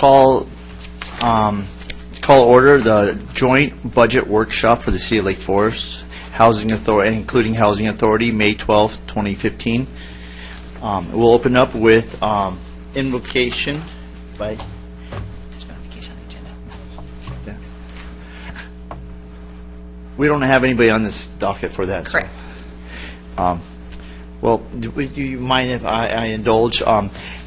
call order the joint budget workshop for the City of Lake Forest Housing Authority, including Housing Authority, May 12th, 2015. We'll open up with invocation by. Yeah. We don't have anybody on this docket for that. Correct. So. Well, do you mind if I indulge?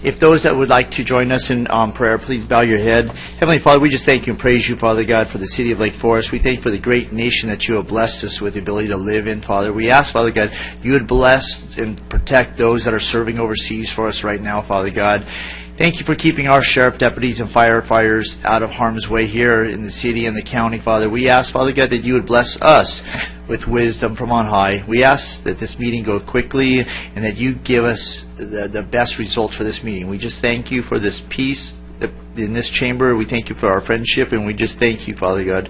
If those that would like to join us in prayer, please bow your head. Heavenly Father, we just thank you and praise you, Father God, for the City of Lake Forest. We thank you for the great nation that you have blessed us with the ability to live in, Father. We ask, Father God, you would bless and protect those that are serving overseas for us right now, Father God. Thank you for keeping our sheriff deputies and firefighters out of harm's way here in the city and the county, Father. We ask, Father God, that you would bless us with wisdom from on high. We ask that this meeting go quickly and that you give us the best results for this meeting. We just thank you for this peace in this chamber. We thank you for our friendship, and we just thank you, Father God,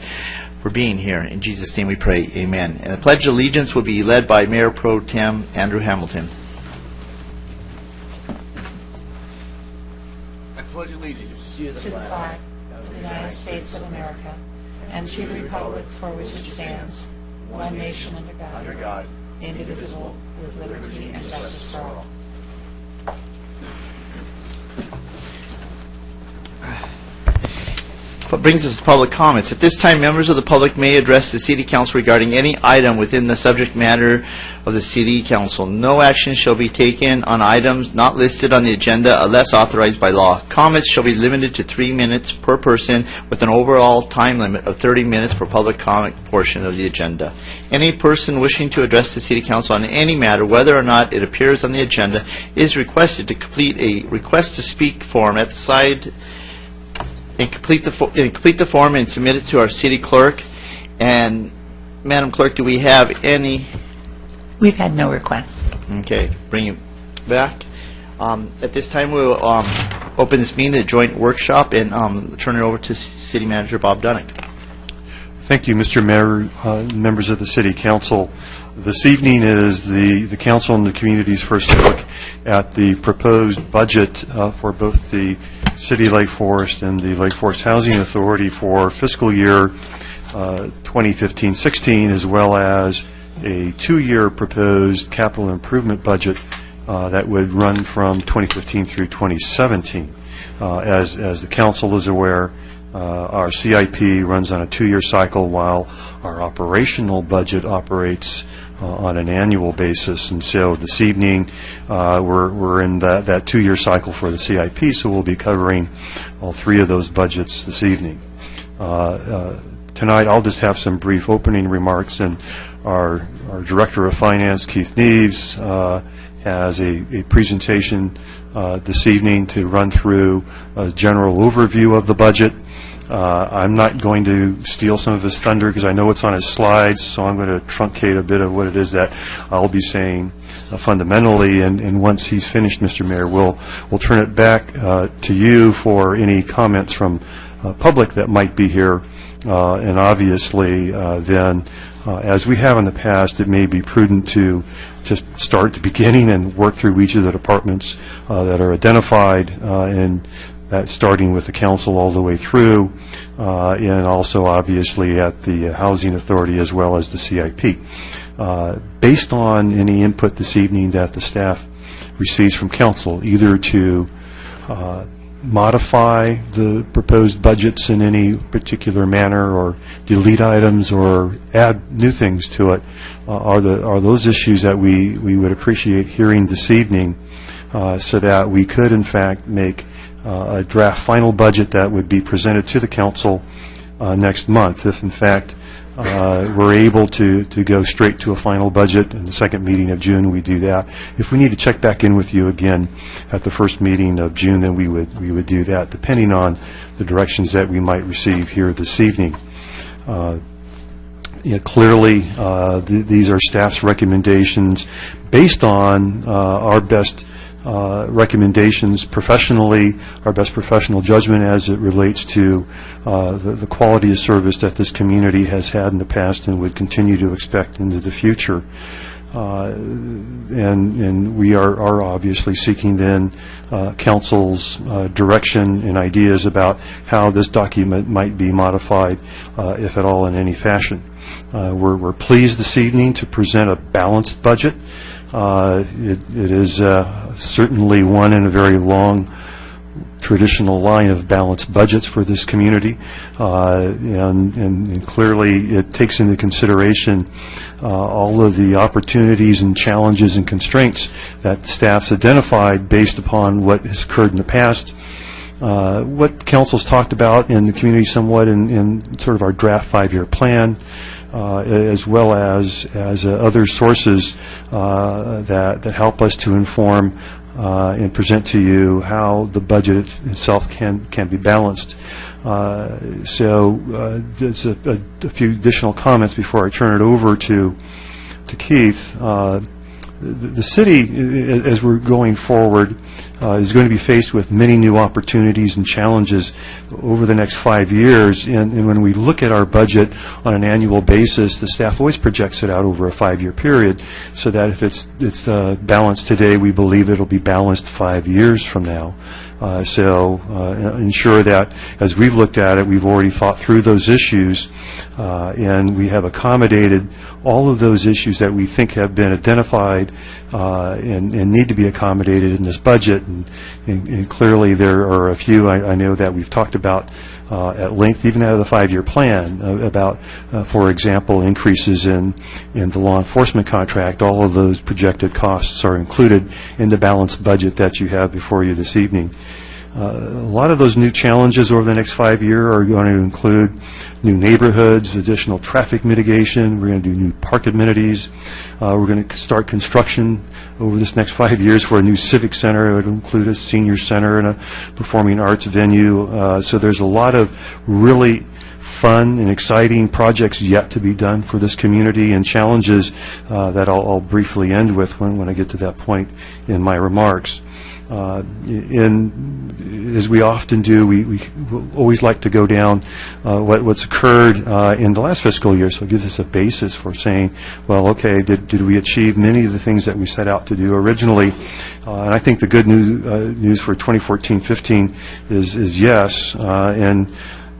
for being here. In Jesus' name we pray, amen. And the Pledge of Allegiance will be led by Mayor Pro Tem Andrew Hamilton. I pledge allegiance to the flag of the United States of America and to the republic for which it stands, one nation under God, indivisible, with liberty and justice for all. What brings us to public comments. At this time, members of the public may address the City Council regarding any item within the subject matter of the City Council. No action shall be taken on items not listed on the agenda unless authorized by law. Comments shall be limited to 3 minutes per person with an overall time limit of 30 minutes for public comment portion of the agenda. Any person wishing to address the City Council on any matter, whether or not it appears on the agenda, is requested to complete a request to speak form at the side and complete the form and submit it to our city clerk. And Madam Clerk, do we have any? We've had no requests. Okay, bring it back. At this time, we'll open this meeting, the joint workshop, and turn it over to City Manager Bob Dunnick. Thank you, Mr. Mayor, members of the City Council. This evening is the Council and the community's first look at the proposed budget for both the City of Lake Forest and the Lake Forest Housing Authority for fiscal year 2015-16, as well as a 2-year proposed capital improvement budget that would run from 2015 through 2017. As the Council is aware, our CIP runs on a 2-year cycle, while our operational budget operates on an annual basis. And so this evening we're in that 2-year cycle for the CIP, so we'll be covering all 3 of those budgets this evening. Tonight I'll just have some brief opening remarks, and our Director of Finance, Keith Neves, has a presentation this evening to run through a general overview of the budget. I'm not going to steal some of his thunder because I know it's on his slides, so I'm going to truncate a bit of what it is that I'll be saying fundamentally, and once he's finished, Mr. Mayor, we'll turn it back to you for any comments from public that might be here, and obviously then, as we have in the past, it may be prudent to just start at the beginning and work through each of the departments that are identified, and that starting with the Council all the way through, and also obviously at the Housing Authority as well as the CIP. Based on any input this evening that the staff receives from Council, either to modify the proposed budgets in any particular manner, or delete items, or add new things to it, are those issues that we would appreciate hearing this evening, so that we could in fact make a draft final budget that would be presented to the Council next month. If in fact we're able to go straight to a final budget in the second meeting of June, we do that. If we need to check back in with you again at the first meeting of June, then we would do that, depending on the directions that we might receive here this evening. Clearly, these are staff's recommendations based on our best recommendations professionally, our best professional judgment as it relates to the quality of service that this community has had in the past and would continue to expect into the future. And we are obviously seeking then council's direction and ideas about how this document might be modified, if at all in any fashion. We're pleased this evening to present a balanced budget. It is certainly one in a very long traditional line of balanced budgets for this community, and clearly it takes into consideration all of the opportunities and challenges and constraints that staff's identified based upon what has occurred in the past. What council's talked about in the community somewhat in sort of our draft 5-year plan, as well as other sources that help us to inform and present to you how the budget itself can be balanced. So just a few additional comments before I turn it over to Keith. The city, as we're going forward, is going to be faced with many new opportunities and challenges over the next 5 years. And when we look at our budget on an annual basis, the staff always projects it out over a 5-year period, so that if it's balanced today, we believe it'll be balanced 5 years from now. So ensure that as we've looked at it, we've already thought through those issues, and we have accommodated all of those issues that we think have been identified and need to be accommodated in this budget. And clearly there are a few I know that we've talked about at length, even out of the 5-year plan, about, for example, increases in the law enforcement contract. All of those projected costs are included in the balanced budget that you have before you this evening. A lot of those new challenges over the next 5 years are going to include new neighborhoods, additional traffic mitigation. We're going to do new park amenities. We're going to start construction over this next 5 years for a new civic center. It would include a senior center and a performing arts venue. So there's a lot of really fun and exciting projects yet to be done for this community, and challenges that I'll briefly end with when I get to that point in my remarks. As we often do, we always like to go down what's occurred in the last fiscal year, so it gives us a basis for saying, well, okay, did we achieve many of the things that we set out to do originally? And I think the good news for 2014-15 is yes, and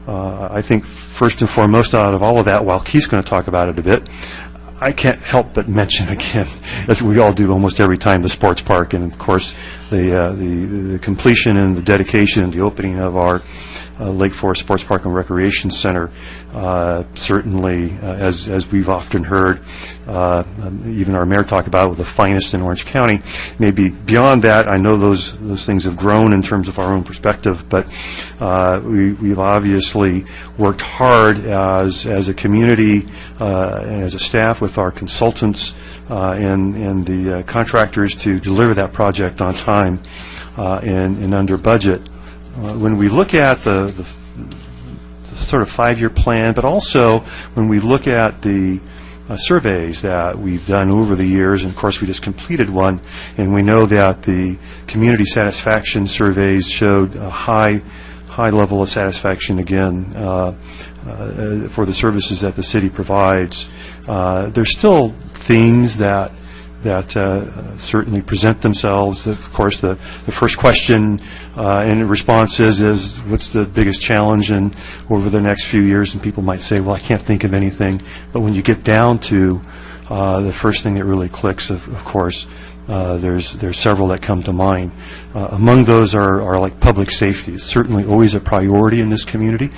I think first and foremost out of all of that, while Keith's going to talk about it a bit, I can't help but mention again, as we all do almost every time, the sports park, and of course the completion and the dedication and the opening of our Lake Forest Sports Park and Recreation Center. Certainly, as we've often heard, even our mayor talk about it, with the finest in Orange County. Maybe beyond that, I know those things have grown in terms of our own perspective, but we've obviously worked hard as a community and as a staff with our consultants and the contractors to deliver that project on time and under budget. When we look at the sort of 5-year plan, but also when we look at the surveys that we've done over the years, and of course we just completed one, and we know that the community satisfaction surveys showed a high level of satisfaction again for the services that the city provides. There's still themes that certainly present themselves. Of course, the first question and response is what's the biggest challenge over the next few years? And people might say, well, I can't think of anything. But when you get down to the first thing that really clicks, of course, there's several that come to mind. Among those are like public safety. It's certainly always a priority in this community.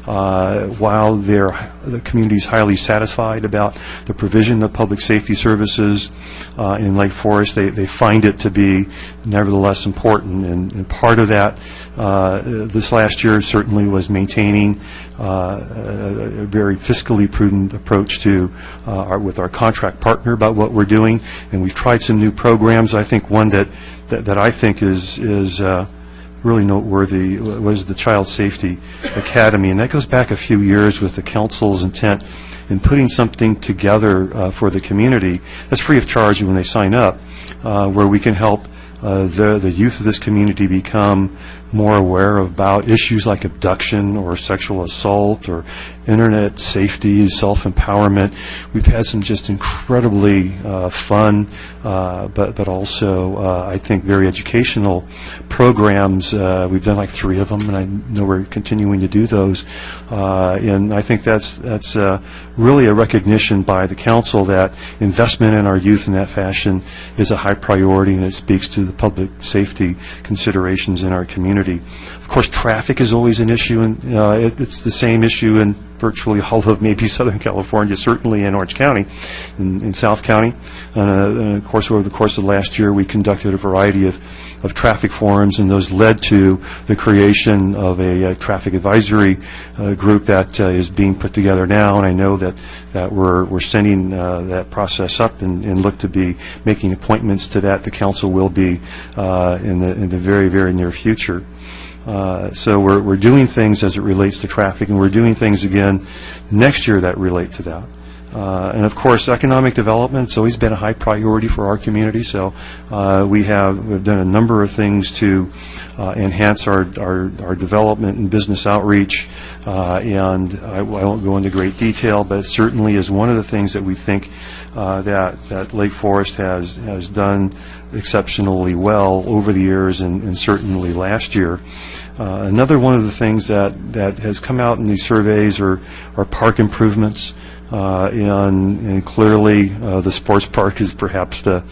While the community is highly satisfied about the provision of public safety services in Lake Forest, they find it to be nevertheless important. And part of that this last year certainly was maintaining a very fiscally prudent approach to with our contract partner about what we're doing. And we've tried some new programs. I think one that I think is really noteworthy was the Child Safety Academy, and that goes back a few years with the council's intent in putting something together for the community that's free of charge when they sign up, where we can help the youth of this community become more aware about issues like abduction or sexual assault or internet safety, self-empowerment. We've had some just incredibly fun, but also, I think, very educational programs. We've done like 3 of them, and I know we're continuing to do those. And I think that's really a recognition by the council that investment in our youth in that fashion is a high priority, and it speaks to the public safety considerations in our community. Of course, traffic is always an issue, and it's the same issue in virtually all of maybe Southern California, certainly in Orange County, in South County. And of course, over the course of last year, we conducted a variety of traffic forums, and those led to the creation of a traffic advisory group that is being put together now. And I know that we're sending that process up and look to be making appointments to that. The council will be in the very, very near future. So we're doing things as it relates to traffic, and we're doing things again next year that relate to that. And of course, economic development has always been a high priority for our community. So we've done a number of things to enhance our development and business outreach. And I won't go into great detail, but it certainly is one of the things that we think that Lake Forest has done exceptionally well over the years, and certainly last year. Another one of the things that has come out in these surveys are park improvements. And clearly the sports park is perhaps the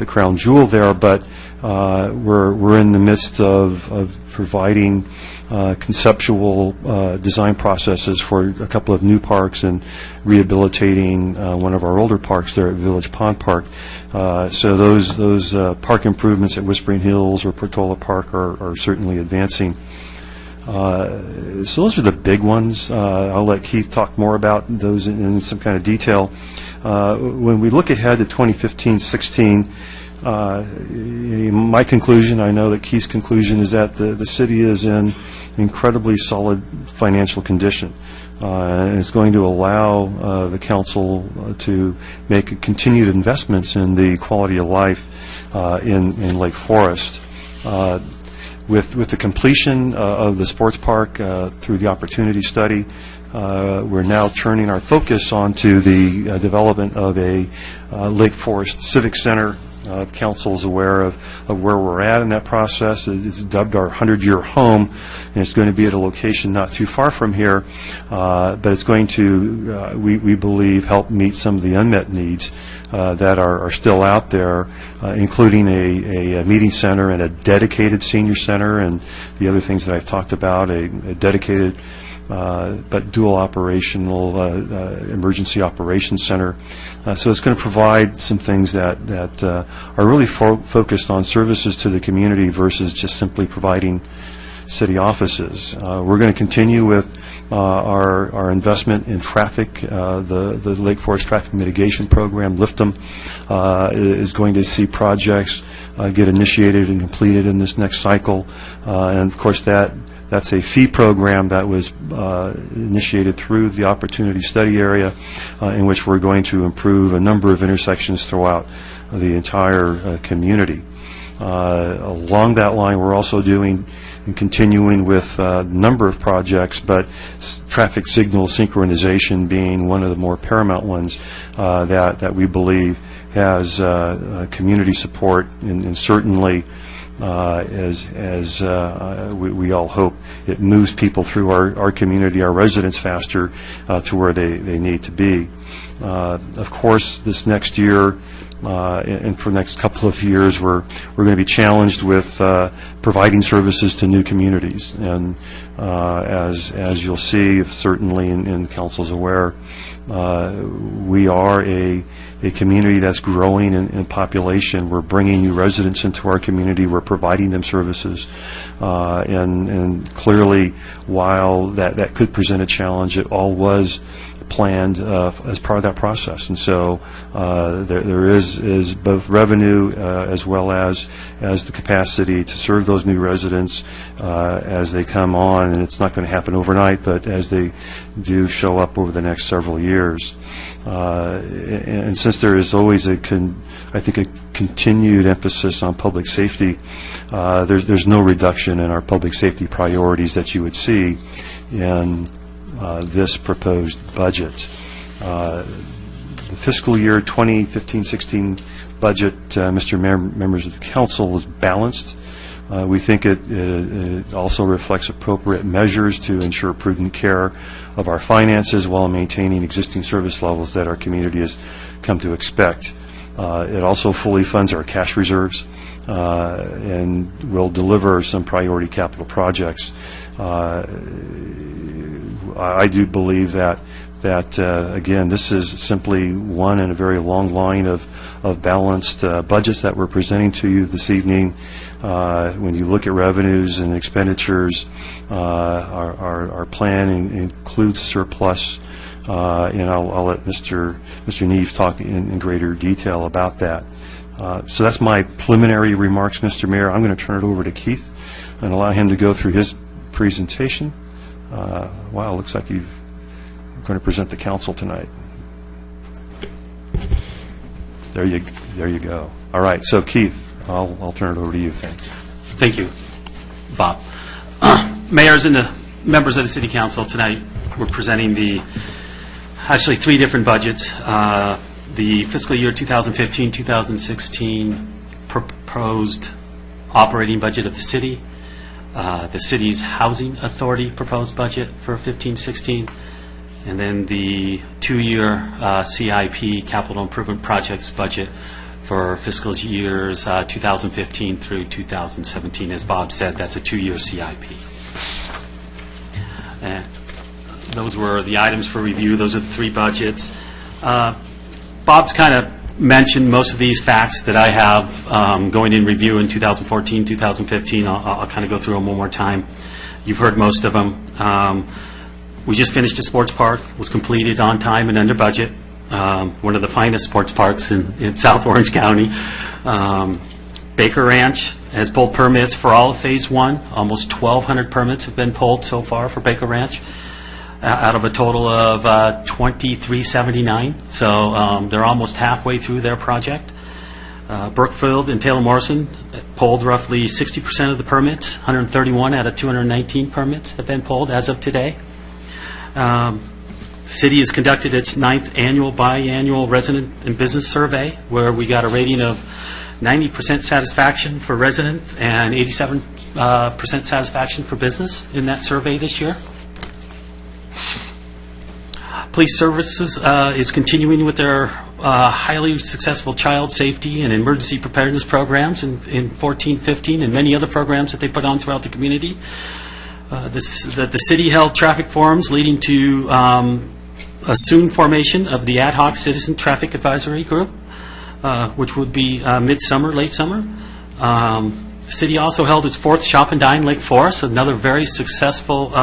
crown jewel there, but we're in the midst of providing conceptual design processes for a couple of new parks and rehabilitating one of our older parks there at Village Pond Park. So those park improvements at Whispering Hills or Portola Park are certainly advancing. So those are the big ones. I'll let Keith talk more about those in some kind of detail. When we look ahead to 2015-16, my conclusion, I know that Keith's conclusion, is that the city is in incredibly solid financial condition. And it's going to allow the council to make continued investments in the quality of life in Lake Forest. With the completion of the sports park through the opportunity study, we're now turning our focus onto the development of a Lake Forest Civic Center. Council is aware of where we're at in that process. It's dubbed our 100-year home, and it's going to be at a location not too far from here, but it's going to, we believe, help meet some of the unmet needs that are still out there, including a meeting center and a dedicated senior center, and the other things that I've talked about, a dedicated but dual operational emergency operations center. So it's going to provide some things that are really focused on services to the community versus just simply providing city offices. We're going to continue with our investment in traffic. The Lake Forest Traffic Mitigation Program, LIFTM, is going to see projects get initiated and completed in this next cycle. And of course that's a fee program that was initiated through the Opportunity Study area, in which we're going to improve a number of intersections throughout the entire community. Along that line, we're also doing and continuing with a number of projects, but traffic signal synchronization being one of the more paramount ones that we believe has community support, and certainly as we all hope, it moves people through our community, our residents, faster to where they need to be. Of course, this next year and for the next couple of years, we're going to be challenged with providing services to new communities. And as you'll see, certainly in council's aware, we are a community that's growing in population. We're bringing new residents into our community. We're providing them services. And clearly, while that could present a challenge, it all was planned as part of that process. And so there is both revenue as well as the capacity to serve those new residents as they come on, and it's not going to happen overnight, but as they do show up over the next several years. And since there is always I think a continued emphasis on public safety, there's no reduction in our public safety priorities that you would see in this proposed budget. The fiscal year 2015-16 budget, Mr. Mayor, members of the council, is balanced. We think it also reflects appropriate measures to ensure prudent care of our finances while maintaining existing service levels that our community has come to expect. It also fully funds our cash reserves and will deliver some priority capital projects. I do believe that again, this is simply one in a very long line of balanced budgets that we're presenting to you this evening. When you look at revenues and expenditures, our plan includes surplus, and I'll let Mr. Neve talk in greater detail about that. So that's my preliminary remarks, Mr. Mayor. I'm going to turn it over to Keith and allow him to go through his presentation. Wow, looks like you're going to present the council tonight. There you go. All right, so Keith, I'll turn it over to you. Thanks. Thank you, Bob. Mayors and the members of the City Council, tonight we're presenting actually three different budgets. The fiscal year 2015-2016 proposed operating budget of the city, the city's housing authority proposed budget for 15-16, and then the two-year CIP capital improvement projects budget for fiscal years 2015 through 2017. As Bob said, that's a two-year CIP. And those were the items for review. Those are the three budgets. Bob's kind of mentioned most of these facts that I have going in review in 2014, 2015. I'll kind of go through them one more time. You've heard most of them. We just finished a sports park. It was completed on time and under budget. One of the finest sports parks in South Orange County. Baker Ranch has pulled permits for all of Phase 1. Almost 1,200 permits have been pulled so far for Baker Ranch, out of a total of 2,379. So they're almost halfway through their project. Brookfield and Taylor Morrison pulled roughly 60% of the permits. 131 out of 219 permits have been pulled as of today. The city has conducted its 9th annual biannual resident and business survey, where we got a rating of 90% satisfaction for residents and 87% satisfaction for business in that survey this year. Police Services is continuing with their highly successful child safety and emergency preparedness programs in 14-15 and many other programs that they put on throughout the community. The city held traffic forums leading to a soon formation of the ad hoc citizen traffic advisory group, which would be midsummer, late summer. The city also held its 4th Shop and Dine Lake Forest, another very successful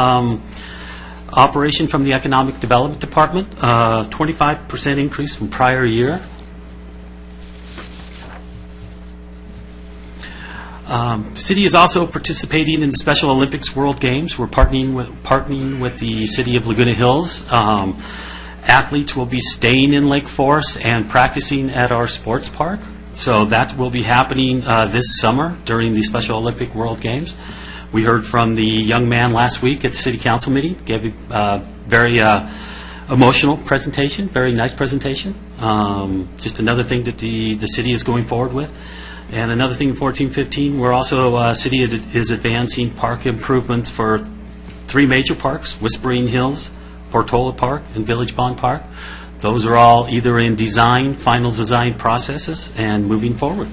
operation from the Economic Development Department, 25% increase from prior year. The city is also participating in the Special Olympics World Games. We're partnering with the city of Laguna Hills. Athletes will be staying in Lake Forest and practicing at our sports park. So that will be happening this summer during the Special Olympic World Games. We heard from the young man last week at the city council meeting. Gave a very emotional presentation, very nice presentation. Just another thing that the city is going forward with. And another thing in 14-15, we're also, city is advancing park improvements for 3 major parks, Whispering Hills, Portola Park, and Village Pond Park. Those are all either in design, final design processes, and moving forward.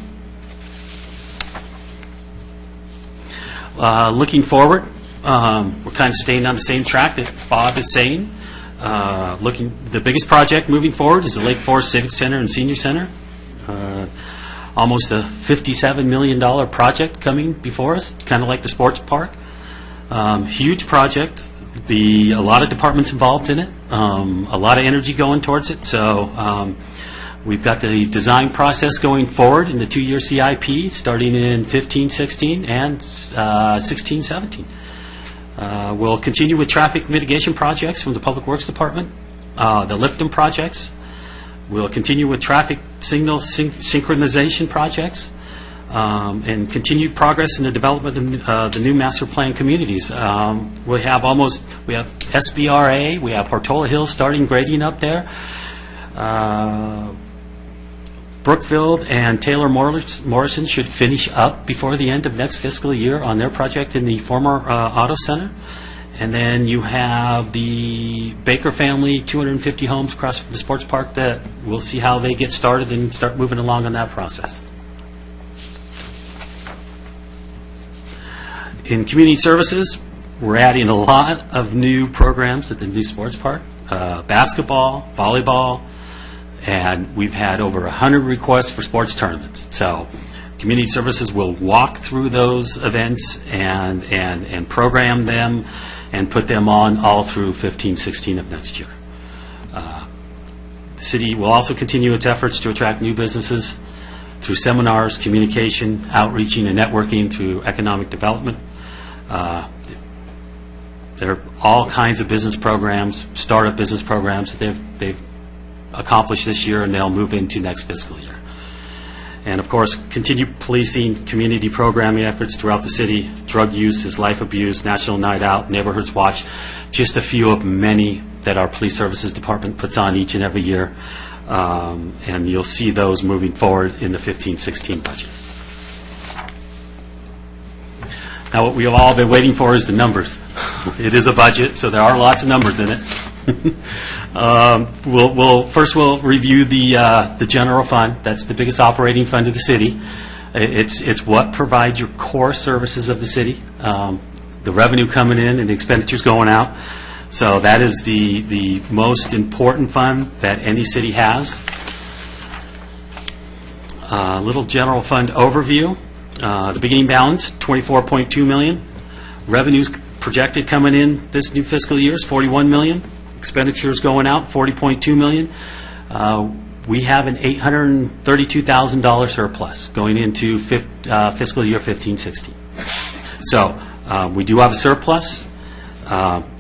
Looking forward, we're kind of staying on the same track that Bob is saying. The biggest project moving forward is the Lake Forest Civic Center and Senior Center. Almost a $57 million project coming before us, kind of like the sports park. Huge project. be a lot of departments involved in it, a lot of energy going towards it. So we've got the design process going forward in the 2-year CIP, starting in 15-16 and 16-17. We'll continue with traffic mitigation projects from the Public Works Department, the Lifton projects. We'll continue with traffic signal synchronization projects, and continued progress in the development of the new master plan communities. We have SBRA, we have Portola Hills starting grading up there. Brookfield and Taylor Morrison should finish up before the end of next fiscal year on their project in the former Auto Center. And then you have the Baker family, 250 homes across the sports park, that we'll see how they get started and start moving along on that process. In community services, we're adding a lot of new programs at the new sports park, basketball, volleyball, and we've had over 100 requests for sports tournaments. So community services will walk through those events and program them and put them on all through 15-16 of next year. The city will also continue its efforts to attract new businesses through seminars, communication, outreaching, and networking through economic development. There are all kinds of business programs, startup business programs that they've accomplished this year, and they'll move into next fiscal year. And of course, continue policing community programming efforts throughout the city. Drug use is life abuse, National Night Out, Neighborhoods Watch, just a few of many that our police services department puts on each and every year. And you'll see those moving forward in the 15-16 budget. Now, what we have all been waiting for is the numbers. It is a budget, so there are lots of numbers in it. First we'll review the general fund. That's the biggest operating fund of the city. It's what provides your core services of the city, the revenue coming in and the expenditures going out. So that is the most important fund that any city has. Little general fund overview. The beginning balance, $24.2 million. Revenues projected coming in this new fiscal year is $41 million. Expenditures going out, $40.2 million. We have an $832,000 surplus going into fiscal year 15-16. So we do have a surplus.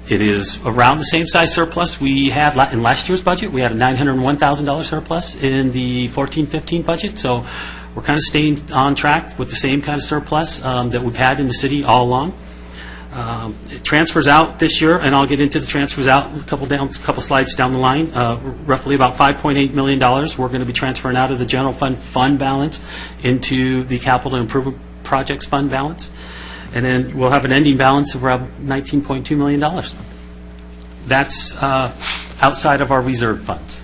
It is around the same size surplus we had in last year's budget. We had a $901,000 surplus in the 14-15 budget. So we're kind of staying on track with the same kind of surplus that we've had in the city all along. It transfers out this year, and I'll get into the transfers out a couple slides down the line. Roughly about $5.8 million we're going to be transferring out of the general fund balance into the capital improvement projects fund balance. And then we'll have an ending balance of around $19.2 million. That's outside of our reserve funds.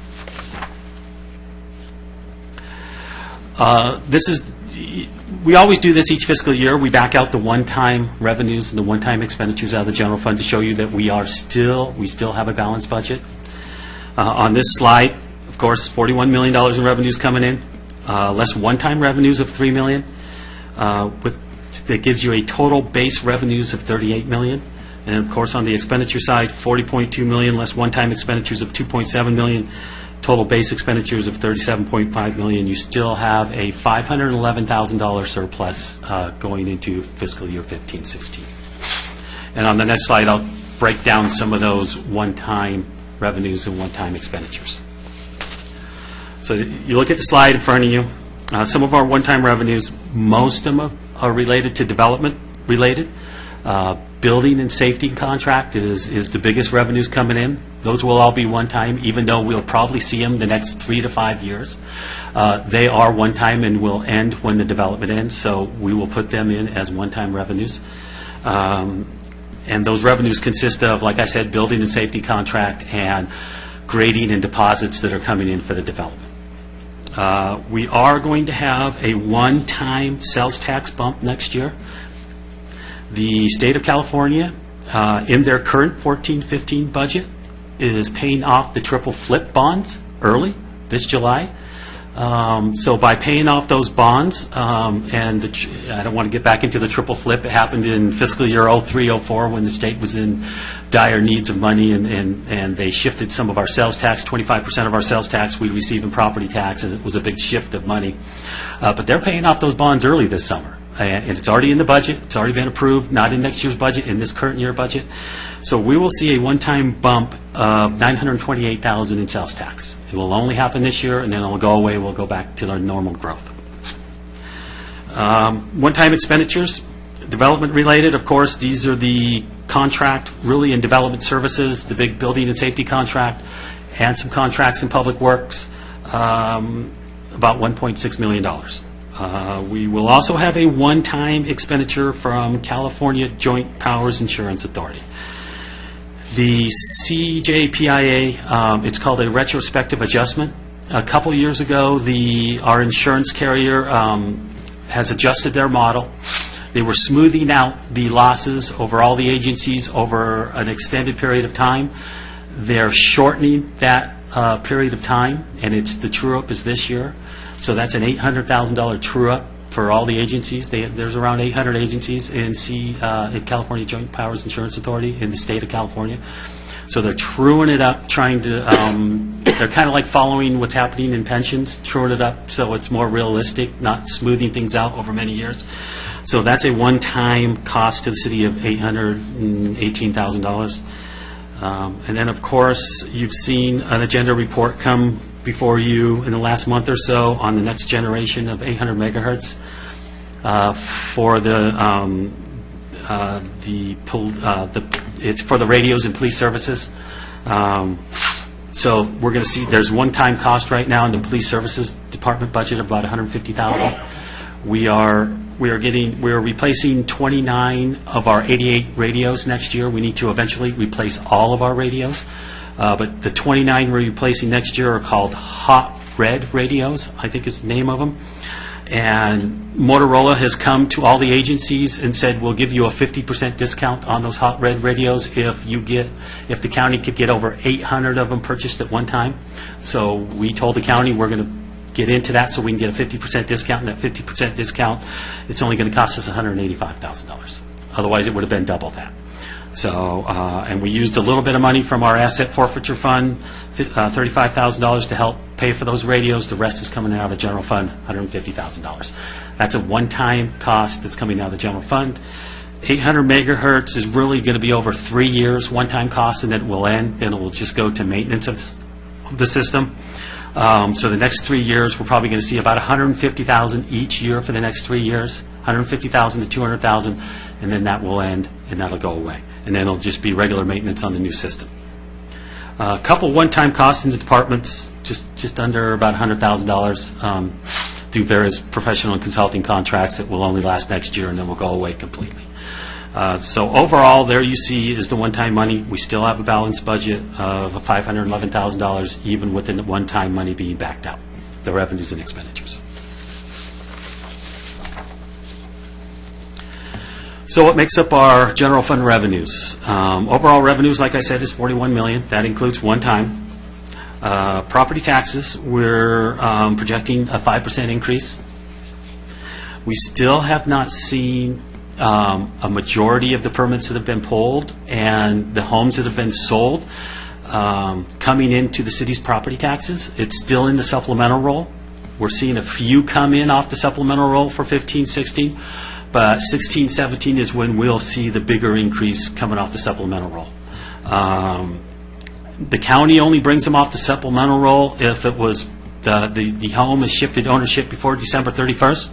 We always do this each fiscal year. We back out the one-time revenues and the one-time expenditures out of the general fund to show you that we still have a balanced budget. On this slide, of course, $41 million in revenues coming in, less one-time revenues of $3 million. That gives you a total base revenues of $38 million. And of course, on the expenditure side, $40.2 million less one-time expenditures of $2.7 million. Total base expenditures of $37.5 million. You still have a $511,000 surplus going into fiscal year 15-16. And on the next slide, I'll break down some of those one-time revenues and one-time expenditures. So you look at the slide in front of you. Some of our one-time revenues, most of them are related to development related. Building and safety contract is the biggest revenues coming in. Those will all be one-time, even though we'll probably see them the next 3 to 5 years. They are one-time and will end when the development ends, so we will put them in as one-time revenues. And those revenues consist of, like I said, building and safety contract and grading and deposits that are coming in for the development. We are going to have a one-time sales tax bump next year. The state of California, in their current 14-15 budget, is paying off the triple flip bonds early this July. So by paying off those bonds, and I don't want to get back into the triple flip. It happened in fiscal year 03-04 when the state was in dire needs of money, and they shifted some of our sales tax, 25% of our sales tax we receive in property tax, and it was a big shift of money. But they're paying off those bonds early this summer. And it's already in the budget. It's already been approved, not in next year's budget, in this current year budget. So we will see a one-time bump of $928,000 in sales tax. It will only happen this year, and then it'll go away. We'll go back to our normal growth. One-time expenditures, development-related, of course, these are the contract, really, in development services, the big building and safety contract, and some contracts in public works, about $1.6 million. We will also have a one-time expenditure from California Joint Powers Insurance Authority. The CJPIA, it's called a retrospective adjustment. A couple years ago, our insurance carrier has adjusted their model. They were smoothing out the losses over all the agencies over an extended period of time. They're shortening that period of time, and the true-up is this year. So that's an $800,000 true-up for all the agencies. There's around 800 agencies in California Joint Powers Insurance Authority in the state of California. So they're truing it up, trying to, they're kind of like following what's happening in pensions, truing it up so it's more realistic, not smoothing things out over many years. So that's a one-time cost to the city of $818,000. And then, of course, you've seen an agenda report come before you in the last month or so on the next generation of 800 megahertz for it's for the radios and police services. So we're going to see there's one-time cost right now in the police services department budget of about $150,000. We are replacing 29 of our 88 radios next year. We need to eventually replace all of our radios. But the 29 we're replacing next year are called Hot Red radios, I think is the name of them. And Motorola has come to all the agencies and said, we'll give you a 50% discount on those Hot Red radios if the county could get over 800 of them purchased at one time. So we told the county we're going to get into that so we can get a 50% discount, and that 50% discount, it's only going to cost us $185,000. Otherwise, it would have been double that. So, and we used a little bit of money from our asset forfeiture fund, $35,000 to help pay for those radios. The rest is coming out of the general fund, $150,000. That's a one-time cost that's coming out of the general fund. 800 megahertz is really going to be over 3 years, one-time cost, and then it will end. Then it will just go to maintenance of the system. So the next 3 years, we're probably going to see about $150,000 each year for the next 3 years, $150,000 to $200,000, and then that will end, and that'll go away. And then it'll just be regular maintenance on the new system. A couple one-time costs in the departments, just under about $100,000 through various professional and consulting contracts that will only last next year, and then will go away completely. So overall, there you see is the one-time money. We still have a balanced budget of $511,000, even with the one-time money being backed out, the revenues and expenditures. So what makes up our general fund revenues? Overall revenues, like I said, is $41 million. That includes one-time. Property taxes, we're projecting a 5% increase. We still have not seen a majority of the permits that have been pulled and the homes that have been sold coming into the city's property taxes. It's still in the supplemental roll. We're seeing a few come in off the supplemental roll for 15-16, but 16-17 is when we'll see the bigger increase coming off the supplemental roll. The county only brings them off the supplemental roll if it was the home has shifted ownership before December 31st.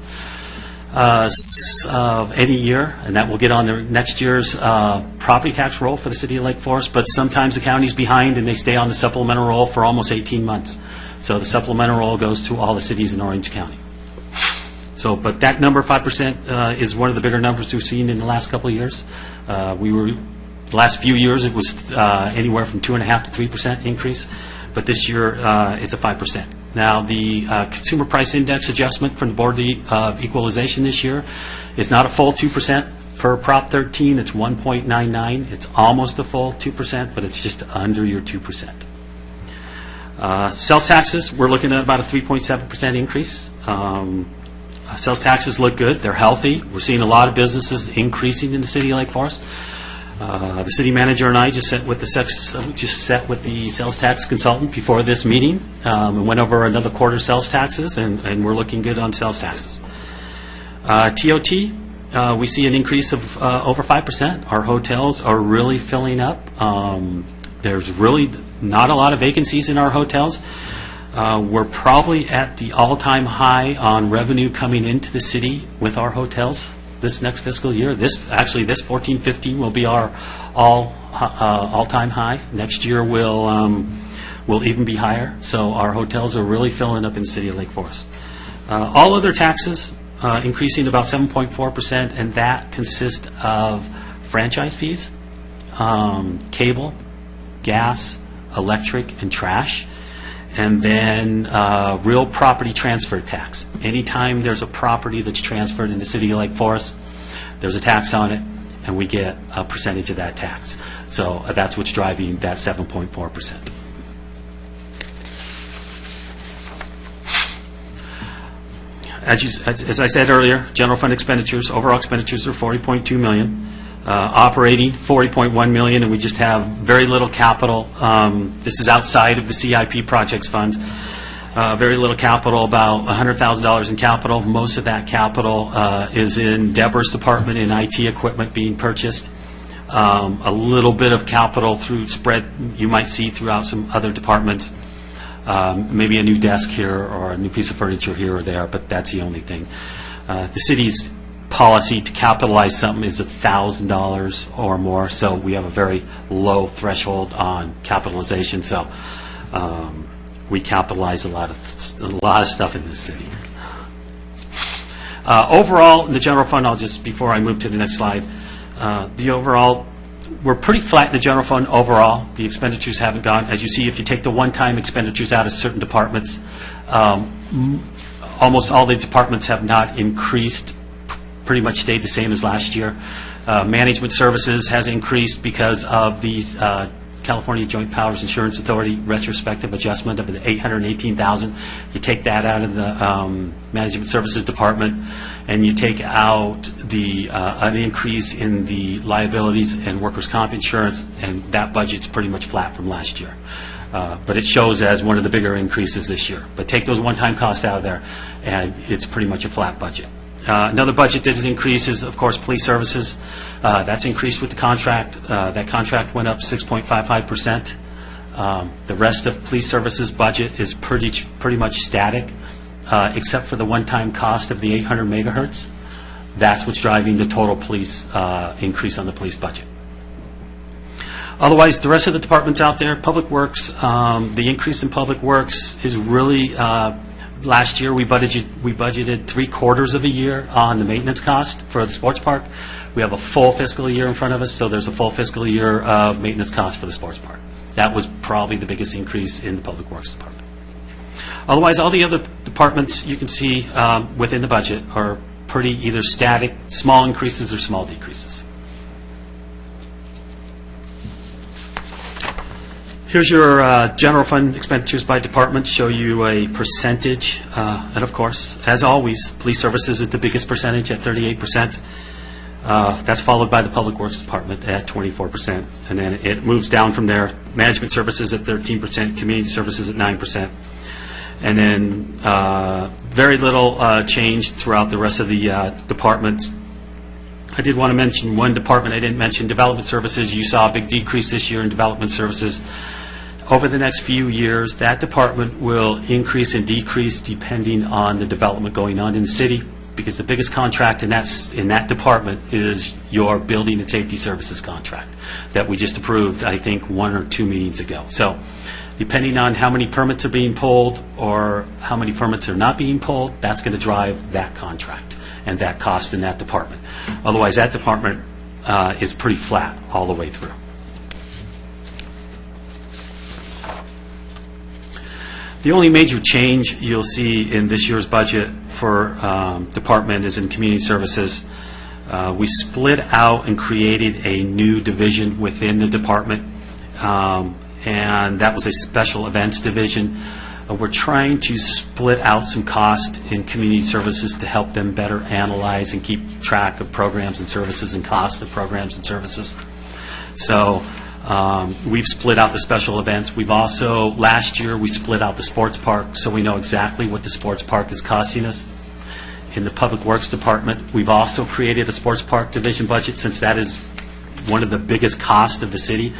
Of any year, and that will get on their next year's property tax roll for the city of Lake Forest, but sometimes the county's behind and they stay on the supplemental roll for almost 18 months. So the supplemental roll goes to all the cities in Orange County. So, but that number, 5%, is one of the bigger numbers we've seen in the last couple of years. The last few years it was anywhere from 2.5% to 3% increase, but this year it's a 5%. Now, the Consumer Price Index adjustment from the Board of Equalization this year is not a full 2%. For Prop 13, it's 1.99. It's almost a full 2%, but it's just under your 2%. Sales taxes, we're looking at about a 3.7% increase. Sales taxes look good. They're healthy. We're seeing a lot of businesses increasing in the city of Lake Forest. The city manager and I just sat with the sales tax consultant before this meeting and went over another quarter sales taxes, and we're looking good on sales taxes. TOT, we see an increase of over 5%. Our hotels are really filling up. There's really not a lot of vacancies in our hotels. We're probably at the all-time high on revenue coming into the city with our hotels this next fiscal year. This 14-15 will be our all-time high. Next year will even be higher. So our hotels are really filling up in the city of Lake Forest. All other taxes increasing about 7.4%, and that consists of franchise fees, cable, gas, electric, and trash, and then real property transfer tax. Anytime there's a property that's transferred in the city of Lake Forest, there's a tax on it, and we get a percentage of that tax. So that's what's driving that 7.4%. As I said earlier, general fund expenditures, overall expenditures are $40.2 million. Operating, $40.1 million, and we just have very little capital. This is outside of the CIP projects fund. Very little capital, about $100,000 in capital. Most of that capital is in Deborah's department in IT equipment being purchased. A little bit of capital through spread you might see throughout some other departments. Maybe a new desk here or a new piece of furniture here or there, but that's the only thing. The city's policy to capitalize something is $1,000 or more, so we have a very low threshold on capitalization. So we capitalize a lot of stuff in this city. Overall, in the general fund, before I move to the next slide, we're pretty flat in the general fund overall. The expenditures haven't gone. As you see, if you take the one-time expenditures out of certain departments, almost all the departments have not increased, pretty much stayed the same as last year. Management services has increased because of the California Joint Powers Insurance Authority retrospective adjustment of the $818,000. You take that out of the management services department, and you take out an increase in the liabilities and workers' comp insurance, and that budget's pretty much flat from last year. But it shows as one of the bigger increases this year. But take those one-time costs out of there, and it's pretty much a flat budget. Another budget that has increased is, of course, police services. That's increased with the contract. That contract went up 6.55%. The rest of police services budget is pretty much static, except for the one-time cost of the 800 megahertz. That's what's driving the total police increase on the police budget. Otherwise, the rest of the departments out there, Public Works, the increase in Public Works is really... Last year, we budgeted 3/4 of a year on the maintenance cost for the sports park. We have a full fiscal year in front of us, so there's a full fiscal year of maintenance cost for the sports park. That was probably the biggest increase in the Public Works department. Otherwise, all the other departments you can see within the budget are pretty either static, small increases, or small decreases. Here's your general fund expenditures by department, show you a percentage. And of course, as always, police services is the biggest percentage at 38%. That's followed by the Public Works Department at 24%. And then it moves down from there. Management services at 13%, community services at 9%. And then very little change throughout the rest of the departments. I did want to mention one department I didn't mention, development services. You saw a big decrease this year in development services. Over the next few years, that department will increase and decrease depending on the development going on in the city, because the biggest contract in that department is your building and safety services contract that we just approved, I think, 1 or 2 meetings ago. So depending on how many permits are being pulled or how many permits are not being pulled, that's going to drive that contract and that cost in that department. Otherwise, that department is pretty flat all the way through. The only major change you'll see in this year's budget for department is in community services. We split out and created a new division within the department, and that was a special events division. We're trying to split out some cost in community services to help them better analyze and keep track of programs and services and cost of programs and services. So we've split out the special events. We've also, last year, we split out the sports park, so we know exactly what the sports park is costing us. In the Public Works Department, we've also created a sports park division budget, since that is one of the biggest costs of the city.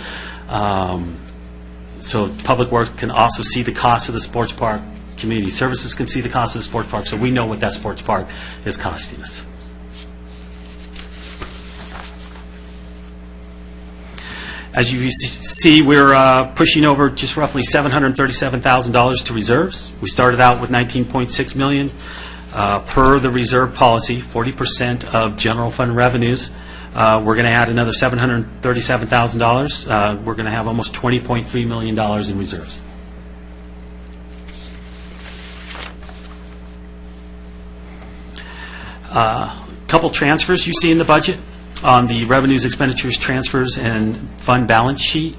So Public Works can also see the cost of the sports park. Community Services can see the cost of the sports park, so we know what that sports park is costing us. As you see, we're pushing over just roughly $737,000 to reserves. We started out with $19.6 million. Per the reserve policy, 40% of general fund revenues. We're going to add another $737,000. We're going to have almost $20.3 million in reserves. Couple transfers you see in the budget on the revenues, expenditures, transfers, and fund balance sheet.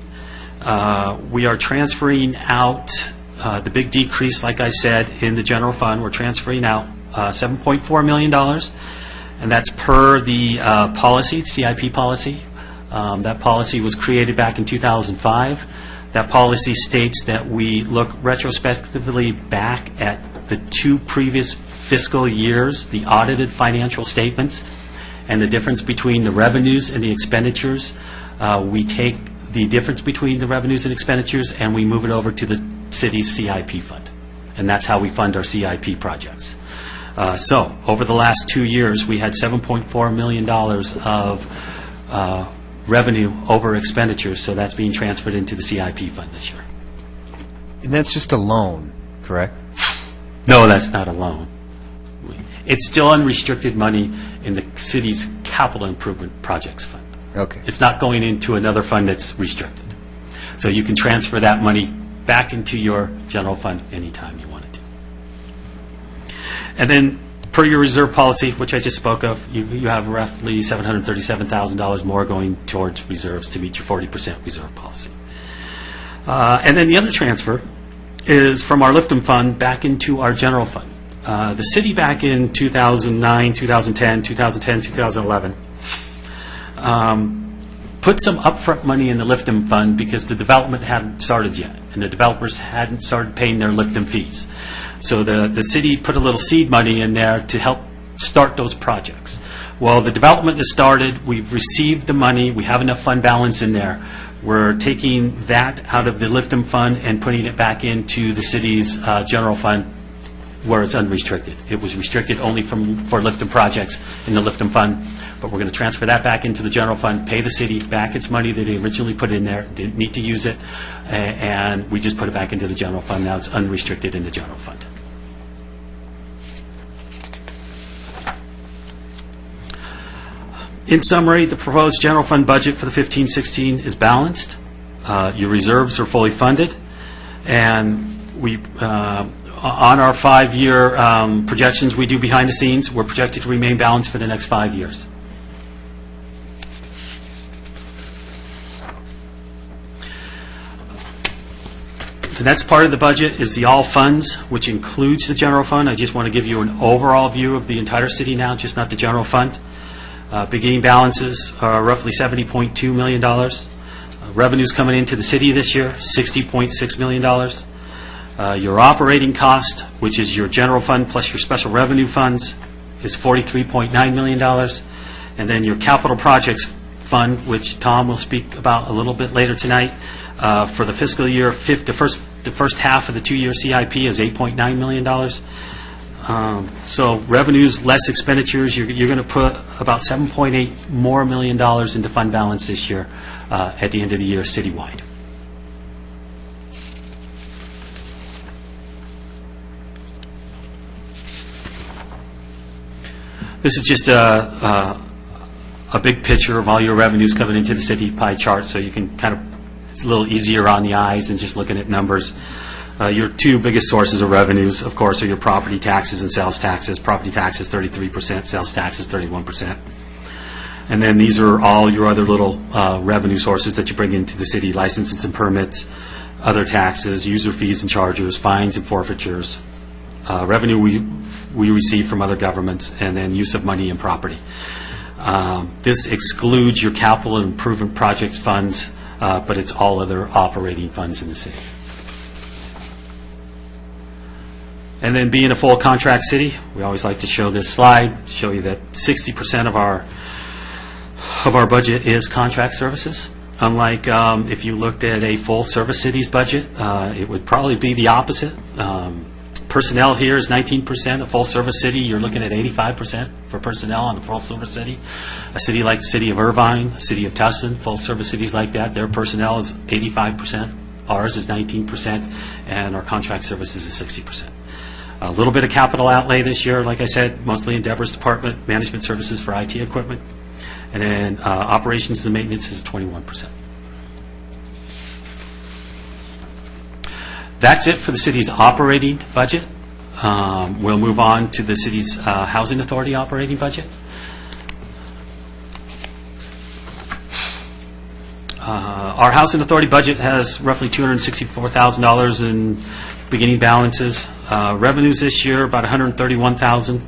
We are transferring out the big decrease, like I said, in the general fund. We're transferring out $7.4 million, and that's per the policy, CIP policy. That policy was created back in 2005. That policy states that we look retrospectively back at the 2 previous fiscal years, the audited financial statements, and the difference between the revenues and the expenditures. We take the difference between the revenues and expenditures and we move it over to the city's CIP fund. And that's how we fund our CIP projects. So over the last 2 years, we had $7.4 million of revenue over expenditures, so that's being transferred into the CIP fund this year. And that's just a loan, correct? No, that's not a loan. It's still unrestricted money in the city's capital improvement projects fund. Okay. It's not going into another fund that's restricted. So you can transfer that money back into your general fund anytime you wanted to. And then, per your reserve policy, which I just spoke of, you have roughly $737,000 more going towards reserves to meet your 40% reserve policy. And then the other transfer is from our Lifton fund back into our general fund. The city back in 2009, 2010, 2011 put some upfront money in the Lifton fund because the development hadn't started yet, and the developers hadn't started paying their Lifton fees. So the city put a little seed money in there to help start those projects. Well, the development has started. We've received the money. We have enough fund balance in there. We're taking that out of the Lifton fund and putting it back into the city's general fund, where it's unrestricted. It was restricted only for Lifton projects in the Lifton fund, but we're going to transfer that back into the general fund, pay the city back its money that they originally put in there, didn't need to use it, and we just put it back into the general fund. Now it's unrestricted in the general fund. In summary, the proposed general fund budget for the 15-16 is balanced. Your reserves are fully funded, and we on our 5-year projections we do behind the scenes, we're projected to remain balanced for the next 5 years. The next part of the budget is the all funds, which includes the general fund. I just want to give you an overall view of the entire city now, just not the general fund. Beginning balances are roughly $70.2 million. Revenues coming into the city this year, $60.6 million. Your operating cost, which is your general fund plus your special revenue funds, is $43.9 million. And then your capital projects fund, which Tom will speak about a little bit later tonight, for the fiscal year, the first half of the 2-year CIP is $8.9 million. So revenues less expenditures, you're going to put about $7.8 more million into fund balance this year at the end of the year citywide. This is just a big picture of all your revenues coming into the city pie chart, so you can kind of, it's a little easier on the eyes than just looking at numbers. Your 2 biggest sources of revenues, of course, are your property taxes and sales taxes. Property taxes, 33%, sales taxes, 31%. And then these are all your other little revenue sources that you bring into the city: licenses and permits, other taxes, user fees and charges, fines and forfeitures, revenue we receive from other governments, and then use of money and property. This excludes your capital improvement projects funds, but it's all other operating funds in the city. And then being a full contract city, we always like to show this slide, show you that 60% of our budget is contract services. Unlike if you looked at a full-service city's budget, it would probably be the opposite. Personnel here is 19%. A full-service city, you're looking at 85% for personnel on a full-service city. A city like the city of Irvine, a city of Tustin, full-service cities like that, their personnel is 85%. Ours is 19%, and our contract services is 60%. A little bit of capital outlay this year, like I said, mostly in Deborah's department, management services for IT equipment, and then operations and maintenance is 21%. That's it for the city's operating budget. We'll move on to the city's housing authority operating budget. Our housing authority budget has roughly $264,000 in beginning balances. Revenues this year, about $131,000.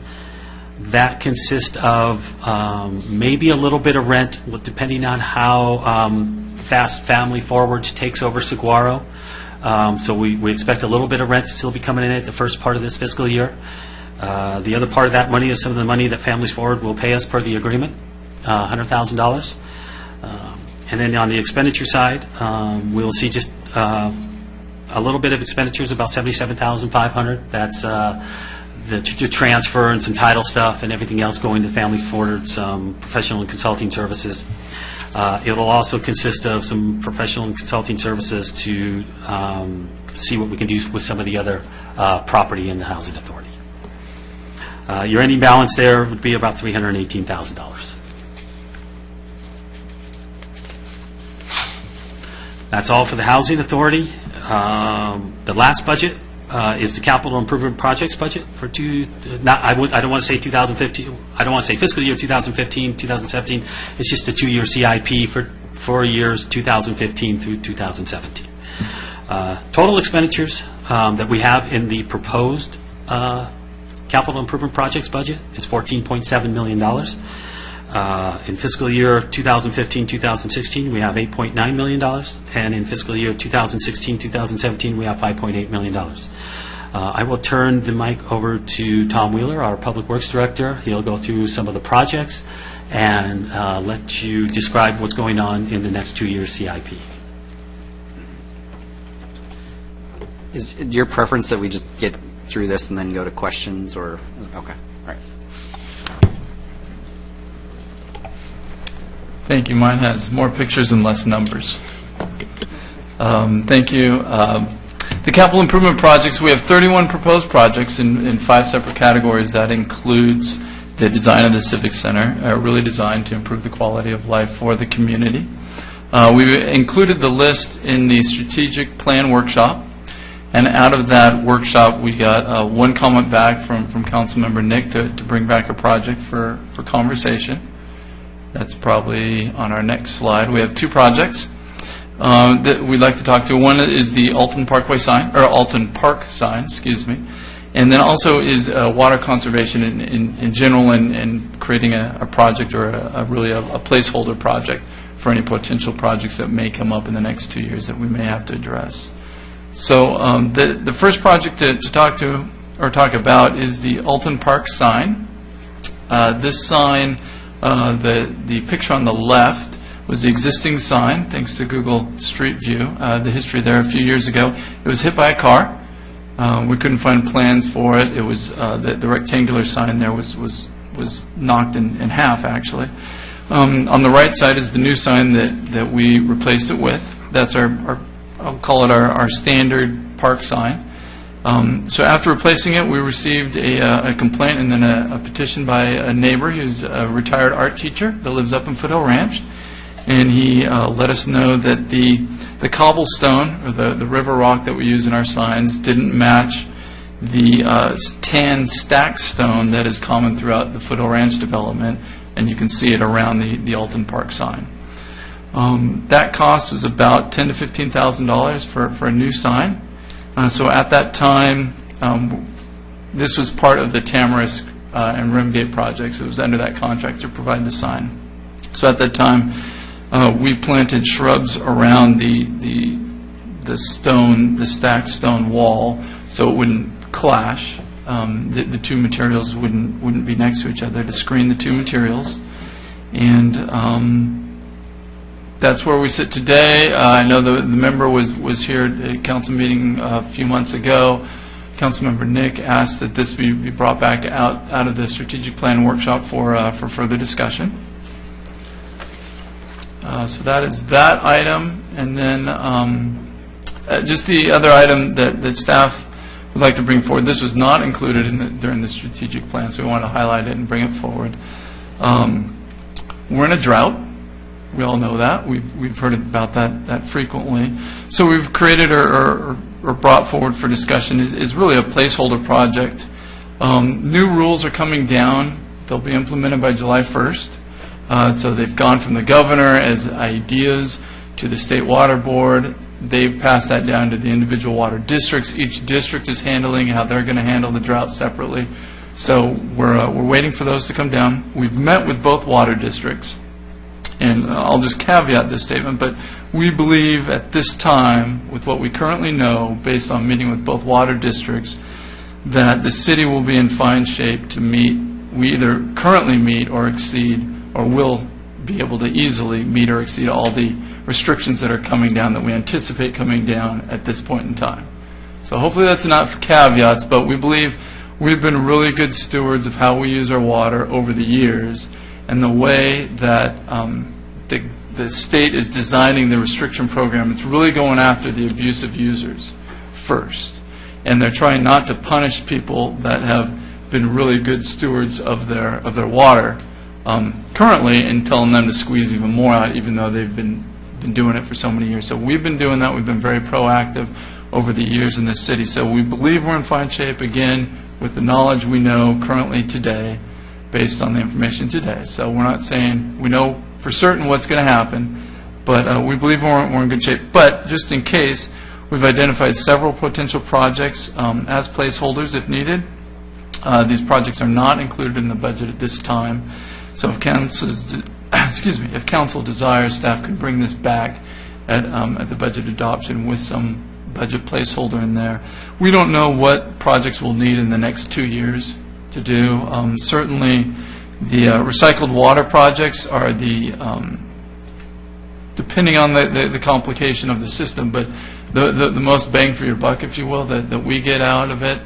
That consists of maybe a little bit of rent, depending on how fast Family Forwards takes over Saguaro. So we expect a little bit of rent to still be coming in at the first part of this fiscal year. The other part of that money is some of the money that Families Forward will pay us per the agreement, $100,000. And then on the expenditure side, we'll see just a little bit of expenditures, about $77,500. That's the transfer and some title stuff and everything else going to Family Forward, some professional and consulting services. It will also consist of some professional and consulting services to see what we can do with some of the other property in the housing authority. Your ending balance there would be about $318,000. That's all for the housing authority. The last budget is the capital improvement projects budget for I don't want to say 2015. I don't want to say fiscal year 2015, 2017. It's just a 2-year CIP for years 2015 through 2017. Total expenditures that we have in the proposed capital improvement projects budget is $14.7 million. In fiscal year 2015-2016, we have $8.9 million, and in fiscal year 2016-2017, we have $5.8 million. I will turn the mic over to Tom Wheeler, our Public Works Director. He'll go through some of the projects and let you describe what's going on in the next 2-year CIP. Is it your preference that we just get through this and then go to questions, or okay, all right. Thank you. Mine has more pictures and less numbers. Thank you. The capital improvement projects, we have 31 proposed projects in 5 separate categories. That includes the design of the Civic Center, really designed to improve the quality of life for the community. We've included the list in the strategic plan workshop, and out of that workshop we got one comment back from Councilmember Nick to bring back a project for conversation. That's probably on our next slide. We have 2 projects that we'd like to talk to. One is the Alton Parkway sign, or Alton Park sign, excuse me. And then also is water conservation in general, and creating a project, or really a placeholder project for any potential projects that may come up in the next 2 years that we may have to address. So the first project to talk about is the Alton Park sign. This sign, the picture on the left was the existing sign, thanks to Google Street View. The history there, a few years ago, it was hit by a car. We couldn't find plans for it. It was the rectangular sign there was knocked in half, actually. On the right side is the new sign that we replaced it with. That's our I'll call it our standard park sign. So after replacing it, we received a complaint and then a petition by a neighbor who's a retired art teacher that lives up in Foothill Ranch. And he let us know that the cobblestone, or the river rock that we use in our signs, didn't match the tan stacked stone that is common throughout the Foothill Ranch development, and you can see it around the Alton Park sign. That cost was about $10,000 to $15,000 for a new sign. So at that time, this was part of the Tamarisk and Rimgate projects. It was under that contract to provide the sign. So at that time, we planted shrubs around the stacked stone wall, so it wouldn't clash. The two materials wouldn't be next to each other, to screen the two materials. And that's where we sit today. I know the member was here at a council meeting a few months ago. Councilmember Nick asked that this be brought back out of the strategic plan workshop for further discussion. So that is that item. And then just the other item that staff would like to bring forward. This was not included during the strategic plan, so we want to highlight it and bring it forward. We're in a drought. We all know that. We've heard about that frequently. So we've created or brought forward for discussion is really a placeholder project. New rules are coming down. They'll be implemented by July 1st. So they've gone from the governor as ideas to the State Water Board. They've passed that down to the individual water districts. Each district is handling how they're going to handle the drought separately. So we're waiting for those to come down. We've met with both water districts. And I'll just caveat this statement, but we believe at this time, with what we currently know, based on meeting with both water districts, that the city will be in fine shape to meet. We either currently meet or exceed, or will be able to easily meet or exceed all the restrictions that are coming down, that we anticipate coming down at this point in time. So hopefully that's enough caveats, but we believe we've been really good stewards of how we use our water over the years, and the way that the state is designing the restriction program, it's really going after the abusive users first. And they're trying not to punish people that have been really good stewards of their water currently, and telling them to squeeze even more out, even though they've been doing it for so many years. So we've been doing that. We've been very proactive over the years in this city. So we believe we're in fine shape, again, with the knowledge we know currently today, based on the information today. So we're not saying we know for certain what's going to happen, but we believe we're in good shape. But just in case, we've identified several potential projects as placeholders if needed. These projects are not included in the budget at this time. So if if council desires, staff could bring this back at the budget adoption with some budget placeholder in there. We don't know what projects we'll need in the next 2 years to do. Certainly, the recycled water projects are depending on the complication of the system, but the most bang for your buck, if you will, that we get out of it.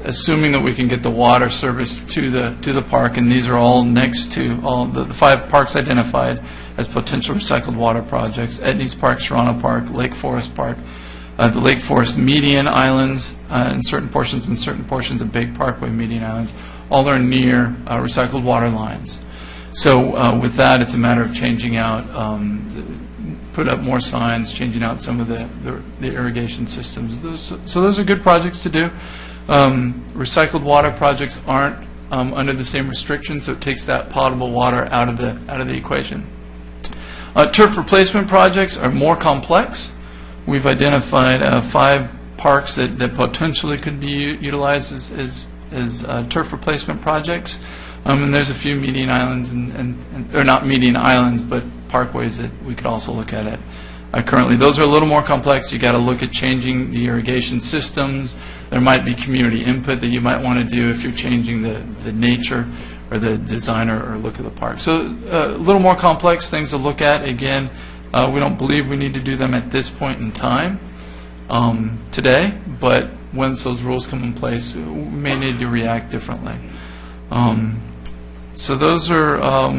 Assuming that we can get the water service to the park, and these are all next to all the 5 parks identified as potential recycled water projects: Etnies Park, Serrano Park, Lake Forest Park, the Lake Forest median islands, in certain portions of Big Parkway median islands. All are near recycled water lines. So with that, it's a matter of changing out, put up more signs, changing out some of the irrigation systems. So those are good projects to do. Recycled water projects aren't under the same restrictions, so it takes that potable water out of the equation. Turf replacement projects are more complex. We've identified 5 parks that potentially could be utilized as turf replacement projects, and there's a few median islands or not median islands, but parkways that we could also look at it. Currently, those are a little more complex. You got to look at changing the irrigation systems. There might be community input that you might want to do if you're changing the nature or the design or look of the park. So a little more complex things to look at. Again, we don't believe we need to do them at this point in time today, but once those rules come in place, we may need to react differently. So those are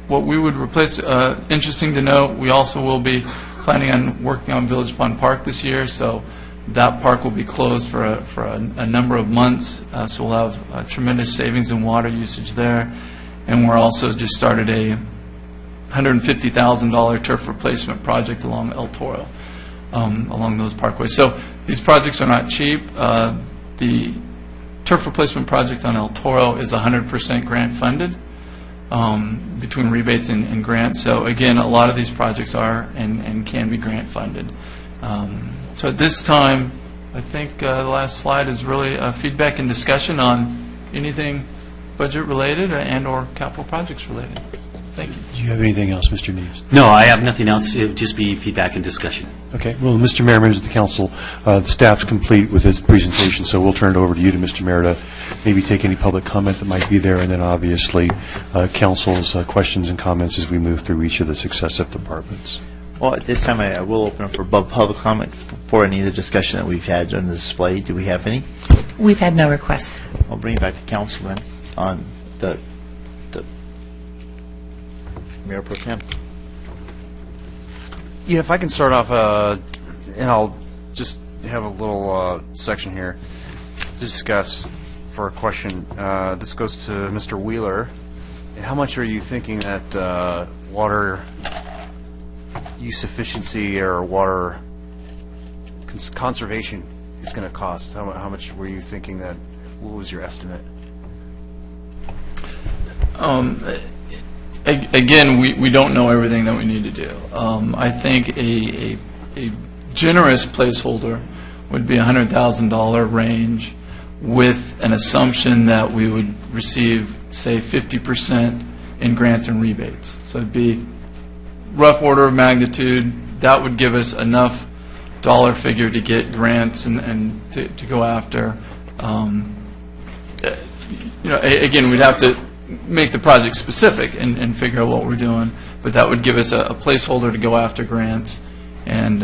what we would replace. Interesting to note, we also will be planning on working on Village Pond Park this year, so that park will be closed for a number of months, so we'll have tremendous savings in water usage there. And we're also just started a $150,000 turf replacement project along El Toro, along those parkways. So these projects are not cheap. The turf replacement project on El Toro is 100% grant funded, between rebates and grants. So again, a lot of these projects are and can be grant funded. So at this time, I think the last slide is really feedback and discussion on anything budget-related and/or capital projects-related. Thank you. Do you have anything else, Mr. Neves? No, I have nothing else. It would just be feedback and discussion. Okay. Well, Mr. Mayor, members of the council, the staff's complete with its presentation, so we'll turn it over to you, to Mr. Mayor, to maybe take any public comment that might be there, and then obviously council's questions and comments as we move through each of the successive departments. Well, at this time, I will open up for public comment for any of the discussion that we've had on the display. Do we have any? We've had no requests. I'll bring it back to council then on the Mayor Pro Tem. Yeah, if I can start off, and I'll just have a little section here to discuss for a question. This goes to Mr. Wheeler. How much are you thinking that water use efficiency or water conservation is going to cost? How much were you thinking that? What was your estimate? Again, we don't know everything that we need to do. I think a generous placeholder would be $100,000 range with an assumption that we would receive, say, 50% in grants and rebates. So it'd be rough order of magnitude. That would give us enough dollar figure to get grants and to go after. Again, we'd have to make the project specific and figure out what we're doing, but that would give us a placeholder to go after grants and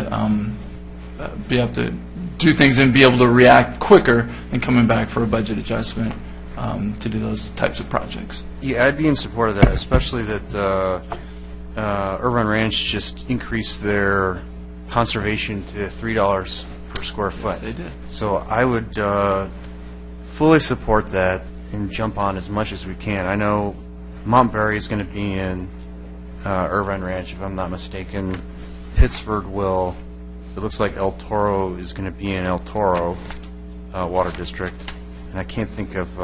be able to do things and be able to react quicker than coming back for a budget adjustment to do those types of projects. Yeah, I'd be in support of that, especially that Irvine Ranch just increased their conservation to $3 per square foot. Yes, they did. So I would fully support that and jump on as much as we can. I know Montberry is going to be in Irvine Ranch, if I'm not mistaken. Pittsford will. It looks like El Toro is going to be in El Toro Water District. And I can't think of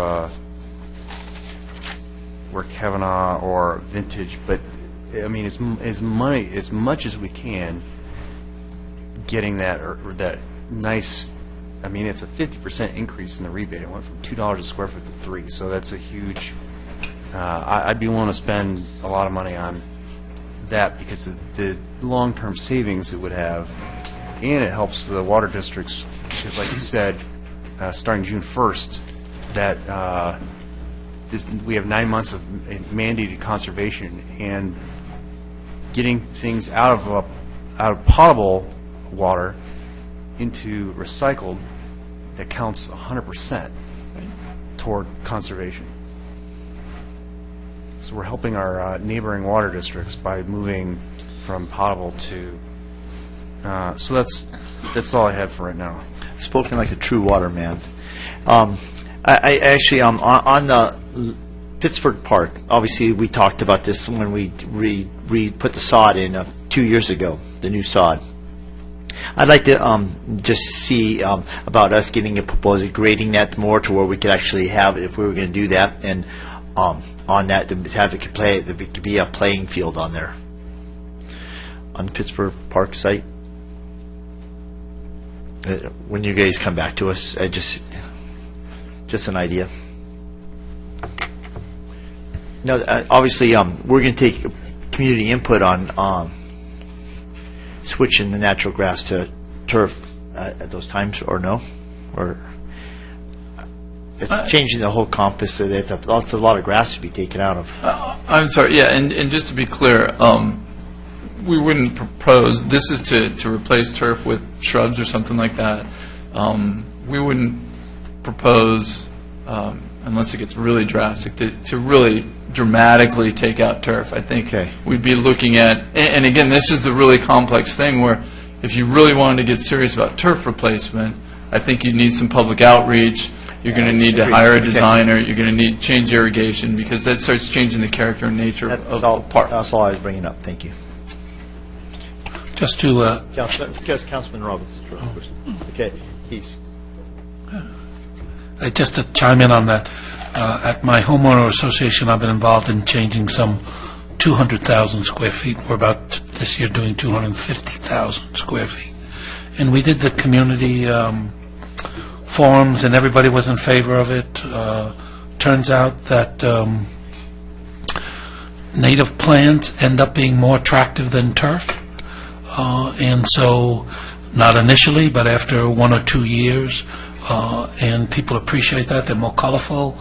where Kavanaugh or Vintage, but I mean, as much as we can, getting that nice. I mean, it's a 50% increase in the rebate. It went from $2 a square foot to $3, so that's a huge. I'd be willing to spend a lot of money on that because of the long-term savings it would have, and it helps the water districts. Because, like you said, starting June 1st, that we have 9 months of mandated conservation, and getting things out of potable water into recycled, that counts 100% toward conservation. So we're helping our neighboring water districts by moving from potable to. So that's all I have for right now. Spoken like a true waterman. I actually on the Pittsford Park. Obviously, we talked about this when we put the sod in 2 years ago. The new sod. I'd like to just see about us getting a proposal, grading that more to where we could actually have it if we were going to do that, and on that to have it could be a playing field on there, on the Pittsburgh Park site. When you guys come back to us, just an idea. No, obviously we're going to take community input on switching the natural grass to turf at those times, or no? Or it's changing the whole compass, so that lots a lot of grass to be taken out of. I'm sorry, yeah, and just to be clear, we wouldn't propose, this is to replace turf with shrubs or something like that. We wouldn't propose, unless it gets really drastic, to really dramatically take out turf. I think we'd be looking at, and again, this is the really complex thing where if you really wanted to get serious about turf replacement, I think you'd need some public outreach. You're going to need to hire a designer. You're going to need to change irrigation, because that starts changing the character and nature of the park. That's all I was bringing up. Thank you. Just to Councilman Roberts. Okay, he's. just to chime in on that, at my homeowner association, I've been involved in changing some 200,000 square feet. We're about this year doing 250,000 square feet, and we did the community forums, and everybody was in favor of it. turns out that native plants end up being more attractive than turf. And so, not initially, but after 1 or 2 years, and people appreciate that. They're more colorful.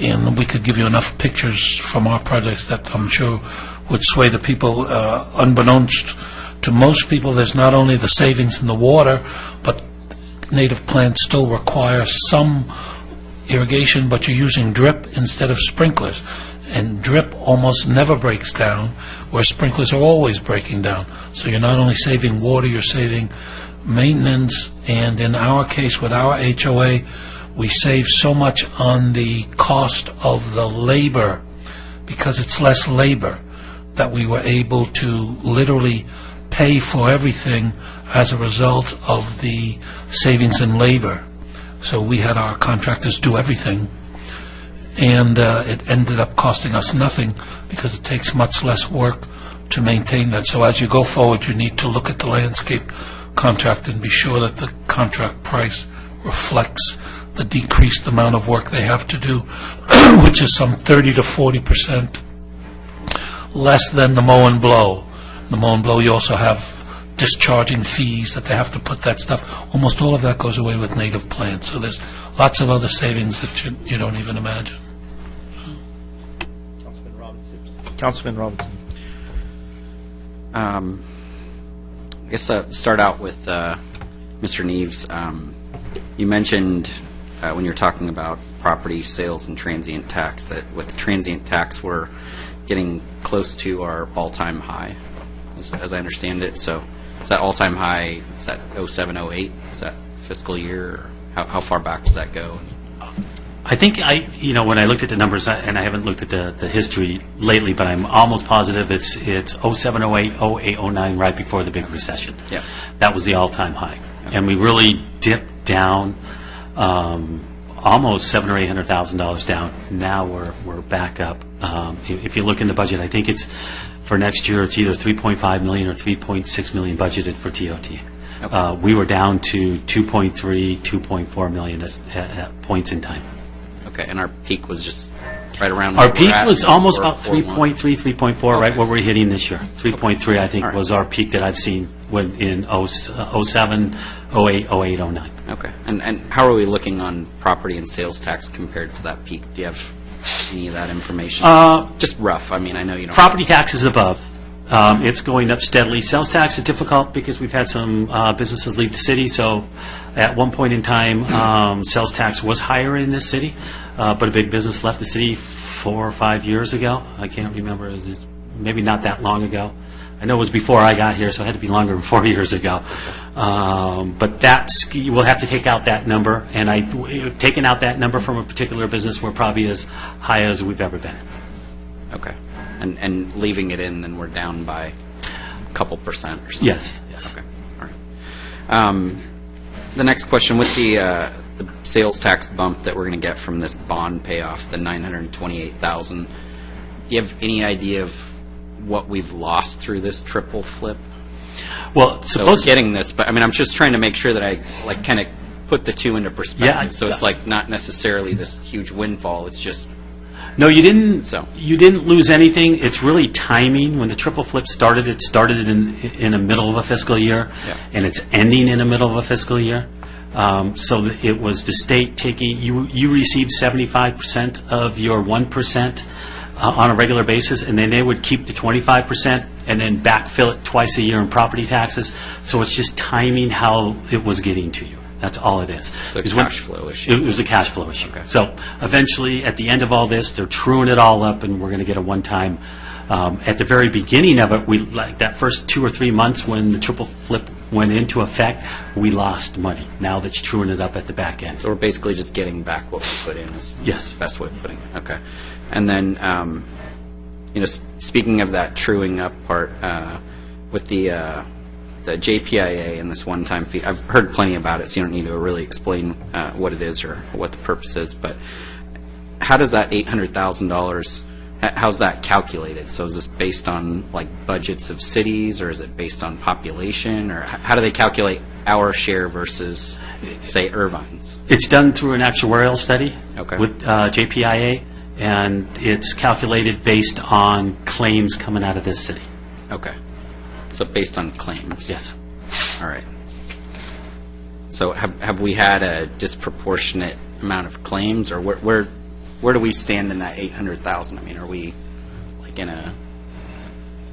And we could give you enough pictures from our projects that I'm sure would sway the people. Unbeknownst to most people, there's not only the savings in the water, but native plants still require some irrigation, but you're using drip instead of sprinklers. And drip almost never breaks down, where sprinklers are always breaking down. So you're not only saving water, you're saving maintenance, and in our case, with our HOA, we save so much on the cost of the labor, because it's less labor, that we were able to literally pay for everything as a result of the savings in labor. So we had our contractors do everything, and it ended up costing us nothing, because it takes much less work to maintain that. So as you go forward, you need to look at the landscape contract and be sure that the contract price reflects the decreased amount of work they have to do, which is some 30 to 40% less than the mow and blow. The mow and blow, you also have discharging fees that they have to put that stuff. Almost all of that goes away with native plants. So there's lots of other savings that you don't even imagine. Councilman Robinson. I guess start out with Mr. Neves. You mentioned when you're talking about property sales and transient tax that with the transient tax we're getting close to our all-time high, as I understand it. So is that all-time high, is that 07, 08? Is that fiscal year? Or how far back does that go? I think when I looked at the numbers, and I haven't looked at the history lately, but I'm almost positive it's 07, 08, 08, 09, right before the big recession. Yeah. That was the all-time high. And we really dipped down almost $700,000 or $800,000 down. Now we're back up. If you look in the budget, I think it's for next year, it's either $3.5 million or $3.6 million budgeted for TOT. Okay. We were down to $2.3, $2.4 million at points in time. Okay, and our peak was just right around Our where peak we're at, was almost about 4.1. 3.3, 3.4, right where we're hitting this year. 3.3, I think, All right. was our peak that I've seen when in 07, 08, 08, 09. Okay, and how are we looking on property and sales tax compared to that peak? Do you have any of that information? Just rough. I mean, I know you don't. Property tax is above. It's going up steadily. Sales tax is difficult because we've had some businesses leave the city. So at one point in time, sales tax was higher in this city, but a big business left the city 4 or 5 years ago. I can't remember. It was maybe not that long ago. I know it was before I got here, so it had to be longer than 4 years ago. But we'll have to take out that number, and taking out that number from a particular business, we're probably as high as we've ever been. Okay, and leaving it in, then we're down by a couple percent or something. Yes. Okay, all right. The next question, with the sales tax bump that we're going to get from this bond payoff, the $928,000, do you have any idea of what we've lost through this triple flip? Well, So we're getting this, but I mean, I'm just trying to make sure that I kind of put the two into perspective. Yeah, so it's like not necessarily this huge windfall. It's just No, you didn't. So. You didn't lose anything. It's really timing. When the triple flip started, it started in the middle of a fiscal year, Yeah. and it's ending in the middle of a fiscal year. So it was the state taking you received 75% of your 1% on a regular basis, and then they would keep the 25% and then backfill it twice a year in property taxes. So it's just timing how it was getting to you. That's all it is. So Because when- cash flow issue. It was a cash flow issue. Okay. So eventually, at the end of all this, they're truing it all up, and we're going to get a one-time. At the very beginning of it, like that first 2 or 3 months when the triple flip went into effect, we lost money. Now that's truing it up at the back end. So we're basically just getting back what we put in. Is Yes. the best way of putting it. Okay. And then, speaking of that truing up part, with the JPIA and this one-time fee, I've heard plenty about it, so you don't need to really explain what it is or what the purpose is. But how does that $800,000? How's that calculated? So is this based on like budgets of cities, or is it based on population, or how do they calculate our share versus, say, Irvine's? It's done through an actuarial study Okay. with JPIA, and it's calculated based on claims coming out of this city. Okay. So based on claims? Yes. All right. So have we had a disproportionate amount of claims, or where do we stand in that 800,000? I mean, are we like in a,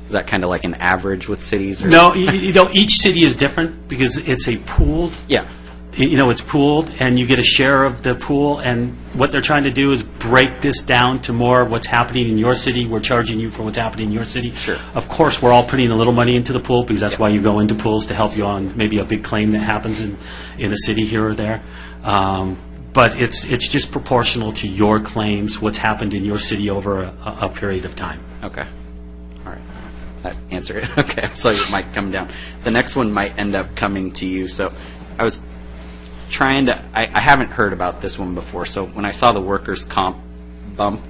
is that kind of like an average with cities? Or? No, you know, each city is different because it's a pooled, Yeah. you know, it's pooled, and you get a share of the pool, and what they're trying to do is break this down to more of what's happening in your city. We're charging you for what's happening in your city. Sure. Of course, we're all putting a little money into the pool, because that's why you go into pools, to help you on maybe a big claim that happens in a city here or there. But it's just proportional to your claims, what's happened in your city over a period of time. Okay. All right. That answered it. Okay. So it might come down. The next one might end up coming to you. So I was trying to, I haven't heard about this one before. So when I saw the workers' comp bump,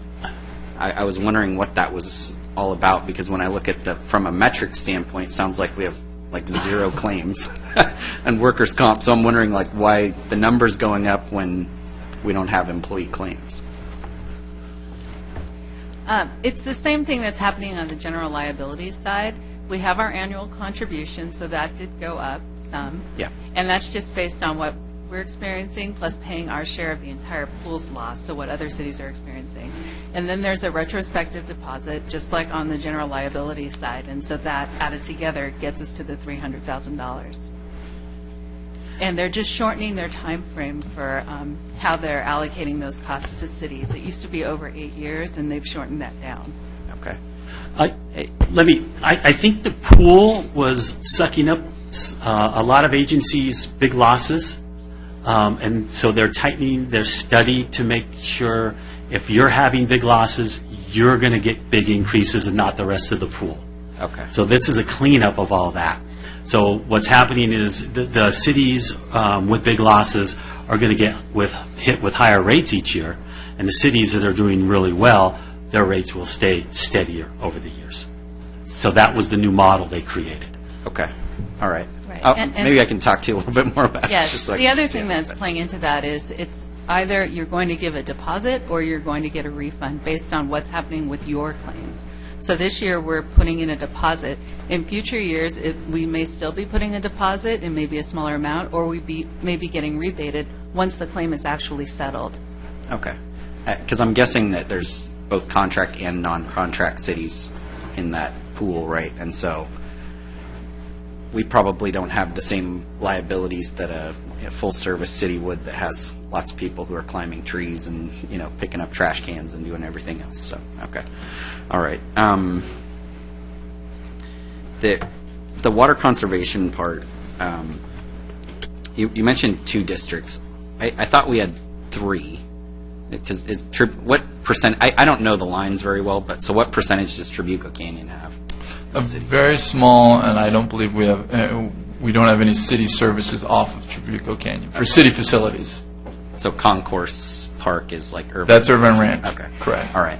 I was wondering what that was all about, because when I look at from a metric standpoint, it sounds like we have like 0 claims and workers' comp. So I'm wondering like why the number's going up when we don't have employee claims. It's the same thing that's happening on the general liability side. We have our annual contribution, so that did go up some. Yeah. And that's just based on what we're experiencing, plus paying our share of the entire pool's loss, so what other cities are experiencing. And then there's a retrospective deposit, just like on the general liability side, and so that added together gets us to the $300,000. And they're just shortening their time frame for how they're allocating those costs to cities. It used to be over 8 years, and they've shortened that down. Okay. I think the pool was sucking up a lot of agencies' big losses, and so they're tightening their study to make sure if you're having big losses, you're going to get big increases and not the rest of the pool. Okay. So this is a cleanup of all that. So what's happening is the cities with big losses are going to get hit with higher rates each year, and the cities that are doing really well, their rates will stay steadier over the years. So that was the new model they created. Okay. All right. Right. Oh, And- maybe I can talk to you a little bit more about it. Yes. just so I The can other see thing it. that's playing into that is it's either you're going to give a deposit or you're going to get a refund based on what's happening with your claims. So this year, we're putting in a deposit. In future years, we may still be putting a deposit, and maybe a smaller amount, or we may be getting rebated once the claim is actually settled. Okay. Because I'm guessing that there's both contract and non-contract cities in that pool, right? And so we probably don't have the same liabilities that a full-service city would that has lots of people who are climbing trees and, you know, picking up trash cans and doing everything else. So, okay. All right. The water conservation part, you mentioned 2 districts. I thought we had 3. Because what percent? I don't know the lines very well, but so what percentage does Trabuco Canyon have? Very small, and I don't believe we have. We don't have any city services off of Trabuco Canyon for city facilities. So Concourse Park is like Irvine. That's Irvine Ranch. Okay. Correct. All right.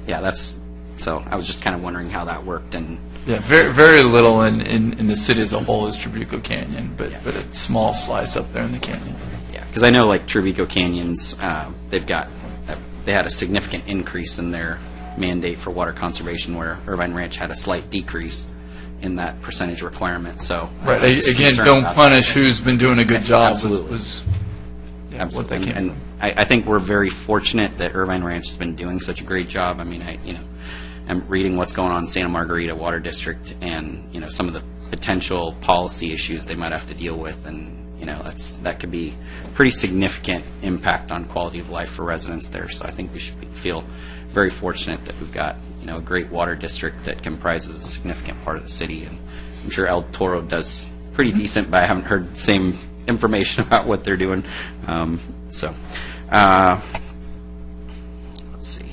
Yeah, that's. So I was just kind of wondering how that worked, and Yeah, very little in the city as a whole is Trabuco Canyon, but a small slice up there in the canyon. yeah, because I know like Trabuco Canyons, they had a significant increase in their mandate for water conservation, where Irvine Ranch had a slight decrease in that percentage requirement. So Right. I'm just Again, concerned don't about punish that. who's been doing a good job. Absolutely. Was what Absolutely. they came And I think we're very fortunate that Irvine Ranch has been doing such a great job. I mean, I'm reading what's going on in Santa Margarita Water District, and, some of the potential policy issues they might have to deal with, and, that could be pretty significant impact on quality of life for residents there. So I think we should feel very fortunate that we've got, a great water district that comprises a significant part of the city. And I'm sure El Toro does pretty decent, but I haven't heard the same information about what they're doing. Let's see.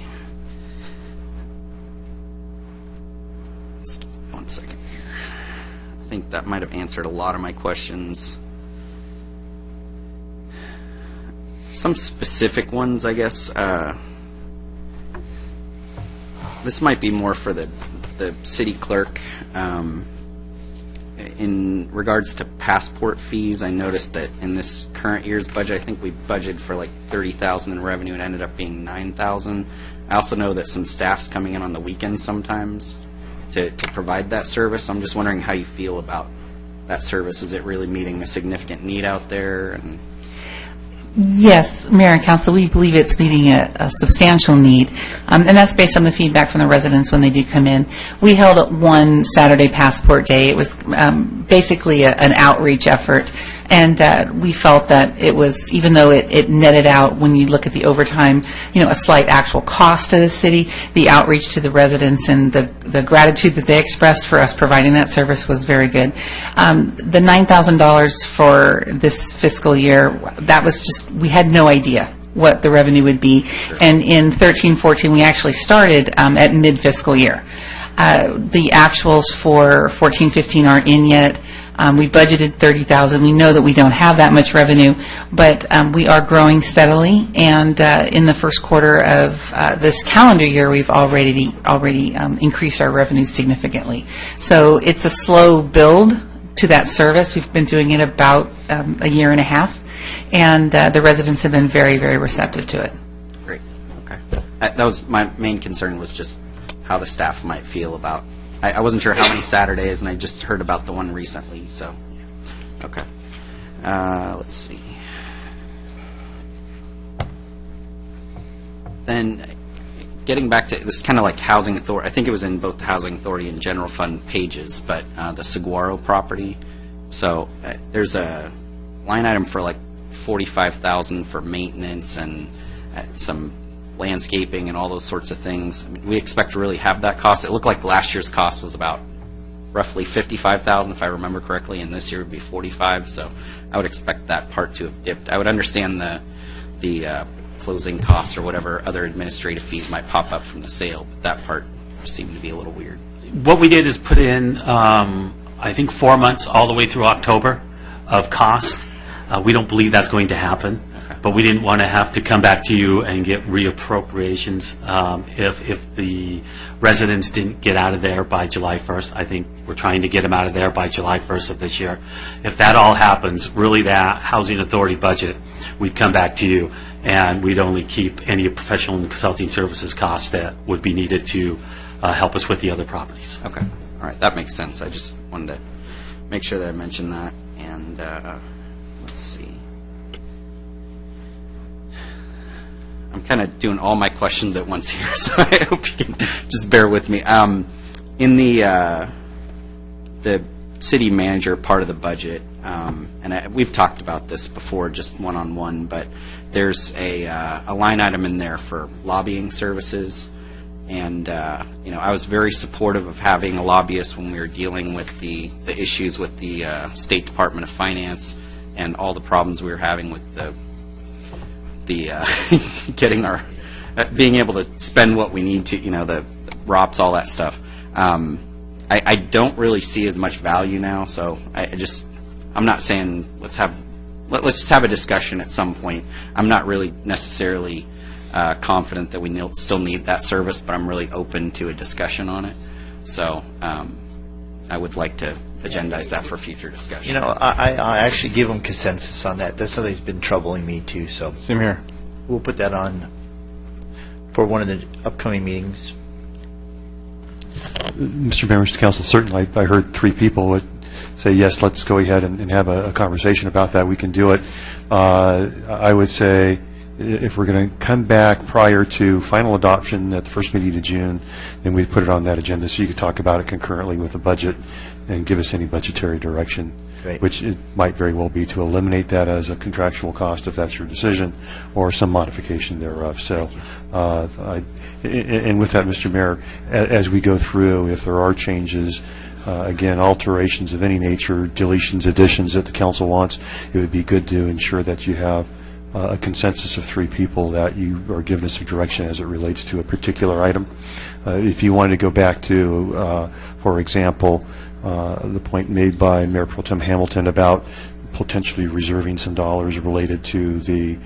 Just 1 second here. I think that might have answered a lot of my questions. Some specific ones, I guess. This might be more for the city clerk. in regards to passport fees, I noticed that in this current year's budget, I think we budgeted for like $30,000 in revenue and ended up being $9,000. I also know that some staff's coming in on the weekends sometimes to provide that service. I'm just wondering how you feel about that service. Is it really meeting a significant need out there? And Yes, Mayor and Council, we believe it's meeting a substantial need, and that's based on the feedback from the residents when they do come in. We held one Saturday Passport Day. It was basically an outreach effort, and we felt that it was, even though it netted out, when you look at the overtime, a slight actual cost to the city, the outreach to the residents and the gratitude that they expressed for us providing that service was very good. The $9,000 for this fiscal year, that was just, we had no idea what the revenue would be. And in 13-14, we actually started at mid-fiscal year. The actuals for 14-15 aren't in yet. We budgeted $30,000. We know that we don't have that much revenue, but we are growing steadily. And in the first quarter of this calendar year, we've already increased our revenue significantly. So it's a slow build to that service. We've been doing it about a year and a half, and the residents have been very, very receptive to it. Great. Okay. That was my main concern, was just how the staff might feel about. I wasn't sure how many Saturdays, and I just heard about the one recently. So, yeah. Okay. Let's see. Then, getting back to this, is kind of like Housing Authority. I think it was in both the Housing Authority and General Fund pages, but the Saguaro property. So there's a line item for like $45,000 for maintenance and some landscaping and all those sorts of things. I mean, we expect to really have that cost. It looked like last year's cost was about roughly $55,000, if I remember correctly, and this year would be $45,000. So I would expect that part to have dipped. I would understand the closing costs or whatever other administrative fees might pop up from the sale, but that part seemed to be a little weird. What we did is put in, I think, 4 months all the way through October of cost. We don't believe that's going to happen, but we didn't want to have to come back to you and get reappropriations if the residents didn't get out of there by July 1st. I think we're trying to get them out of there by July 1st of this year. If that all happens, really that Housing Authority budget, we'd come back to you, and we'd only keep any professional and consulting services costs that would be needed to help us with the other properties. Okay. All right. That makes sense. I just wanted to make sure that I mentioned that. And let's see. I'm kind of doing all my questions at once here, so I hope you can just bear with me. In the city manager part of the budget, and we've talked about this before, just one-on-one, but there's a line item in there for lobbying services. And, I was very supportive of having a lobbyist when we were dealing with the issues with the State Department of Finance and all the problems we were having with the getting our, being able to spend what we need to, the ROPS, all that stuff. I don't really see as much value now, so I'm not saying let's just have a discussion at some point. I'm not really necessarily confident that we still need that service, but I'm really open to a discussion on it. So I would like to agendize that for future discussion. I actually give them consensus on that. That's something that's been troubling me too. So Same here. we'll put that on for one of the upcoming meetings. Mr. Mayor, Mr. Council, certainly I heard three people would say, yes, let's go ahead and have a conversation about that. We can do it. I would say if we're going to come back prior to final adoption at the first meeting of June, then we'd put it on that agenda so you could talk about it concurrently with the budget and give us any budgetary direction, Great. which it might very well be to eliminate that as a contractual cost if that's your decision, or some modification thereof. So, and with that, Mr. Mayor, as we go through, if there are changes, again, alterations of any nature, deletions, additions that the council wants, it would be good to ensure that you have a consensus of three people that you are giving us a direction as it relates to a particular item. If you wanted to go back to, for example, the point made by Mayor Pro Tem Hamilton about potentially reserving some dollars related to the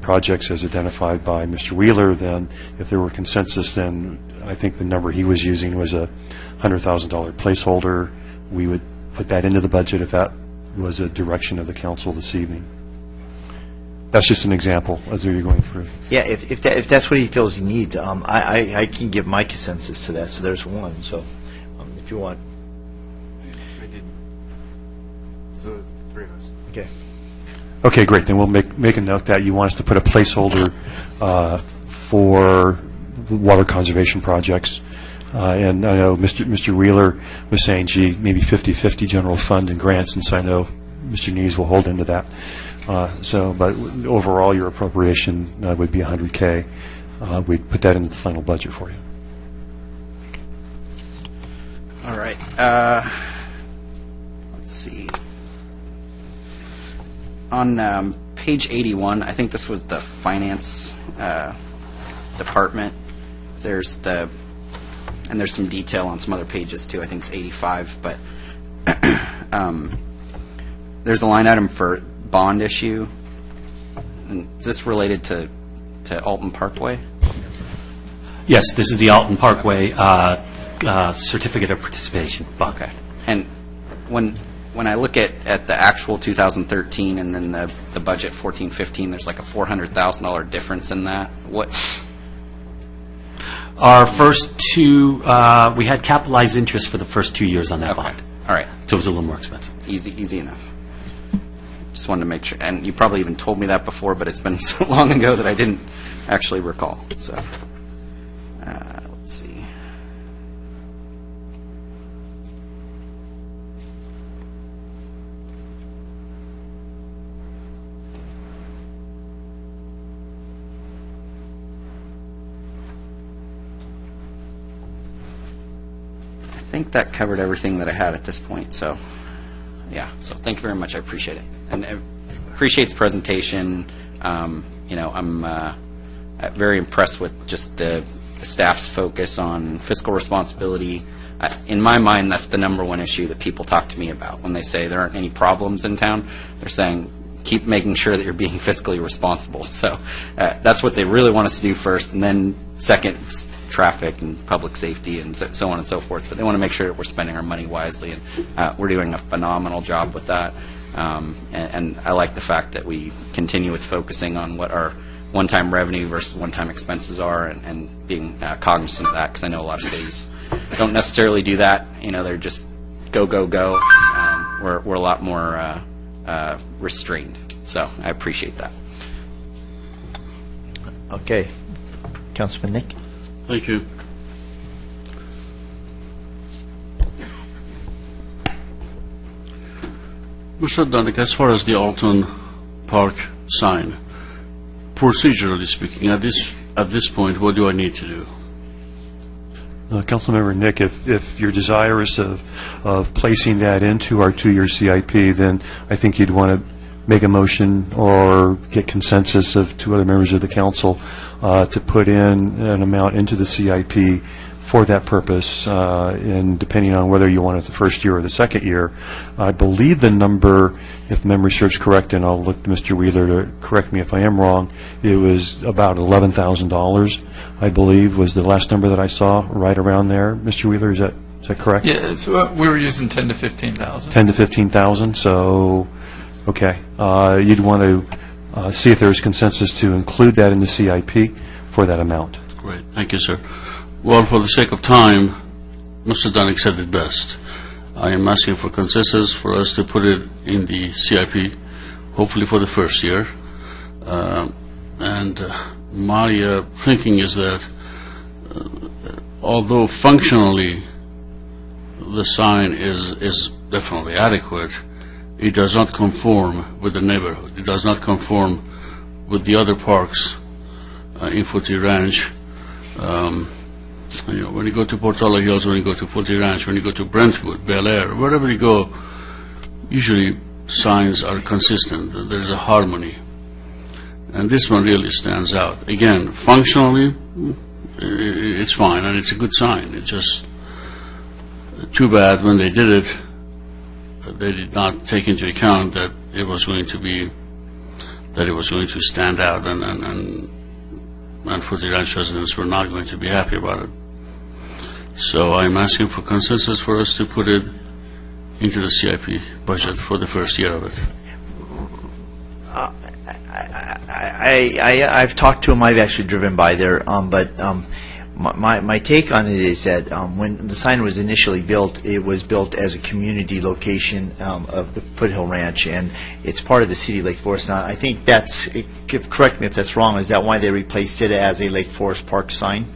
projects as identified by Mr. Wheeler, then if there were consensus, then I think the number he was using was a $100,000 placeholder. We would put that into the budget if that was a direction of the council this evening. That's just an example as you're going through. Yeah, if that's what he feels he needs, I can give my consensus to that, so there's one, so if you want. So it's the three of us. Okay. Okay, great. Then we'll make a note that you want us to put a placeholder for water conservation projects. And I know Mr. Wheeler was saying, gee, maybe 50-50 general fund and grants, and so I know Mr. Nees will hold into that. But overall, your appropriation would be $100K. We'd put that into the final budget for you. All right. Let's see. On page 81, I think this was the finance department. There's some detail on some other pages too. I think it's 85, but there's a line item for bond issue. And is this related to Alton Parkway? Yes, this is the Alton Parkway certificate of participation. Okay. And when I look at the actual 2013 and then the budget 14-15, there's like a $400,000 difference in that. What? Our first two, we had capitalized interest for the first 2 years on that bond. All right. So it was a little more expensive. Easy enough. Just wanted to make sure. And you probably even told me that before, but it's been so long ago that I didn't actually recall. So let's see. I think that covered everything that I had at this point. So, yeah. So thank you very much. I appreciate it, and I appreciate the presentation. I'm very impressed with just the staff's focus on fiscal responsibility. In my mind, that's the number one issue that people talk to me about when they say there aren't any problems in town. They're saying keep making sure that you're being fiscally responsible. So that's what they really want us to do first, and then second, traffic and public safety and so on and so forth. But they want to make sure that we're spending our money wisely, and we're doing a phenomenal job with that. And I like the fact that we continue with focusing on what our one-time revenue versus one-time expenses are, and being cognizant of that, because I know a lot of cities don't necessarily do that. They're just go, go, go. We're a lot more restrained. So I appreciate that. Okay. Councilman Nick? Thank you. Mr. Dunick, as far as the Alton Park sign, procedurally speaking, at this point, what do I need to do? Councilmember Nick, if you're desirous of placing that into our 2-year CIP, then I think you'd want to make a motion or get consensus of 2 other members of the council to put in an amount into the CIP for that purpose, and depending on whether you want it the first year or the second year. I believe the number, if memory serves correct, and I'll look to Mr. Wheeler to correct me if I am wrong, it was about $11,000, I believe, was the last number that I saw, right around there. Mr. Wheeler, is that correct? Yeah, we were using 10 to 15,000. 10 to 15,000, so, okay. You'd want to see if there's consensus to include that in the CIP for that amount. Great. Thank you, sir. Well, for the sake of time, Mr. Dunick said it best. I am asking for consensus for us to put it in the CIP, hopefully for the first year. My thinking is that although functionally the sign is definitely adequate, it does not conform with the neighborhood. It does not conform with the other parks in Footy Ranch. When you go to Portola Hills, when you go to Footy Ranch, when you go to Brentwood, Bel Air, wherever you go, usually signs are consistent. There's a harmony. And this one really stands out. Again, functionally, it's fine, and it's a good sign. It's just too bad when they did it, they did not take into account that it was going to stand out, and Footy Ranch residents were not going to be happy about it. So I'm asking for consensus for us to put it into the CIP budget for the first year of it. I've talked to him. I've actually driven by there, but my take on it is that when the sign was initially built, it was built as a community location of the Foothill Ranch, and it's part of the city of Lake Forest. Now, I think that's, correct me if that's wrong, is that why they replaced it as a Lake Forest Park sign?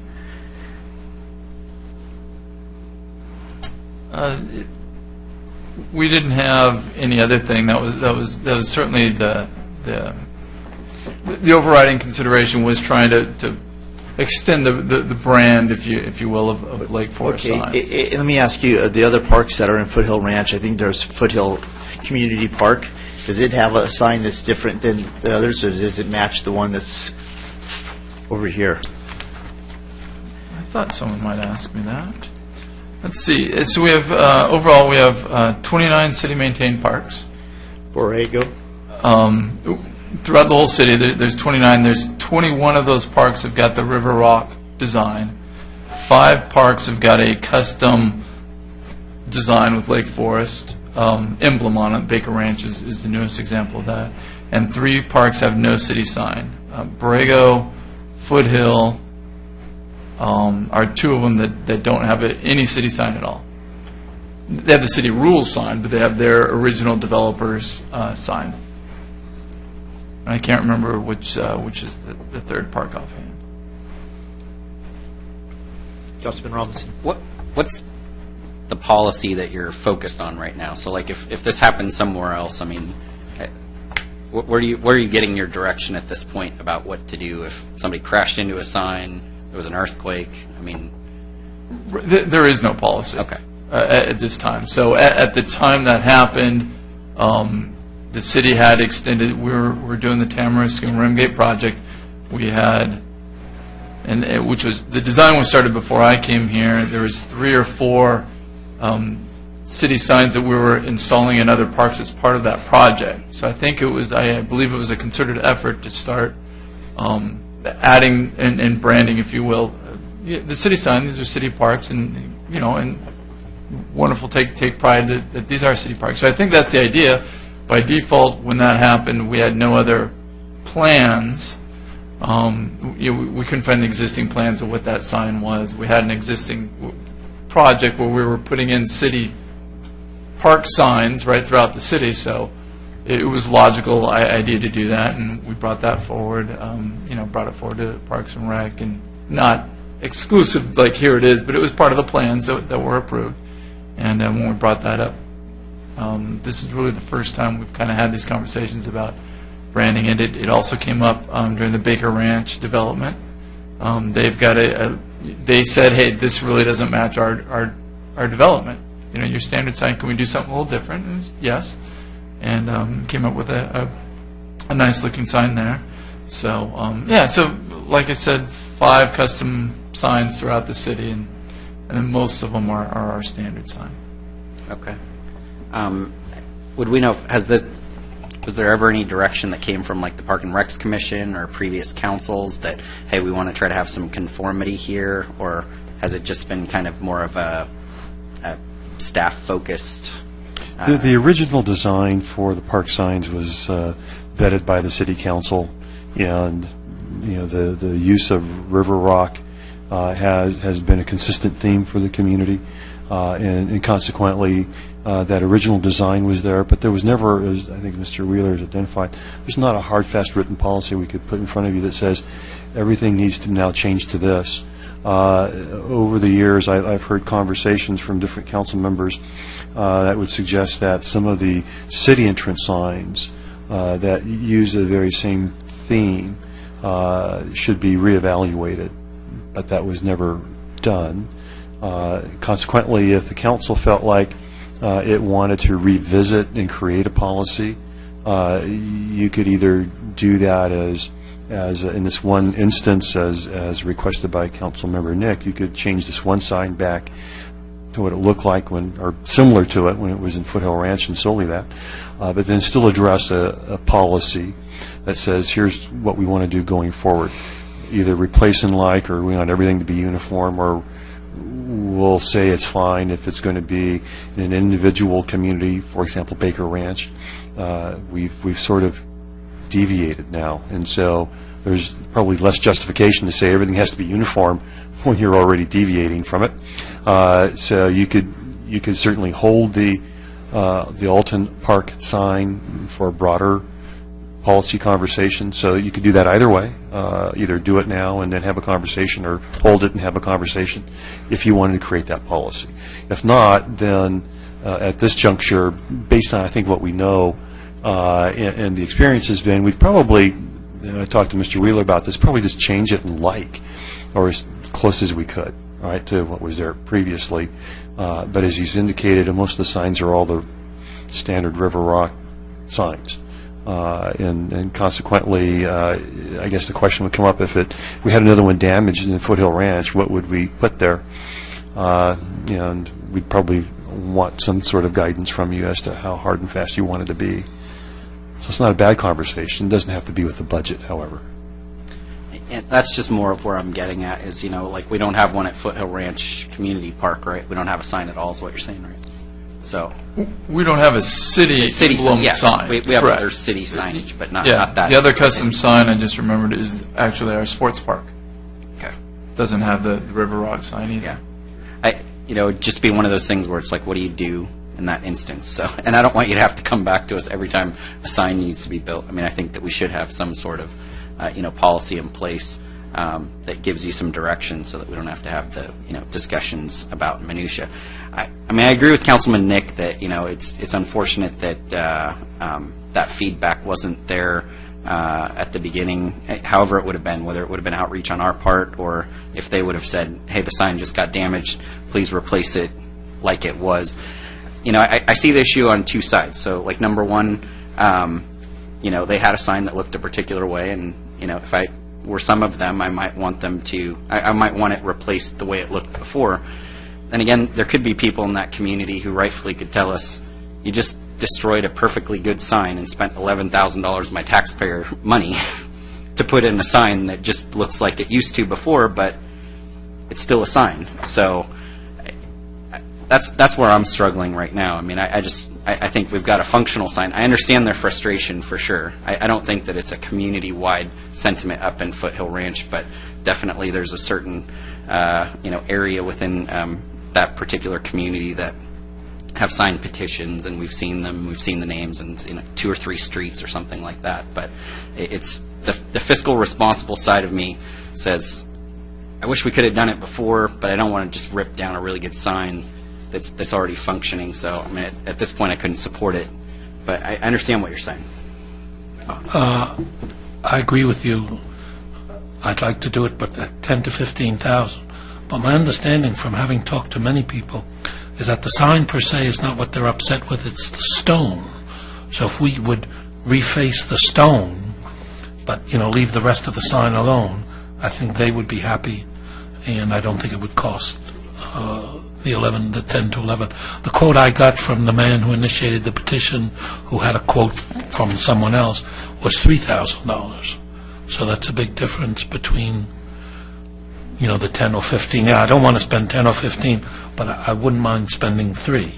We didn't have any other thing. That was certainly the overriding consideration was trying to extend the brand, if you will, of Lake Forest signs. Let me ask you, the other parks that are in Foothill Ranch, I think there's Foothill Community Park. Does it have a sign that's different than the others, or does it match the one that's over here? I thought someone might ask me that. Let's see. So we have, overall, we have 29 city-maintained parks. Borrego? Throughout the whole city, there's 29. There's 21 of those parks have got the River Rock design. 5 parks have got a custom design with Lake Forest emblem on it. Baker Ranch is the newest example of that. And 3 parks have no city sign. Borrego, Foothill are 2 of them that don't have any city sign at all. They have the city rules sign, but they have their original developer's sign. I can't remember which is the third park offhand. Councilman Robinson. What's the policy that you're focused on right now? So, like, if this happens somewhere else, I mean, where are you getting your direction at this point about what to do if somebody crashed into a sign, there was an earthquake? I mean, there is no policy. Okay. At this time. So at the time that happened, the city had extended. We're doing the Tamarisk and Rimgate project. We had, which was the design was started before I came here. There was 3 or 4 city signs that we were installing in other parks as part of that project. So I think it was, I believe it was a concerted effort to start adding and branding, if you will, the city sign. These are city parks, and and wonderful take pride that these are city parks. So I think that's the idea. By default, when that happened, we had no other plans. We couldn't find the existing plans of what that sign was. We had an existing project where we were putting in city park signs right throughout the city, so it was a logical idea to do that, and we brought that forward, brought it forward to Parks and Rec, and not exclusive, like here it is, but it was part of the plans that were approved. And when we brought that up, this is really the first time we've kind of had these conversations about branding, and it also came up during the Baker Ranch development. They've got they said, hey, this really doesn't match our development. Your standard sign, can we do something a little different? And it was, yes. And came up with a nice looking sign there. So, so like I said, 5 custom signs throughout the city, and then most of them are our standard sign. Okay. Would we know, was there ever any direction that came from, like, the Park and Recs Commission or previous councils that, hey, we want to try to have some conformity here, or has it just been kind of more of a staff-focused? The original design for the park signs was vetted by the city council, and the use of River Rock has been a consistent theme for the community, and consequently that original design was there, but there was never, as I think Mr. Wheeler has identified, there's not a hard, fast written policy we could put in front of you that says everything needs to now change to this. Over the years, I've heard conversations from different council members that would suggest that some of the city entrance signs that use the very same theme should be reevaluated, but that was never done. Consequently, if the council felt like it wanted to revisit and create a policy, you could either do that as in this one instance, as requested by Councilmember Nick, you could change this one sign back to what it looked like or similar to it when it was in Foothill Ranch and solely that, but then still address a policy that says here's what we want to do going forward, either replace and like, or we want everything to be uniform, or we'll say it's fine if it's going to be in an individual community, for example, Baker Ranch. We've sort of deviated now, and so there's probably less justification to say everything has to be uniform when you're already deviating from it. So you could certainly hold the Alton Park sign for a broader policy conversation. So you could do that either way, either do it now and then have a conversation, or hold it and have a conversation if you wanted to create that policy. If not, then at this juncture, based on I think what we know and the experience has been, we'd probably, and I talked to Mr. Wheeler about this, probably just change it like, or as close as we could, all right, to what was there previously. But as he's indicated, most of the signs are all the standard River Rock signs. And consequently, I guess the question would come up, if we had another one damaged in Foothill Ranch, what would we put there? And we'd probably want some sort of guidance from you as to how hard and fast you want it to be. So it's not a bad conversation. It doesn't have to be with the budget, however. And that's just more of where I'm getting at is, like we don't have one at Foothill Ranch Community Park, right? We don't have a sign at all is what you're saying, right? So We don't have a city emblem yeah, sign. we have Correct. other city signage, but not Yeah, that. the other custom sign I just remembered is actually our sports park. Okay. Doesn't have the River Rock sign either. Yeah. It'd just be one of those things where it's like, what do you do in that instance? So, and I don't want you to have to come back to us every time a sign needs to be built. I mean, I think that we should have some sort of, policy in place that gives you some direction so that we don't have to have the, discussions about minutia. I mean, I agree with Councilman Nick that, it's unfortunate that that feedback wasn't there at the beginning, however it would have been, whether it would have been outreach on our part, or if they would have said, hey, the sign just got damaged, please replace it like it was. I see the issue on two sides. So, like, number one, they had a sign that looked a particular way, and, if I were some of them, I might want them to, I might want it replaced the way it looked before. Then again, there could be people in that community who rightfully could tell us, you just destroyed a perfectly good sign and spent $11,000 of my taxpayer money to put in a sign that just looks like it used to before, but it's still a sign. So that's where I'm struggling right now. I mean, I think we've got a functional sign. I understand their frustration for sure. I don't think that it's a community-wide sentiment up in Foothill Ranch, but definitely there's a certain area within that particular community that have signed petitions, and we've seen them. We've seen the names, and 2 or 3 streets or something like that. But it's the fiscal responsible side of me says, I wish we could have done it before, but I don't want to just rip down a really good sign that's already functioning. So I mean, at this point, I couldn't support it. But I understand what you're saying. I agree with you. I'd like to do it, but at 10 to 15,000. But my understanding from having talked to many people is that the sign per se is not what they're upset with, it's the stone. So if we would reface the stone, but, leave the rest of the sign alone, I think they would be happy, and I don't think it would cost the 10 to 11. The quote I got from the man who initiated the petition, who had a quote from someone else, was $3,000. So that's a big difference between, the 10 or 15. Yeah, I don't want to spend 10 or 15, but I wouldn't mind spending 3.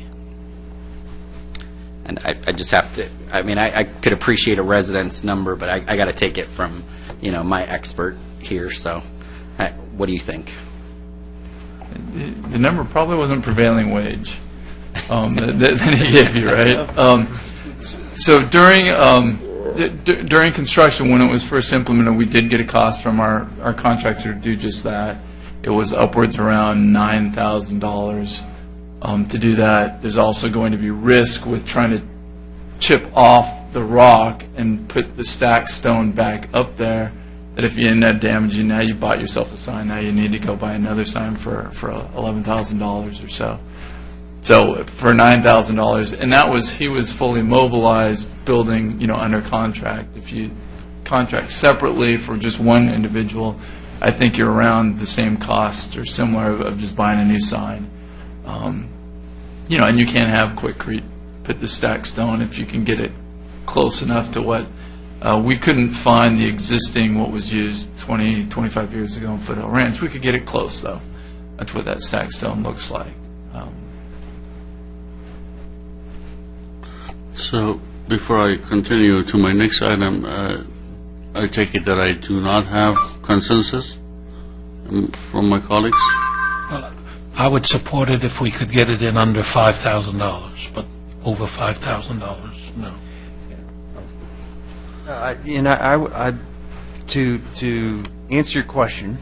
And I just have to, I mean, I could appreciate a residence number, but I got to take it from, my expert here. So what do you think? The number probably wasn't prevailing wage that he gave you, right? So during construction, when it was first implemented, we did get a cost from our contractor to do just that. It was upwards around $9,000 to do that. There's also going to be risk with trying to chip off the rock and put the stacked stone back up there, that if you end up damaging, now you bought yourself a sign, now you need to go buy another sign for $11,000 or so. So for $9,000, and he was fully mobilized, building, under contract. If you contract separately for just one individual, I think you're around the same cost or similar of just buying a new sign. And you can't have Quikrete put the stacked stone if you can get it close enough to what we couldn't find the existing, what was used 20, 25 years ago in Foothill Ranch. We could get it close, though. That's what that stacked stone looks like. So, before I continue to my next item, I take it that I do not have consensus from my colleagues? I would support it if we could get it in under $5,000, but over $5,000, no. To answer your question,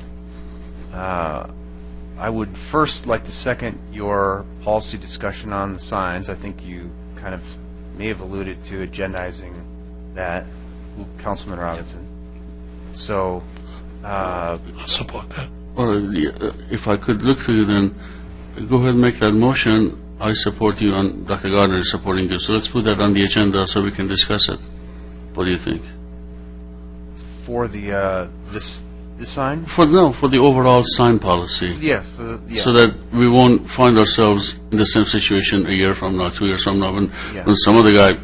I would first like to second your policy discussion on the signs. I think you kind of may have alluded to agendizing that, Councilman Robinson. So, I'll support that. Or if I could look to you, then go ahead and make that motion. I support you, and Dr. Gardner is supporting you. So let's put that on the agenda so we can discuss it. What do you think? for the this sign? For the overall sign policy. Yeah. So that we won't find ourselves in the same situation a year from now, 2 years from now, when some other guy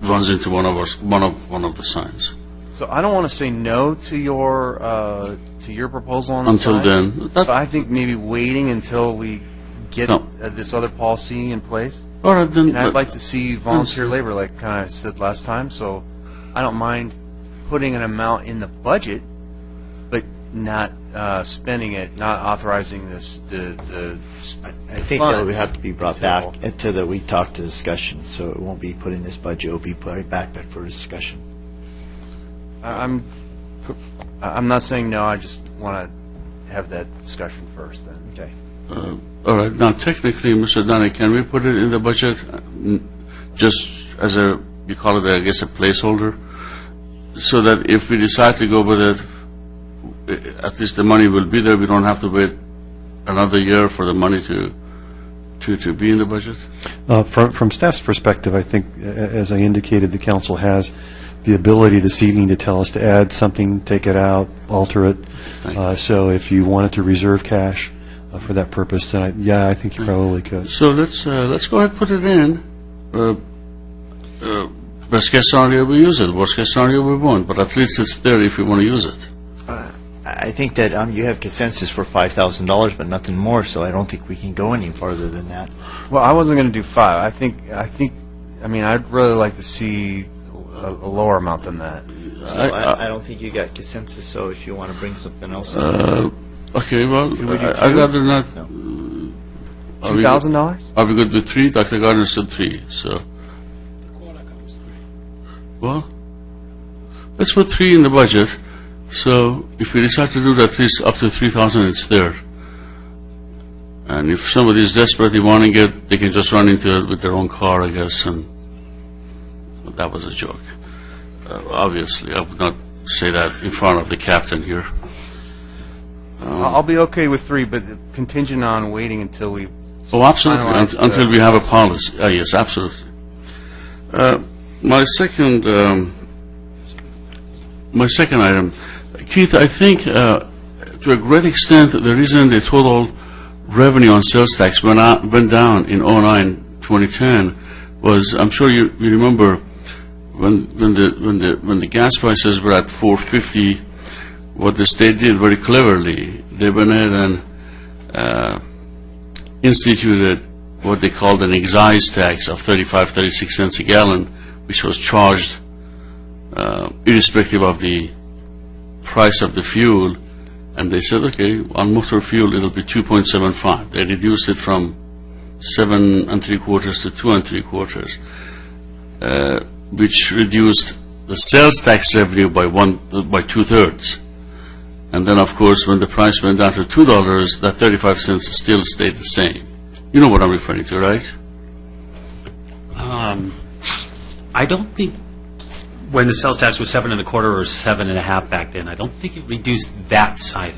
runs into one of the signs. So I don't want to say no to your proposal on the Until sign, then, but I think maybe waiting until we get No. this other policy in place. All right, then. And I'd like to see volunteer labor, like kind of said last time. So I don't mind putting an amount in the budget, but not spending it, not authorizing this. I think that would have to be brought back to the we talked to discussion, so it won't be put in this budget. It will be put back for discussion. I'm not saying no. I just want to have that discussion first. Then. Okay. All right. Now, technically, Mr. Donnie, can we put it in the budget just as you call it, I guess, a placeholder, so that if we decide to go with it, at least the money will be there. We don't have to wait another year for the money to be in the budget? From staff's perspective, I think, as I indicated, the council has the ability this evening to tell us to add something, take it out, alter it. So if you wanted to reserve cash for that purpose, then I think you probably could. So let's go ahead and put it in. Best case scenario, we use it. Worst case scenario, we won't. But at least it's there if we want to use it. I think that you have consensus for $5,000, but nothing more, so I don't think we can go any farther than that. Well, I wasn't going to do 5. I mean, I'd really like to see a lower amount than that. So I don't think you got consensus, so if you want to bring something else Okay, well, I'd rather not. $2,000? Are we good with 3? Dr. Gardner said 3, so. Well, let's put 3 in the budget. So if we decide to do that, at least up to 3,000, it's there. And if somebody is desperately wanting it, they can just run into it with their own car, I guess. And that was a joke. Obviously, I would not say that in front of the captain here. I'll be okay with 3, but contingent on waiting until we. Oh, absolutely, until we have a policy. Yes, absolutely. My second item, Keith, I think to a great extent the reason the total revenue on sales tax went down in 2010 was, I'm sure you remember when the gas prices were at $4.50, what the state did very cleverly, they went ahead and instituted what they called an excise tax of 36 cents a gallon, which was charged irrespective of the price of the fuel. And they said, okay, on motor fuel it'll be 2.75. They reduced it from 7 3/4 to 2 3/4, which reduced the sales tax revenue by 2/3. And then, of course, when the price went down to $2, that 35 cents still stayed the same. You know what I'm referring to, right? I don't think when the sales tax was 7 1/4 or 7 1/2 back then, I don't think it reduced that side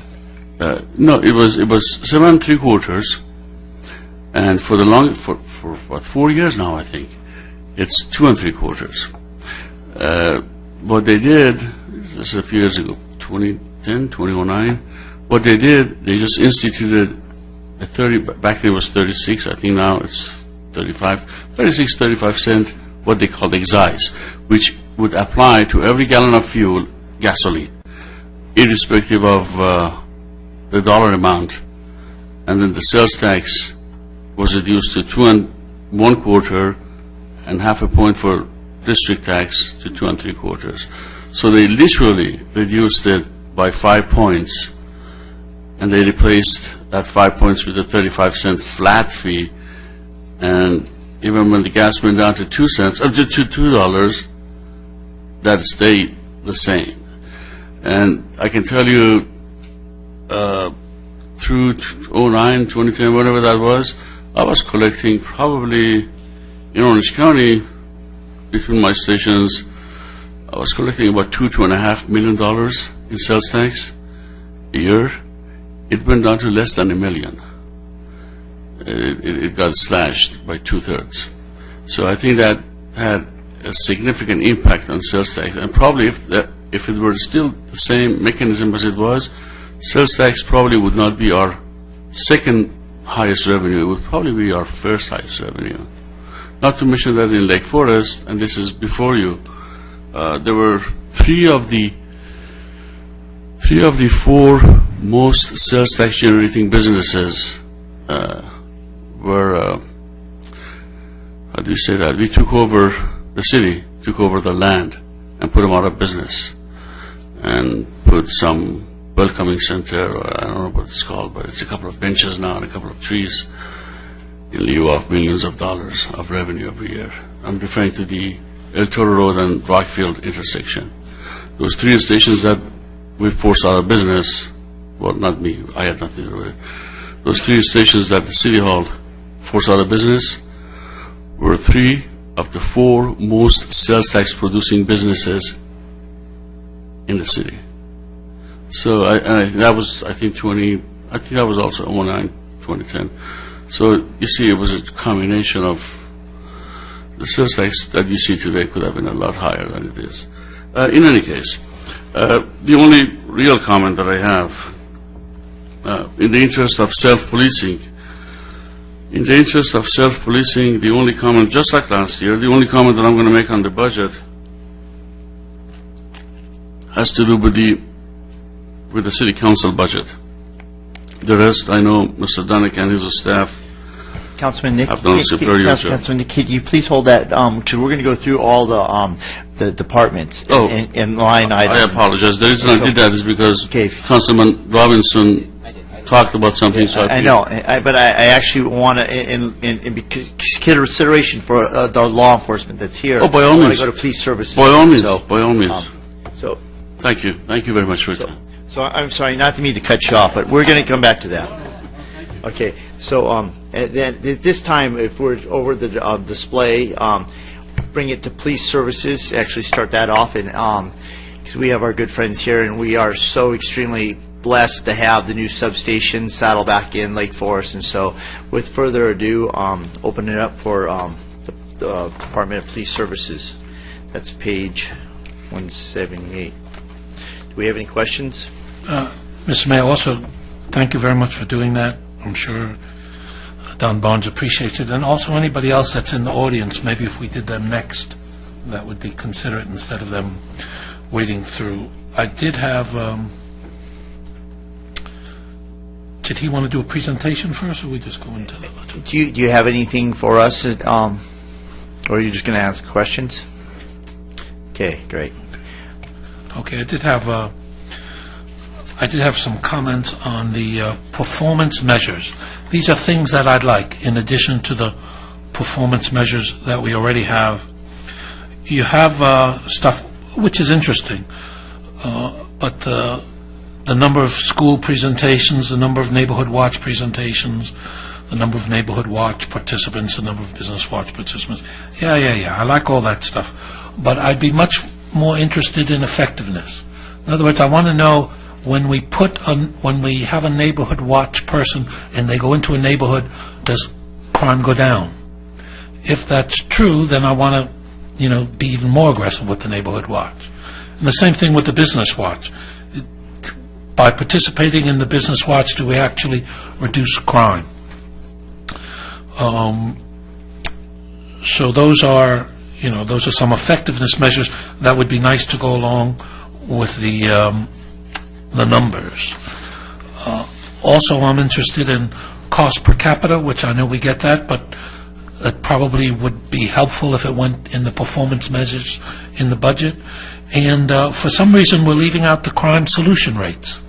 of it. No, it was 7 3/4, and for 4 years now, I think it's 2 3/4. What they did, this is a few years ago, 2010, 2009. What they did, they just instituted a 30. Back then it was 36. I think now it's 35 cent. What they called excise, which would apply to every gallon of fuel, gasoline, irrespective of the dollar amount. and then the sales tax was reduced to 2 1/4 and half a point for district tax to 2 3/4. So they literally reduced it by 5 points, and they replaced that 5 points with a 35-cent flat fee. And even when the gas went down to to $2, that stayed the same. And I can tell you, through 09, 2010, whatever that was, I was collecting probably in Orange County, between my stations, I was collecting about $2.5 million in sales tax a year. It went down to less than $1 million. It got slashed by 2/3. So I think that had a significant impact on sales tax. And probably if it were still the same mechanism as it was, sales tax probably would not be our second highest revenue. It would probably be our first highest revenue. Not to mention that in Lake Forest, and this is before you, there were three of the 4 most sales tax generating businesses were, how do you say that? We took over, the city took over the land and put them out of business and put some welcoming center, or I don't know what it's called, but it's a couple of benches now and a couple of trees in lieu of millions of dollars of revenue every year. I'm referring to the El Toro Road and Rockfield intersection. Those 3 stations that we forced out of business, well, not me, I had nothing to do with it. Those 3 stations that the City Hall forced out of business were 3 of the 4 most sales tax producing businesses in the city. So that was, I think that was also 09, 2010. So you see, it was a combination of the sales tax that you see today could have been a lot higher than it is. In any case, the only real comment that I have, in the interest of self-policing, the only comment, just like last year, the only comment that I'm going to make on the budget has to do with the city council budget. The rest, I know Mr. Dunick and his staff Councilman Nick, have done a superior job. Councilman Nick, could you please hold that? Because we're going to go through all the departments and line items. I apologize. The reason I did that is because Okay. Councilman Robinson talked about something, so I know, but I actually want to, in consideration for the law enforcement that's here. Oh, by all I want means. to go to police services. By all means, So, by all means. So, Thank you. Thank you very much for your time. so I'm sorry, not to mean to cut you off, but we're going to come back to that. Okay, so then at this time, if we're over the display, bring it to police services, actually start that off, and because we have our good friends here, and we are so extremely blessed to have the new substation Saddleback in Lake Forest. And so with further ado, open it up for the Department of Police Services. That's page 178. Do we have any questions? Mr. Mayor, also, thank you very much for doing that. I'm sure Don Barnes appreciates it. And also anybody else that's in the audience, maybe if we did them next, that would be considerate instead of them wading through. I did have, did he want to do a presentation first, or we just go into the budget? Do you have anything for us, or are you just going to ask questions? Okay, great. Okay, I did have some comments on the performance measures. These are things that I'd like, in addition to the performance measures that we already have. You have stuff which is interesting, but the number of school presentations, the number of Neighborhood Watch presentations, the number of Neighborhood Watch participants, the number of Business Watch participants. Yeah, I like all that stuff. But I'd be much more interested in effectiveness. In other words, I want to know when we have a Neighborhood Watch person and they go into a neighborhood, does crime go down? If that's true, then I want to, be even more aggressive with the Neighborhood Watch. And the same thing with the Business Watch. By participating in the Business Watch, do we actually reduce crime? So those are some effectiveness measures that would be nice to go along with the numbers. Also, I'm interested in cost per capita, which I know we get that, but it probably would be helpful if it went in the performance measures in the budget. And for some reason, we're leaving out the crime solution rates,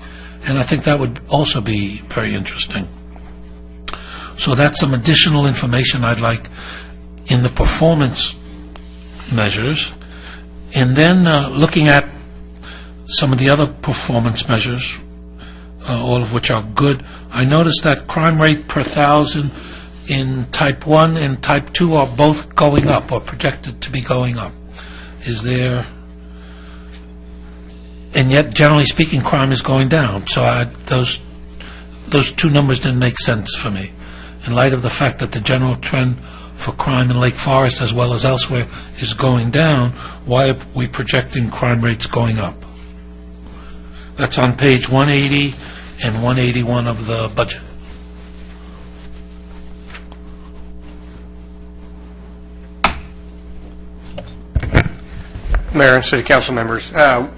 and I think that would also be very interesting. So that's some additional information I'd like in the performance measures. And then looking at some of the other performance measures, all of which are good, I noticed that crime rate per thousand in Type 1 and Type 2 are both going up, or projected to be going up. Is there... And yet, generally speaking, crime is going down. So those two numbers didn't make sense for me. In light of the fact that the general trend for crime in Lake Forest as well as elsewhere is going down, why are we projecting crime rates going up? That's on page 180 and 181 of the budget. Mayor and City Council members, I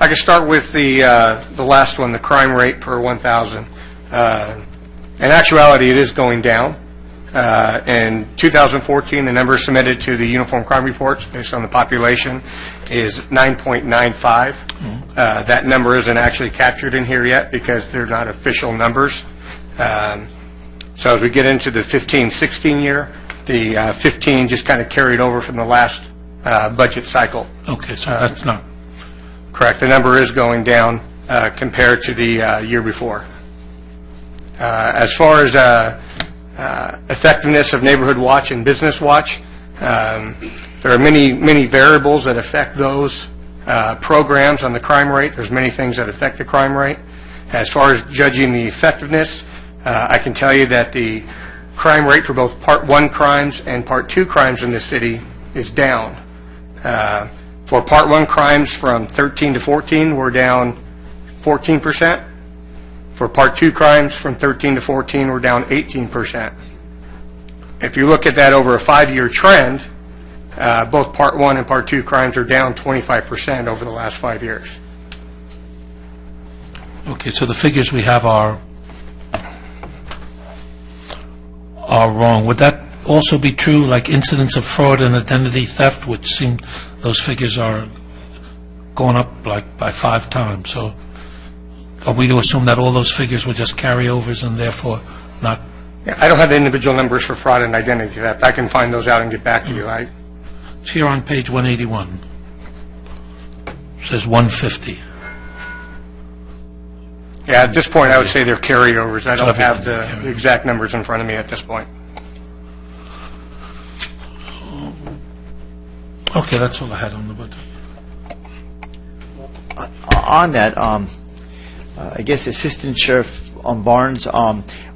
can start with the last one, the crime rate per 1,000. In actuality, it is going down. In 2014, the number submitted to the Uniform Crime Reports based on the population is 9.95. That number isn't actually captured in here yet because they're not official numbers. So as we get into the 15-16 year, the 15 just kind of carried over from the last budget cycle. Okay, so that's not... Correct. The number is going down compared to the year before. As far as effectiveness of Neighborhood Watch and Business Watch, there are many variables that affect those programs on the crime rate. There's many things that affect the crime rate. As far as judging the effectiveness, I can tell you that the crime rate for both Part 1 crimes and Part 2 crimes in this city is down. For Part 1 crimes from 13 to 14, we're down 14%. For Part 2 crimes from 13 to 14, we're down 18%. If you look at that over a 5-year trend, both Part 1 and Part 2 crimes are down 25% over the last 5 years. Okay, so the figures we have are wrong. Would that also be true, like incidents of fraud and identity theft, which seem those figures are going up like by 5 times? So are we to assume that all those figures were just carryovers and therefore not? Yeah, I don't have the individual numbers for fraud and identity theft. I can find those out and get back to you. It's here on page 181. It says 150. Yeah, at this point, I would say they're carryovers. I don't have the everything's a exact numbers in front of me at this point. Okay, that's all I had on the budget. On that, I guess Assistant Sheriff Barnes,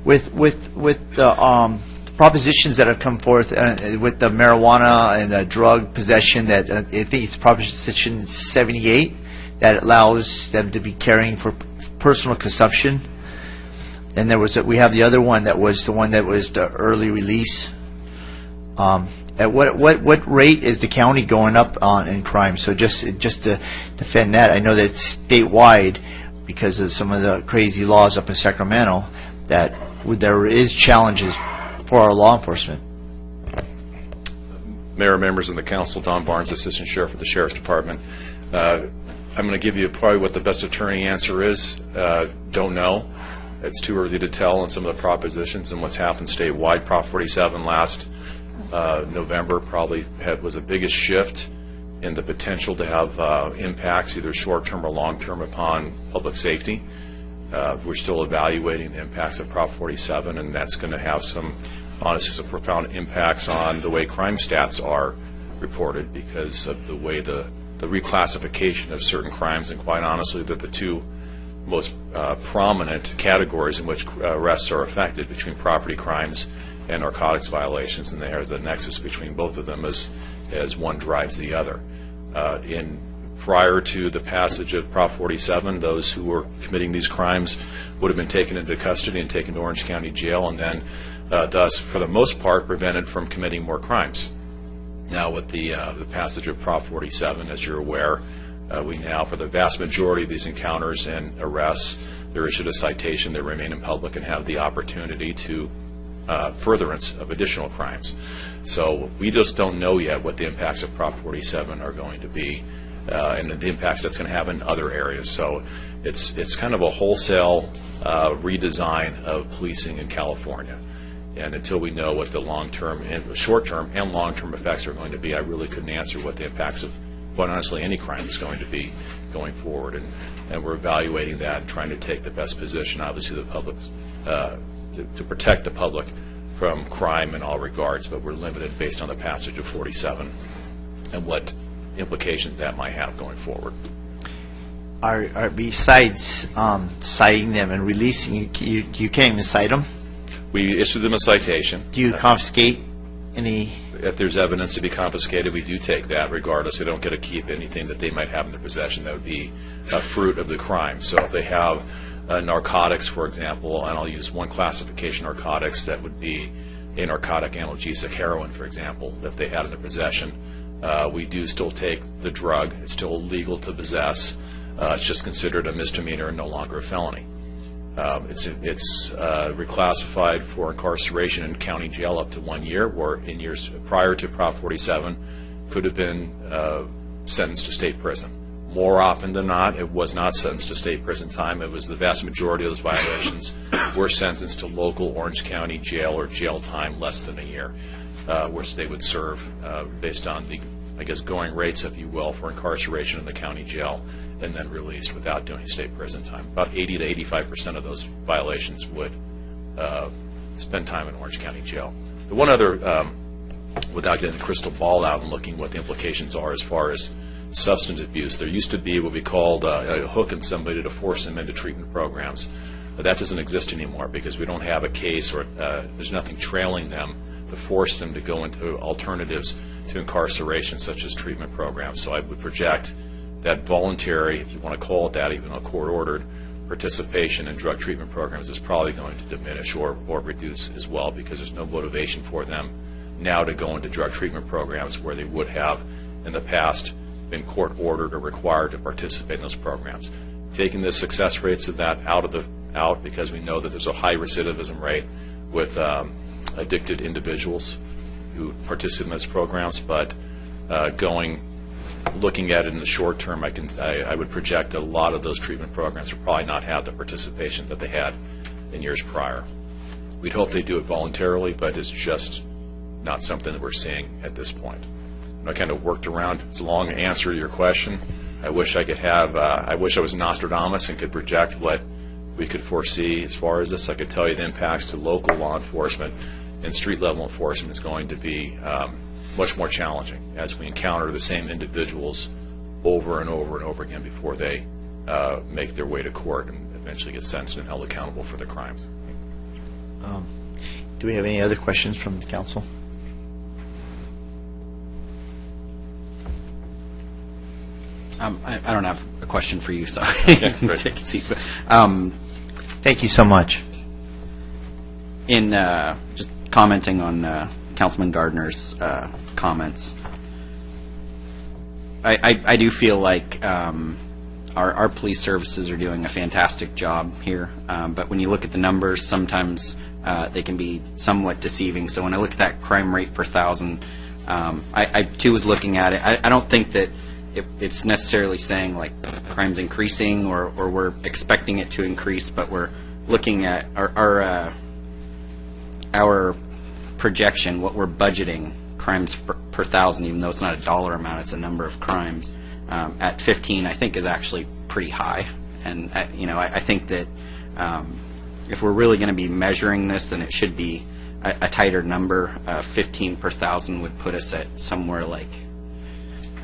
with the propositions that have come forth with the marijuana and the drug possession, that I think it's Proposition 78 that allows them to be carrying for personal consumption. And we have the other one that was the one that was the early release. At what rate is the county going up on in crime? So just to defend that, I know that it's statewide because of some of the crazy laws up in Sacramento that there is challenges for our law enforcement. Mayor, members of the council, Don Barnes, Assistant Sheriff of the Sheriff's Department. I'm going to give you probably what the best attorney answer is. Don't know. It's too early to tell on some of the propositions and what's happened statewide. Prop 47 last November probably was the biggest shift in the potential to have impacts, either short-term or long-term, upon public safety. We're still evaluating the impacts of Prop 47, and that's going to have some profound impacts on the way crime stats are reported because of the way the reclassification of certain crimes, and quite honestly, that the two most prominent categories in which arrests are affected between property crimes and narcotics violations, and there's a nexus between both of them as one drives the other. Prior to the passage of Prop 47, those who were committing these crimes would have been taken into custody and taken to Orange County Jail, and then thus, for the most part, prevented from committing more crimes. Now, with the passage of Prop 47, as you're aware, we now, for the vast majority of these encounters and arrests, they're issued a citation, they remain in public, and have the opportunity to furtherance of additional crimes. So we just don't know yet what the impacts of Prop 47 are going to be and the impacts that's going to have in other areas. So it's kind of a wholesale redesign of policing in California. And until we know what the long-term, and short-term and long-term effects are going to be, I really couldn't answer what the impacts of, quite honestly, any crime is going to be going forward. And we're evaluating that and trying to take the best position, obviously, the public's, to protect the public from crime in all regards, but we're limited based on the passage of 47 and what implications that might have going forward. Are besides citing them and releasing, you can't even cite them? We issue them a citation. Do you confiscate any? If there's evidence to be confiscated, we do take that regardless. They don't get to keep anything that they might have in their possession that would be a fruit of the crime. So if they have narcotics, for example, and I'll use one classification, narcotics, that would be a narcotic analgesic, heroin, for example, if they had in their possession, we do still take the drug. It's still illegal to possess. It's just considered a misdemeanor and no longer a felony. It's reclassified for incarceration in county jail up to 1 year, where in years prior to Prop 47 could have been sentenced to state prison. More often than not, it was not sentenced to state prison time. It was the vast majority of those violations were sentenced to local Orange County jail or jail time less than a year, which they would serve based on the, I guess, going rates, if you will, for incarceration in the county jail, and then released without doing state prison time. About 80 to 85% of those violations would spend time in Orange County jail. The one other, without getting the crystal ball out and looking what the implications are as far as substance abuse, there used to be what we called a hook in somebody to force them into treatment programs. But that doesn't exist anymore because we don't have a case or there's nothing trailing them to force them to go into alternatives to incarceration, such as treatment programs. So I would project that voluntary, if you want to call it that, even a court-ordered participation in drug treatment programs is probably going to diminish or reduce as well, because there's no motivation for them now to go into drug treatment programs where they would have in the past been court-ordered or required to participate in those programs. Taking the success rates of that out because we know that there's a high recidivism rate with addicted individuals who participate in those programs, but looking at it in the short term, I would project that a lot of those treatment programs will probably not have the participation that they had in years prior. We'd hope they do it voluntarily, but it's just not something that we're seeing at this point. And I kind of worked around. It's a long answer to your question. I wish I could have. I wish I was Nostradamus and could project what we could foresee as far as this. I could tell you the impacts to local law enforcement and street-level enforcement is going to be much more challenging as we encounter the same individuals over and over and over again before they make their way to court and eventually get sentenced and held accountable for their crimes. Do we have any other questions from the council? I don't have a question for you, so take a seat. Thank you so much. In just commenting on Councilman Gardner's comments, I do feel like our police services are doing a fantastic job here, but when you look at the numbers, sometimes they can be somewhat deceiving. So when I look at that crime rate per thousand, I too was looking at it. I don't think that it's necessarily saying like crime's increasing or we're expecting it to increase, but we're looking at our projection, what we're budgeting crimes per thousand, even though it's not a dollar amount, it's a number of crimes, at 15, I think is actually pretty high. And I think that if we're really going to be measuring this, then it should be a tighter number. 15 per thousand would put us at somewhere like,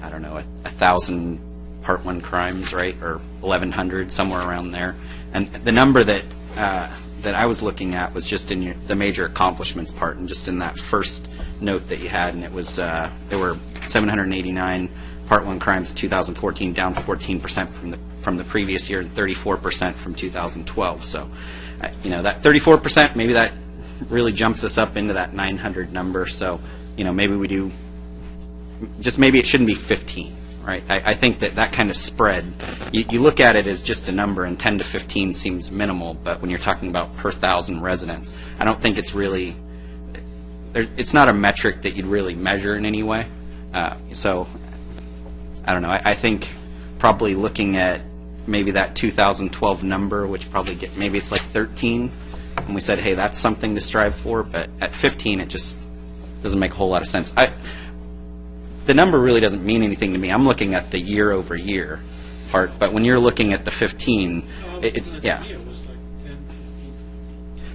I don't know, 1,000 Part 1 crimes, right, or 1,100, somewhere around there. And the number that I was looking at was just in the major accomplishments part, and just in that first note that you had, and it was there were 789 Part 1 crimes in 2014, down 14% from the previous year, and 34% from 2012. So, that 34%, maybe that really jumps us up into that 900 number. So, maybe we do. Just maybe it shouldn't be 15, right? I think that kind of spread, you look at it as just a number, and 10 to 15 seems minimal, but when you're talking about per thousand residents, I don't think it's really it's not a metric that you'd really measure in any way. So, I don't know. I think probably looking at maybe that 2012 number, which probably maybe it's like 13, and we said, hey, that's something to strive for, but at 15, it just doesn't make a whole lot of sense. The number really doesn't mean anything to me. I'm looking at the year-over-year part, but when you're looking at the 15, it's, yeah.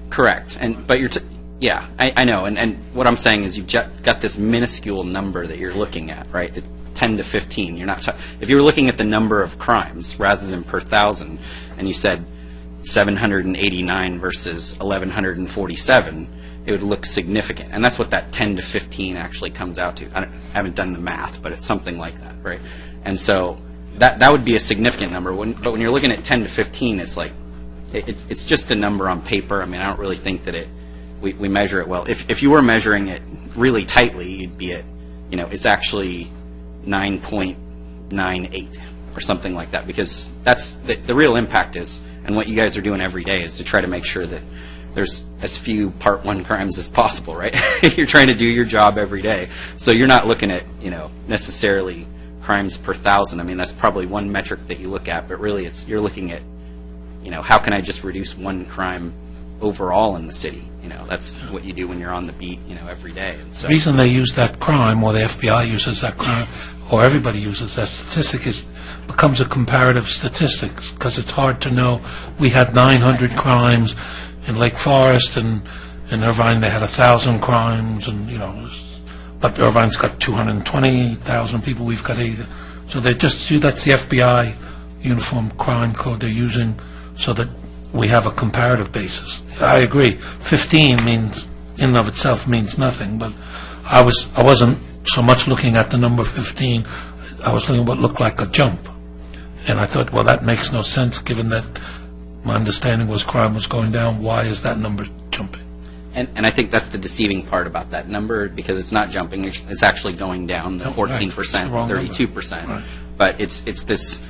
Correct. But you're, yeah, I know. And what I'm saying is you've got this minuscule number that you're looking at, right? It's 10 to 15. You're not. If you were looking at the number of crimes rather than per thousand, and you said 789 versus 1147, it would look significant. And that's what that 10 to 15 actually comes out to. I haven't done the math, but it's something like that, right? And so that would be a significant number. But when you're looking at 10 to 15, it's like it's just a number on paper. I mean, I don't really think that we measure it well. If you were measuring it really tightly, you'd be at, it's actually 9.98 or something like that, because that's the real impact is, and what you guys are doing every day is to try to make sure that there's as few Part 1 crimes as possible, right? You're trying to do your job every day. So you're not looking at, necessarily crimes per thousand. I mean, that's probably one metric that you look at, but really you're looking at, how can I just reduce one crime overall in the city? That's what you do when you're on the beat, every day. And so, the reason they use that crime, or the FBI uses that crime, or everybody uses that statistic, becomes a comparative statistics, because it's hard to know. We had 900 crimes in Lake Forest, and in Irvine they had 1,000 crimes, and but Irvine's got 220,000 people. We've got 80. So they just do, that's the FBI Uniform Crime Code they're using, so that we have a comparative basis. I agree. 15 means, in and of itself, means nothing. But I wasn't so much looking at the number 15. I was looking at what looked like a jump, and I thought, well, that makes no sense given that my understanding was crime was going down. Why is that number jumping? And I think that's the deceiving part about that number, because it's not jumping. It's actually going down, the 14%, 32%. Right. But it's this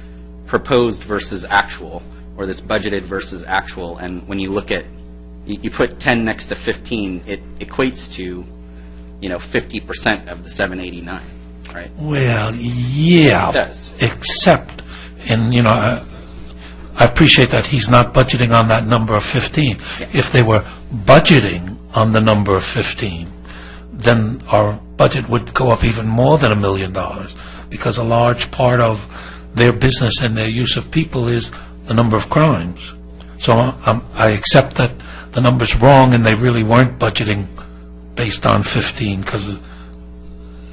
proposed versus actual, or this budgeted versus actual. And when you look at, you put 10 next to 15, it equates to, 50% of the 789, right? Well, yeah. It does. Except, and, I appreciate that he's not budgeting on that number of 15. Yeah. If they were budgeting on the number of 15, then our budget would go up even more than $1 million, because a large part of their business and their use of people is the number of crimes. So I accept that the number's wrong and they really weren't budgeting based on 15, because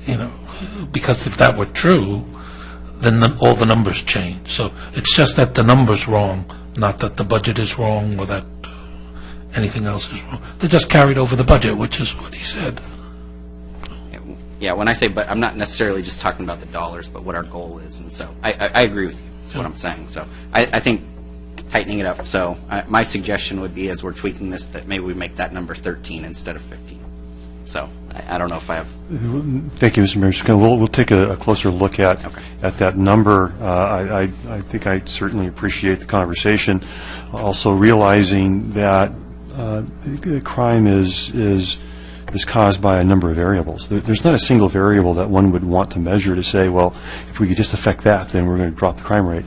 if that were true, then all the numbers change. So it's just that the number's wrong, not that the budget is wrong or that anything else is wrong. They just carried over the budget, which is what he said. Yeah, when I say, but I'm not necessarily just talking about the dollars, but what our goal is. And so I agree with you. That's what I'm saying. So I think tightening it up. So my suggestion would be, as we're tweaking this, that maybe we make that number 13 instead of 15. So I don't know if I have... Thank you, Mr. Mayor. We'll take a closer look at that number. I think I certainly appreciate the conversation. Also realizing that crime is caused by a number of variables. There's not a single variable that one would want to measure to say, well, if we could just affect that, then we're going to drop the crime rate.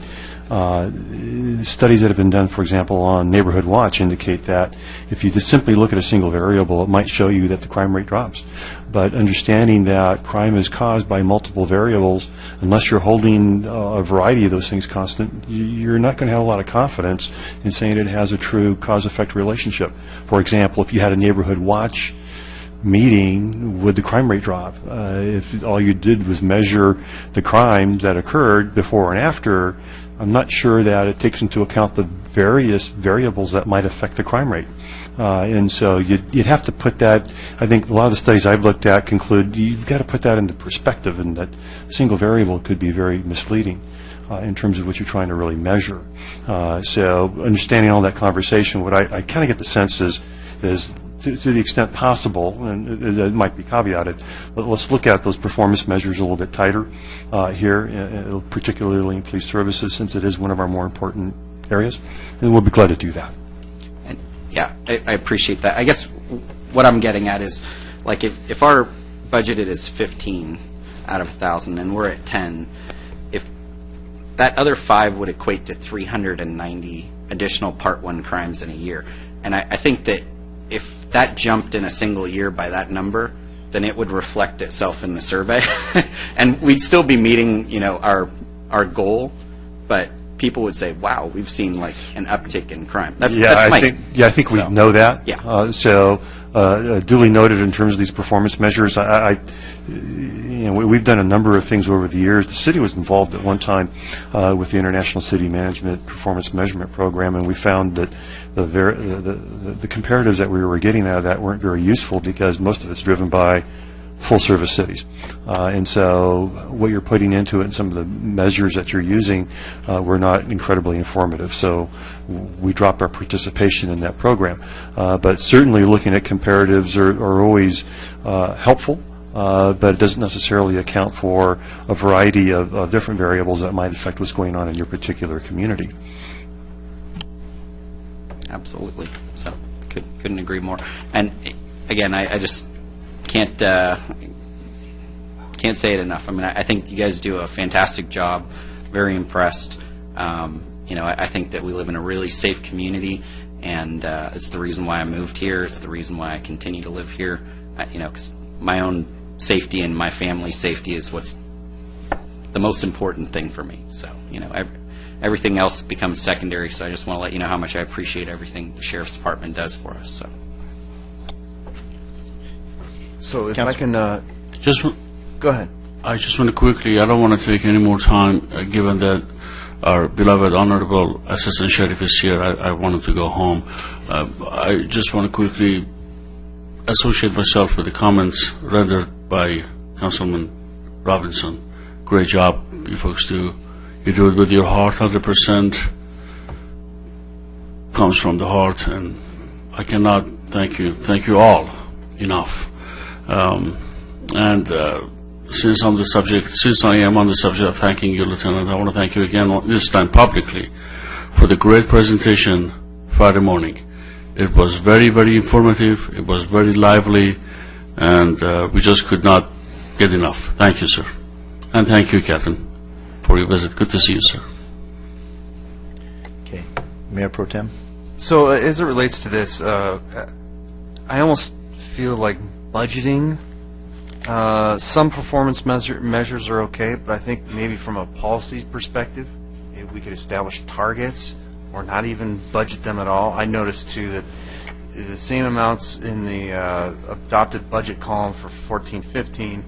Studies that have been done, for example, on Neighborhood Watch indicate that if you just simply look at a single variable, it might show you that the crime rate drops. But understanding that crime is caused by multiple variables, unless you're holding a variety of those things constant, you're not going to have a lot of confidence in saying it has a true cause-effect relationship. For example, if you had a Neighborhood Watch meeting, would the crime rate drop? If all you did was measure the crimes that occurred before and after, I'm not sure that it takes into account the various variables that might affect the crime rate. And so you'd have to put that, I think a lot of the studies I've looked at conclude you've got to put that into perspective, and that single variable could be very misleading in terms of what you're trying to really measure. So understanding all that conversation, what I kind of get the sense is to the extent possible, and it might be caveated, but let's look at those performance measures a little bit tighter here, particularly in police services, since it is one of our more important areas, and we'll be glad to do that. And, yeah, I appreciate that. I guess what I'm getting at is like if our budgeted is 15 out of 1,000 and we're at 10, if that other 5 would equate to 390 additional Part 1 crimes in a year. And I think that if that jumped in a single year by that number, then it would reflect itself in the survey. And we'd still be meeting, our goal, but people would say, wow, we've seen like an uptick in crime. That's I think we know that. Yeah. So duly noted in terms of these performance measures. We've done a number of things over the years. The city was involved at one time with the International City Management Performance Measurement Program, and we found that the comparatives that we were getting out of that weren't very useful because most of it's driven by full-service cities. And so what you're putting into it and some of the measures that you're using were not incredibly informative. So we dropped our participation in that program. But certainly looking at comparatives are always helpful, but it doesn't necessarily account for a variety of different variables that might affect what's going on in your particular community. Absolutely. So couldn't agree more. And again, I just can't say it enough. I mean, I think you guys do a fantastic job. Very impressed. I think that we live in a really safe community, and it's the reason why I moved here. It's the reason why I continue to live here. Because my own safety and my family's safety is what's the most important thing for me. So, everything else becomes secondary. So I just want to let you know how much I appreciate everything the Sheriff's Department does for us. So if I can, go ahead. I just want to quickly, I don't want to take any more time, given that our beloved Honorable Assistant Sheriff is here. I want him to go home. I just want to quickly associate myself with the comments rendered by Councilman Robinson. Great job you folks do. You do it with your heart, 100%. Comes from the heart, and I cannot thank you all enough. Since I am on the subject of thanking you, Lieutenant, I want to thank you again, this time publicly, for the great presentation Friday morning. It was very, very informative, it was very lively, and we just could not get enough. Thank you, sir. And thank you, Captain, for your visit. Good to see you, sir. Okay. Mayor Pro Tem? So as it relates to this, I almost feel like budgeting, some performance measures are okay, but I think maybe from a policy perspective, maybe we could establish targets or not even budget them at all. I noticed, too, that the same amounts in the adopted budget column for 14-15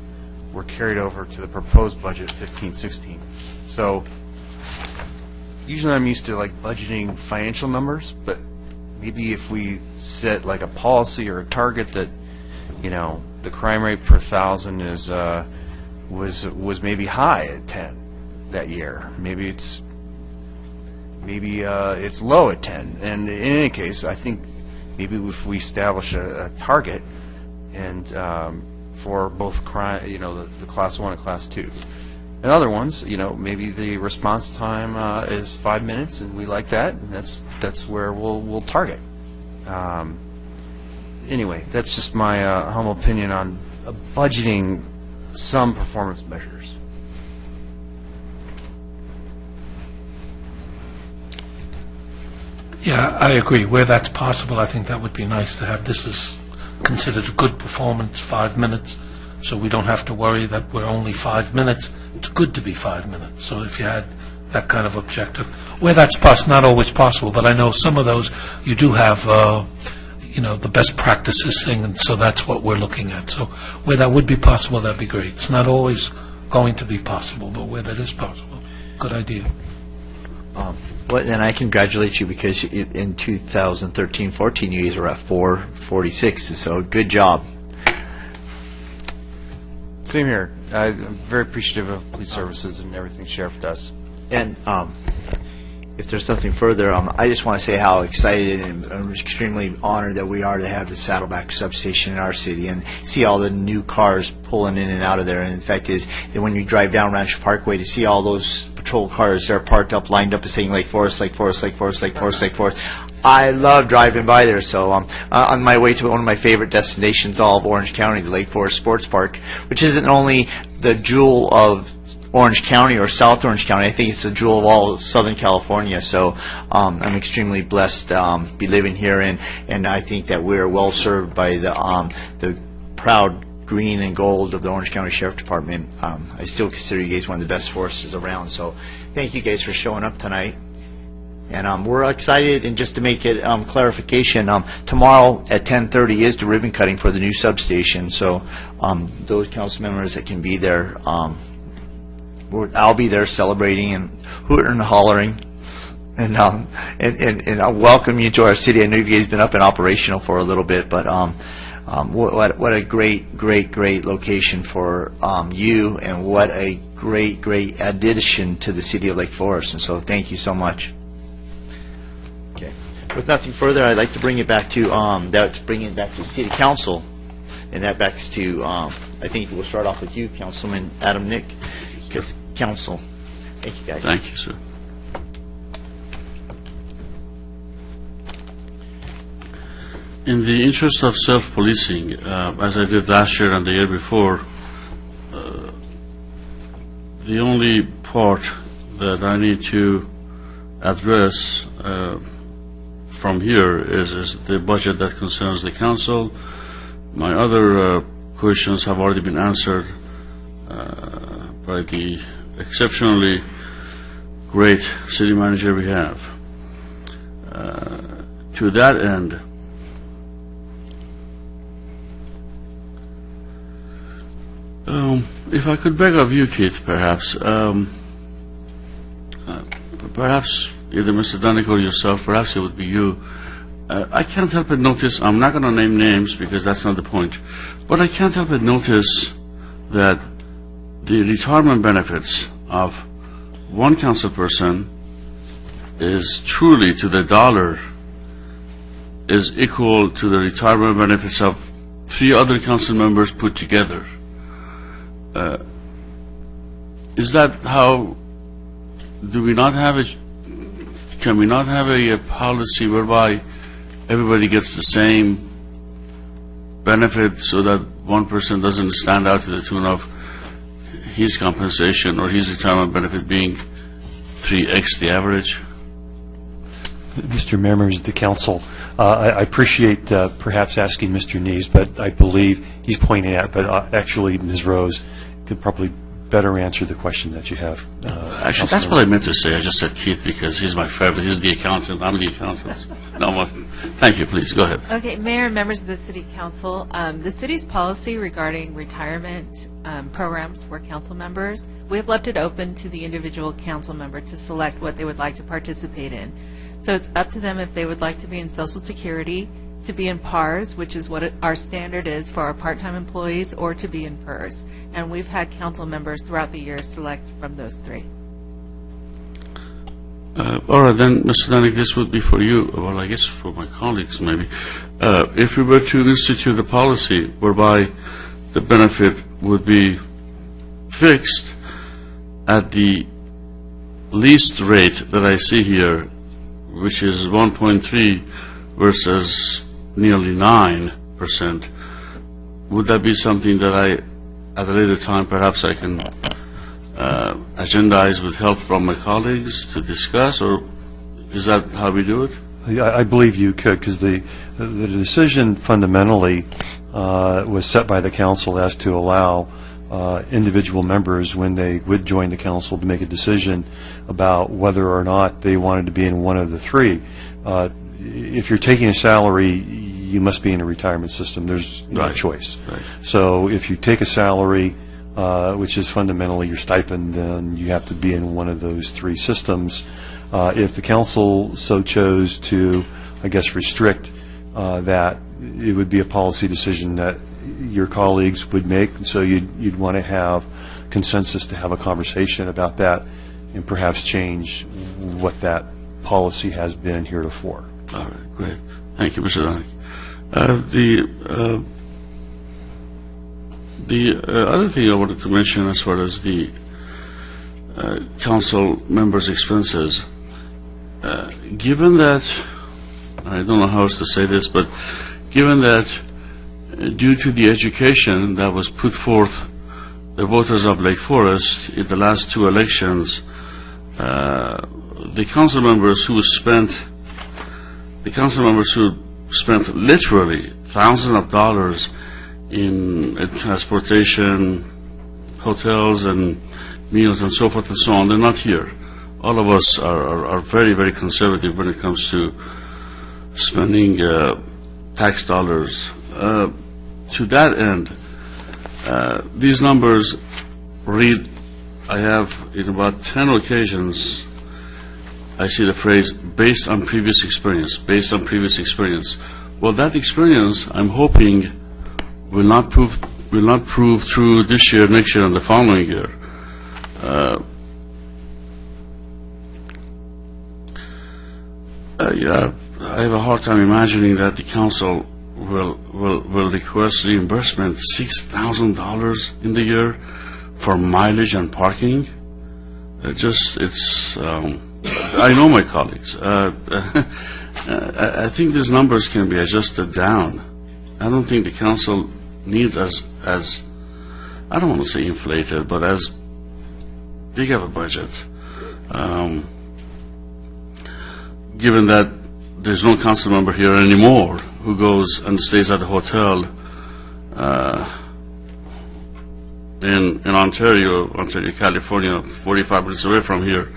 were carried over to the proposed budget 15-16. So usually I'm used to like budgeting financial numbers, but maybe if we set like a policy or a target that, the crime rate per 1,000 is was maybe high at 10 that year. Maybe it's low at 10. And in any case, I think maybe if we establish a target and for both crime, the class 1 and class 2. And other ones, maybe the response time is 5 minutes, and we like that, and that's where we'll target. Anyway, that's just my humble opinion on budgeting some performance measures. Yeah, I agree. Where that's possible, I think that would be nice to have this as considered a good performance, 5 minutes, so we don't have to worry that we're only 5 minutes. It's good to be 5 minutes. So if you had that kind of objective, where that's not always possible, but I know some of those you do have, the best practices thing, and so that's what we're looking at. So where that would be possible, that'd be great. It's not always going to be possible, but where that is possible, good idea. Well, then I congratulate you because in 2013-14 you guys were at 446, so good job. Same here. I'm very appreciative of police services and everything Sheriff does. And if there's nothing further, I just want to say how excited and extremely honored that we are to have the Saddleback substation in our city and see all the new cars pulling in and out of there. And the fact is that when you drive down Rancho Parkway to see all those patrol cars are parked up, lined up, and saying Lake Forest, Lake Forest, Lake Forest, Lake Forest, Lake Forest. I love driving by there. So on my way to one of my favorite destinations, all of Orange County, the Lake Forest Sports Park, which isn't only the jewel of Orange County or South Orange County. I think it's a jewel of all of Southern California. So I'm extremely blessed to be living here, and I think that we're well served by the proud green and gold of the Orange County Sheriff Department. I still consider you guys one of the best forces around. So thank you guys for showing up tonight. And we're excited, and just to make it clarification, tomorrow at 10:30 is the ribbon cutting for the new substation. So those council members that can be there, I'll be there celebrating and hooting and hollering, and I'll welcome you to our city. I know you guys have been up and operational for a little bit, but what a great location for you, and what a great addition to the city of Lake Forest. And so thank you so much. Okay. With nothing further, I'd like to bring it back to City Council, and that back to I think we'll start off with you, Councilman Adam Nick. Council. Thank you, guys. Thank you, sir. In the interest of self-policing, as I did last year and the year before, the only part that I need to address from here is the budget that concerns the council. My other questions have already been answered by the exceptionally great city manager we have. To that end, if I could beg of you, Keith, perhaps either Mr. Dunick or yourself, perhaps it would be you. I can't help but notice, I'm not going to name names because that's not the point, but I can't help but notice that the retirement benefits of one council person is truly, to the dollar, is equal to the retirement benefits of 3 other council members put together. Is that how, can we not have a policy whereby everybody gets the same benefit so that one person doesn't stand out to the tune of his compensation or his retirement benefit being 3x the average? Mr. Members of the council, I appreciate perhaps asking Mr. Neves, but I believe he's pointing out, but actually Ms. Rose could probably better answer the question that you have. Actually, that's what I meant to say. I just said Keith because he's my favorite. He's the accountant. I'm the accountant. No, thank you. Please, go ahead. Okay, Mayor and members of the City Council, the city's policy regarding retirement programs for council members, we have left it open to the individual council member to select what they would like to participate in. So it's up to them if they would like to be in Social Security, to be in PARS, which is what our standard is for our part-time employees, or to be in PERS. And we've had council members throughout the year select from those 3. All right, then, Mr. Dunick, this would be for you, well, I guess for my colleagues maybe. If we were to institute a policy whereby the benefit would be fixed at the least rate that I see here, which is 1.3 versus nearly 9%, would that be something that at a later time, perhaps I can agendize with help from my colleagues to discuss, or is that how we do it? I believe you could, because the decision fundamentally was set by the council as to allow individual members, when they would join the council, to make a decision about whether or not they wanted to be in one of the 3. If you're taking a salary, you must be in a retirement system. There's no choice. Right. So if you take a salary, which is fundamentally your stipend, then you have to be in one of those 3 systems. If the council so chose to, I guess, restrict that, it would be a policy decision that your colleagues would make. So you'd want to have consensus to have a conversation about that and perhaps change what that policy has been heretofore. All right, great. Thank you, Mr. Dunick. The other thing I wanted to mention as far as the council members' expenses. Given that, I don't know how else to say this, but given that due to the education that was put forth the voters of Lake Forest in the last two elections, the council members who spent literally thousands of dollars in transportation, hotels, and meals, and so forth and so on, they're not here. All of us are very, very conservative when it comes to spending tax dollars. To that end, these numbers read, I have in about 10 occasions, I see the phrase, based on previous experience, based on previous experience. Well, that experience, I'm hoping, will not prove true this year, next year, and the following year. Yeah, I have a hard time imagining that the council will request reimbursement $6,000 in the year for mileage and parking. I know my colleagues. I think these numbers can be adjusted down. I don't think the council needs as I don't want to say inflated, but as big of a budget. Given that there's no council member here anymore who goes and stays at the hotel in Ontario, California, 45 minutes away from here,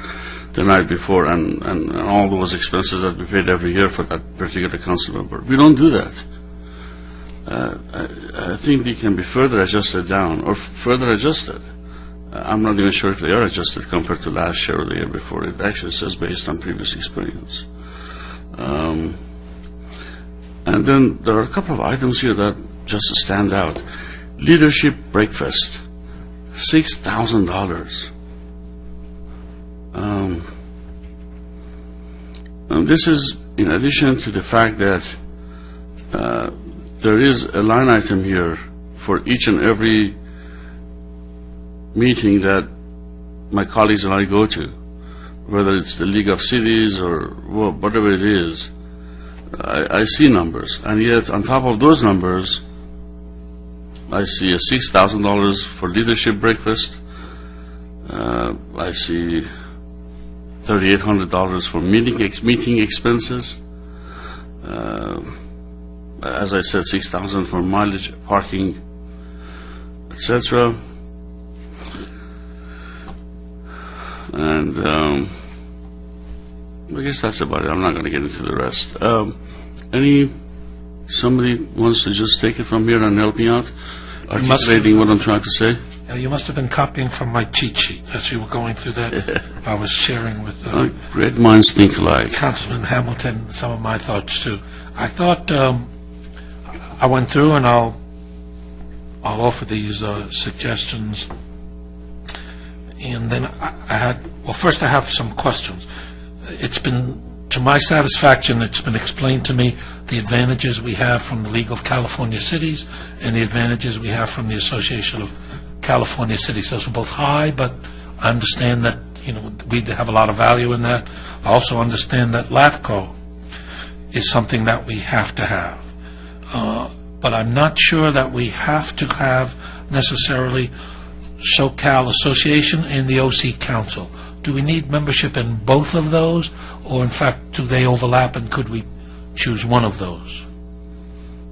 the night before, and all those expenses that we paid every year for that particular council member. We don't do that. I think they can be further adjusted down or further adjusted. I'm not even sure if they are adjusted compared to last year or the year before. It actually says based on previous experience. And then there are a couple of items here that just stand out. Leadership breakfast, $6,000. And this is in addition to the fact that there is a line item here for each and every meeting that my colleagues and I go to, whether it's the League of Cities or whatever it is. I see numbers, and yet on top of those numbers, I see a $6,000 for leadership breakfast. I see $3,800 for meeting expenses. As I said, $6,000 for mileage, parking, etc. And I guess that's about it. I'm not going to get into the rest. Somebody wants to just take it from here and help me out, articulating what I'm trying to say? You must have been copying from my cheat sheet as you were going through that. I was sharing with great minds think alike. Councilman Hamilton some of my thoughts too. I thought I went through, and I'll offer these suggestions. And then first I have some questions. It's been, to my satisfaction, it's been explained to me the advantages we have from the League of California Cities and the advantages we have from the Association of California Cities. Those are both high, but I understand that we have a lot of value in that. I also understand that LAFCO is something that we have to have. But I'm not sure that we have to have necessarily SoCal Association and the OC Council. Do we need membership in both of those, or in fact, do they overlap, and could we choose one of those?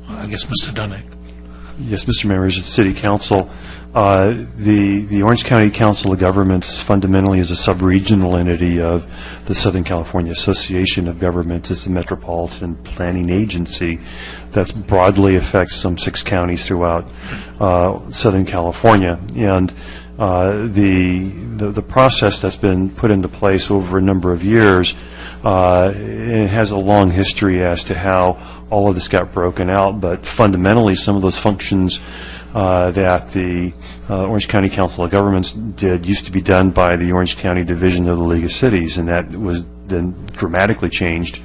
I guess Mr. Dunick. Yes, Mr. Members of the City Council. The Orange County Council of Governments fundamentally is a sub-regional entity of the Southern California Association of Governments. It's a metropolitan planning agency that broadly affects some 6 counties throughout Southern California. And the process that's been put into place over a number of years, it has a long history as to how all of this got broken out, but fundamentally some of those functions that the Orange County Council of Governments did used to be done by the Orange County Division of the League of Cities, and that was then dramatically changed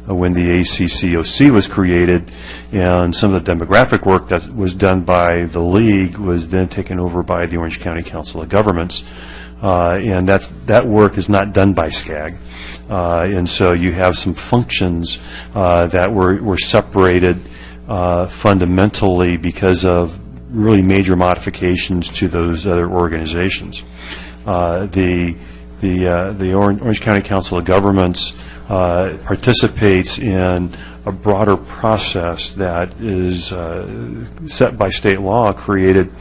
when the ACCOC was created, and some of the demographic work that was done by the League was then taken over by the Orange County Council of Governments. and that work is not done by SCAG. And so you have some functions that were separated fundamentally because of really major modifications to those other organizations. The Orange County Council of Governments participates in a broader process that is set by state law, created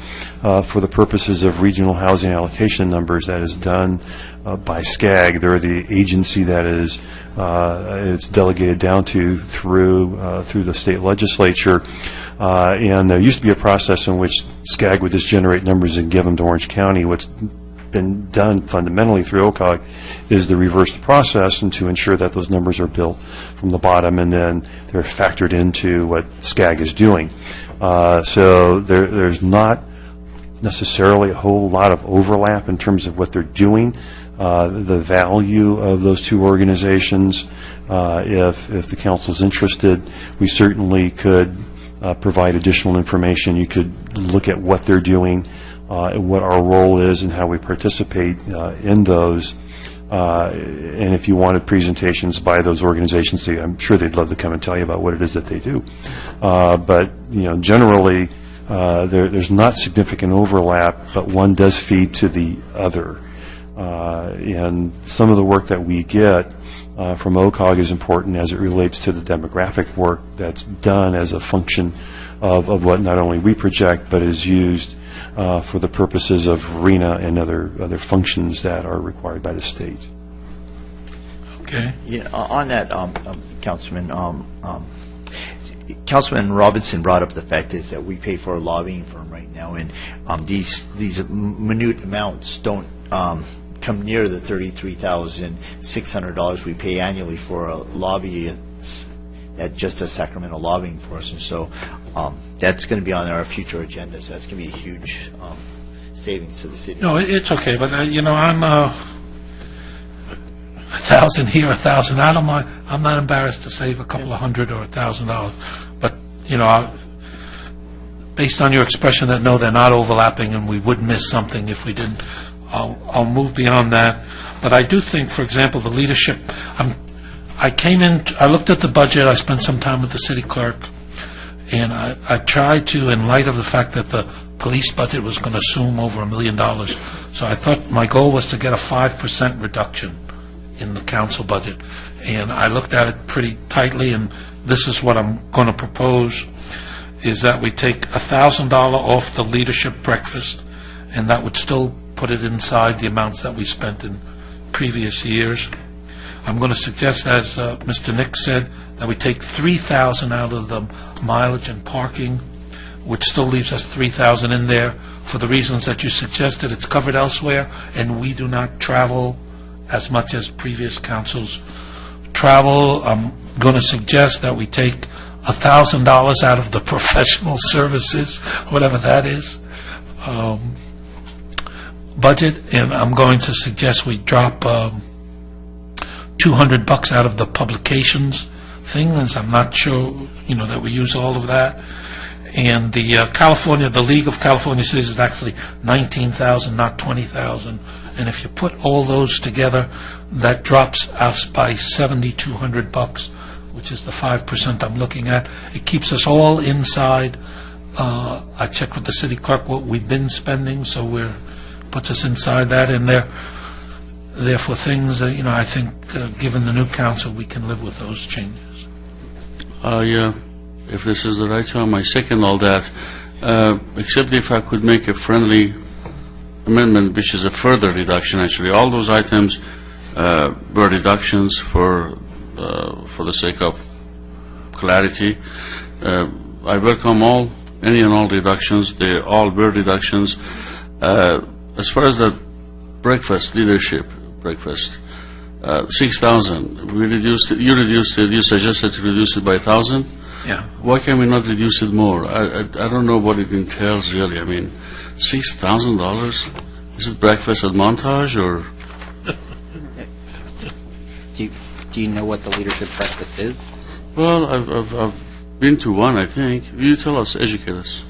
for the purposes of regional housing allocation numbers, that is done by SCAG. They're the agency that is it's delegated down to through the state legislature. And there used to be a process in which SCAG would just generate numbers and give them to Orange County. What's been done fundamentally through OCOG is to reverse the process and to ensure that those numbers are built from the bottom and then they're factored into what SCAG is doing. So there's not necessarily a whole lot of overlap in terms of what they're doing. The value of those two organizations, if the council's interested, we certainly could provide additional information. You could look at what they're doing, what our role is, and how we participate in those. And if you wanted presentations by those organizations, I'm sure they'd love to come and tell you about what it is that they do. But generally, there's not significant overlap, but one does feed to the other. And some of the work that we get from OCOG is important as it relates to the demographic work that's done as a function of what not only we project, but is used for the purposes of RENA and other functions that are required by the state. Okay. On that, Councilman Robinson brought up the fact is that we pay for a lobbying firm right now, and these minute amounts don't come near the $33,600 we pay annually for a lobbyist that just does Sacramento lobbying for us, and so that's going to be on our future agenda. So that's going to be a huge savings to the city. No, it's okay, but I'm 1,000 here, 1,000. I don't mind. I'm not embarrassed to save a couple of $100 or $1,000, but based on your expression that no, they're not overlapping, and we would miss something if we didn't. I'll move beyond that. But I do think, for example, the leadership. I came in. I looked at the budget. I spent some time with the city clerk, and I tried to, in light of the fact that the police budget was going to assume over $1 million. So I thought my goal was to get a 5% reduction in the council budget. And I looked at it pretty tightly, and this is what I'm going to propose, is that we take $1,000 off the leadership breakfast, and that would still put it inside the amounts that we spent in previous years. I'm going to suggest, as Mr. Nick said, that we take $3,000 out of the mileage and parking, which still leaves us $3,000 in there for the reasons that you suggested. It's covered elsewhere, and we do not travel as much as previous councils travel. I'm going to suggest that we take $1,000 out of the professional services, whatever that is, budget, and I'm going to suggest we drop $200 out of the publications thing, as I'm not sure, that we use all of that. And the League of California Cities is actually $19,000, not $20,000. And if you put all those together, that drops us by $7,200, which is the 5% I'm looking at. It keeps us all inside. I checked with the city clerk what we've been spending, so puts us inside that. And therefore things, I think, given the new council, we can live with those changes. Yeah. If this is the right time, I second all that, except if I could make a friendly amendment, which is a further reduction, actually. All those items were reductions for the sake of clarity. I welcome any and all reductions. They all were reductions. As far as the leadership breakfast, 6,000, we reduced it, you suggested to reduce it by 1,000? Yeah. Why can we not reduce it more? I don't know what it entails, really. I mean, $6,000? Is it breakfast at Montage, or? Do you know what the leadership breakfast is? Well, I've been to one, I think. You tell us, educate us.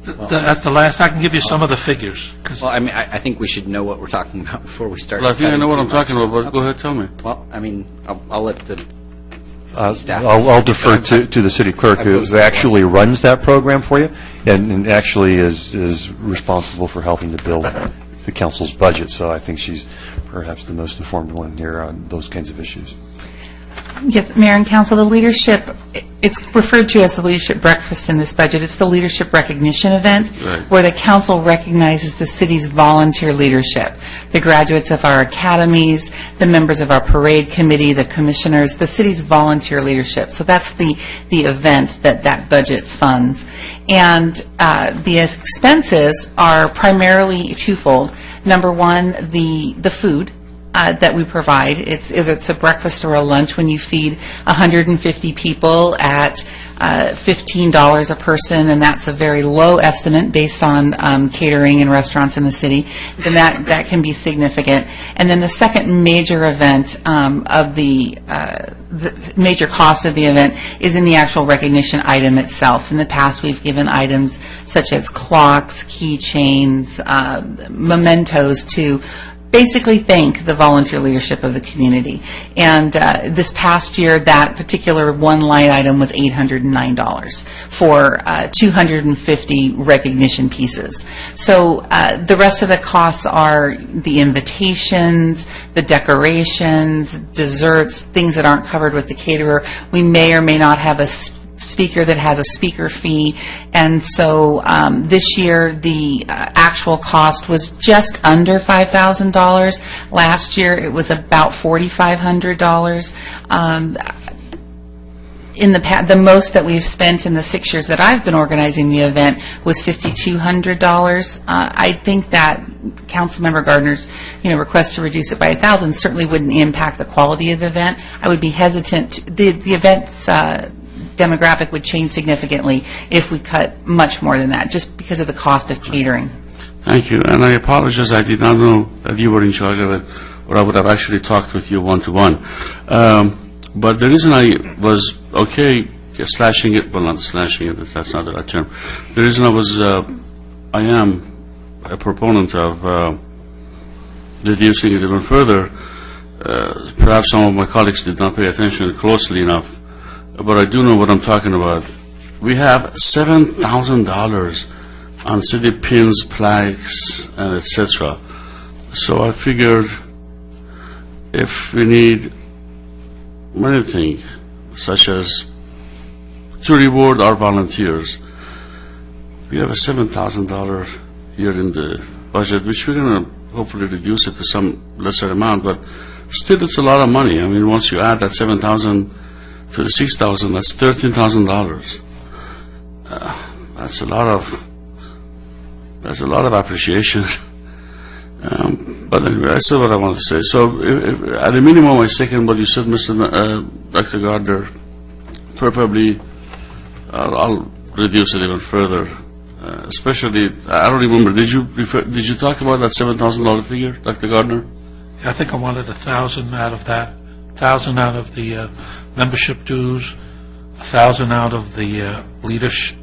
At the last, I can give you some of the figures. 'Cause Well, I mean, I think we should know what we're talking about before we start. Well, I think I cutting know what too I'm talking much. about, but go ahead, tell me. Well, I mean, I'll let the city staff. I'll defer to the city clerk, who actually runs that program for you, and actually is responsible for helping to build the council's budget, so I think she's perhaps the most informed one here on those kinds of issues. Yes, Mayor and Council, the leadership, it's referred to as the leadership breakfast in this budget. It's the leadership recognition event Right. where the council recognizes the city's volunteer leadership, the graduates of our academies, the members of our parade committee, the commissioners, the city's volunteer leadership. So that's the event that budget funds. And the expenses are primarily twofold. Number one, the food that we provide. It's either it's a breakfast or a lunch when you feed 150 people at $15 a person, and that's a very low estimate based on catering and restaurants in the city, then that can be significant. And then the second major event of the major cost of the event is in the actual recognition item itself. In the past, we've given items such as clocks, keychains, mementos to basically thank the volunteer leadership of the community. And this past year, that particular one line item was $809 for 250 recognition pieces. So the rest of the costs are the invitations, the decorations, desserts, things that aren't covered with the caterer. We may or may not have a speaker that has a speaker fee, and so this year the actual cost was just under $5,000. Last year it was about $4,500. In the most that we've spent in the 6 years that I've been organizing the event was $5,200. I think that Councilmember Gardner's request to reduce it by $1,000 certainly wouldn't impact the quality of the event. I would be hesitant. The event's demographic would change significantly if we cut much more than that, just because of the cost of catering. Thank you, and I apologize, I did not know that you were in charge of it, or I would have actually talked with you one-to-one. But the reason I was okay slashing it, well, not slashing it, that's not the right term. The reason I am a proponent of reducing it even further, perhaps some of my colleagues did not pay attention closely enough, but I do know what I'm talking about. We have $7,000 on city pins, plaques, and etc. So I figured if we need anything, such as to reward our volunteers, we have a $7,000 here in the budget, which we're going to hopefully reduce it to some lesser amount, but still it's a lot of money. I mean, once you add that $7,000 to the $6,000, that's $13,000. That's a lot of appreciation. But anyway, that's what I want to say. So, at a minimum, I second what you said, Dr. Gardner. Preferably, I'll reduce it even further. Especially, I don't remember. Did you talk about that $7,000 figure, Dr. Gardner? I think I wanted $1,000 out of that, $1,000 out of the membership dues, $1,000 out of the leadership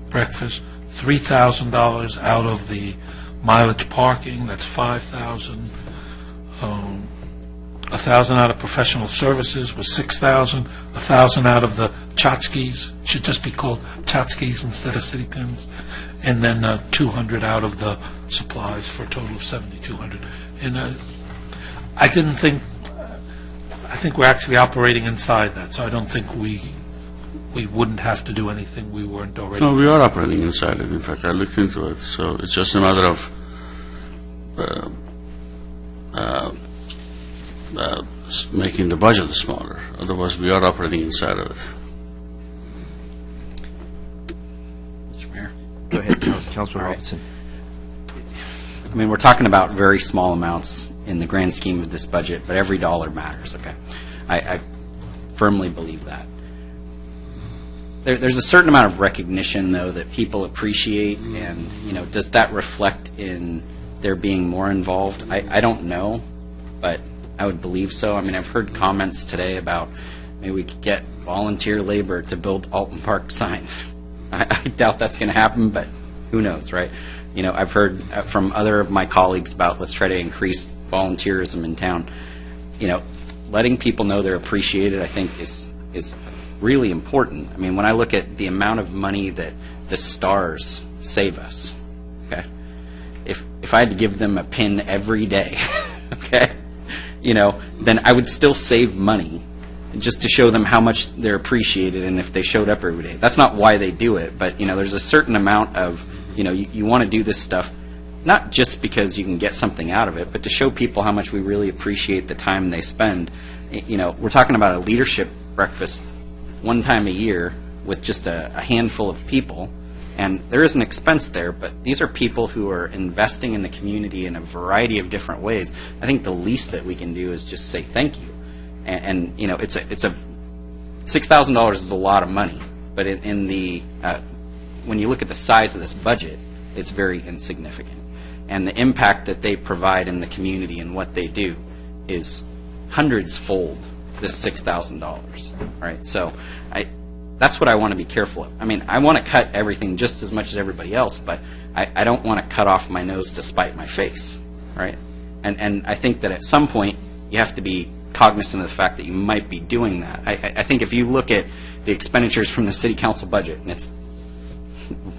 breakfast, $3,000 out of the mileage parking, that's $5,000. $1,000 out of professional services was $6,000. $1,000 out of the tchotchkes, should just be called tchotchkes instead of city pins, and then $200 out of the supplies for a total of $7,200. And I think we're actually operating inside that, so I don't think we wouldn't have to do anything we weren't already. No, we are operating inside it. In fact, I looked into it. So it's just a matter of making the budget smaller. Otherwise, we are operating inside of it. Mr. Mayor? Go ahead, Councilman Robinson. I mean, we're talking about very small amounts in the grand scheme of this budget, but every dollar matters, okay? I firmly believe that. There's a certain amount of recognition, though, that people appreciate, and, does that reflect in there being more involved? I don't know, but I would believe so. I mean, I've heard comments today about maybe we could get volunteer labor to build Alton Park sign. I doubt that's going to happen, but who knows, right? You know, I've heard from other of my colleagues about let's try to increase volunteerism in town. You know, letting people know they're appreciated, I think, is really important. I mean, when I look at the amount of money that the stars save us, okay, if I had to give them a pin every day, okay, you know, then I would still save money just to show them how much they're appreciated and if they showed up every day. That's not why they do it, but, you know, there's a certain amount of, you know, you want to do this stuff not just because you can get something out of it, but to show people how much we really appreciate the time they spend. You know, we're talking about a leadership breakfast one time a year with just a handful of people, and there is an expense there, but these are people who are investing in the community in a variety of different ways. I think the least that we can do is just say thank you. And you know, it's a $6,000 is a lot of money, but in the when you look at the size of this budget, it's very insignificant. And the impact that they provide in the community and what they do is hundreds-fold this $6,000, right? So that's what I want to be careful of. I mean, I want to cut everything just as much as everybody else, but I don't want to cut off my nose to spite my face, right? And I think that at some point you have to be cognizant of the fact that you might be doing that. I think if you look at the expenditures from the city council budget, and it's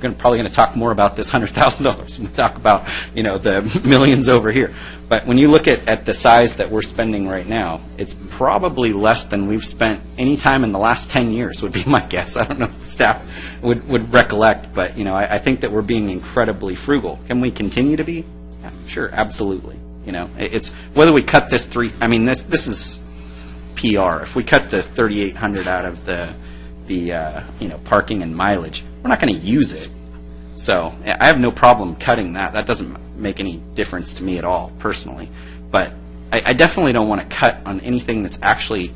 we're probably going to talk more about this $100,000 when we talk about, you know, the millions over here. But when you look at the size that we're spending right now, it's probably less than we've spent any time in the last 10 years, would be my guess. I don't know if the staff would recollect, but, you know, I think that we're being incredibly frugal. Can we continue to be? Yeah, sure, absolutely. You know, it's whether we cut this this is PR. If we cut the $3,800 out of the you know, parking and mileage, we're not going to use it. So I have no problem cutting that. That doesn't make any difference to me at all, personally. But I definitely don't want to cut on anything that's actually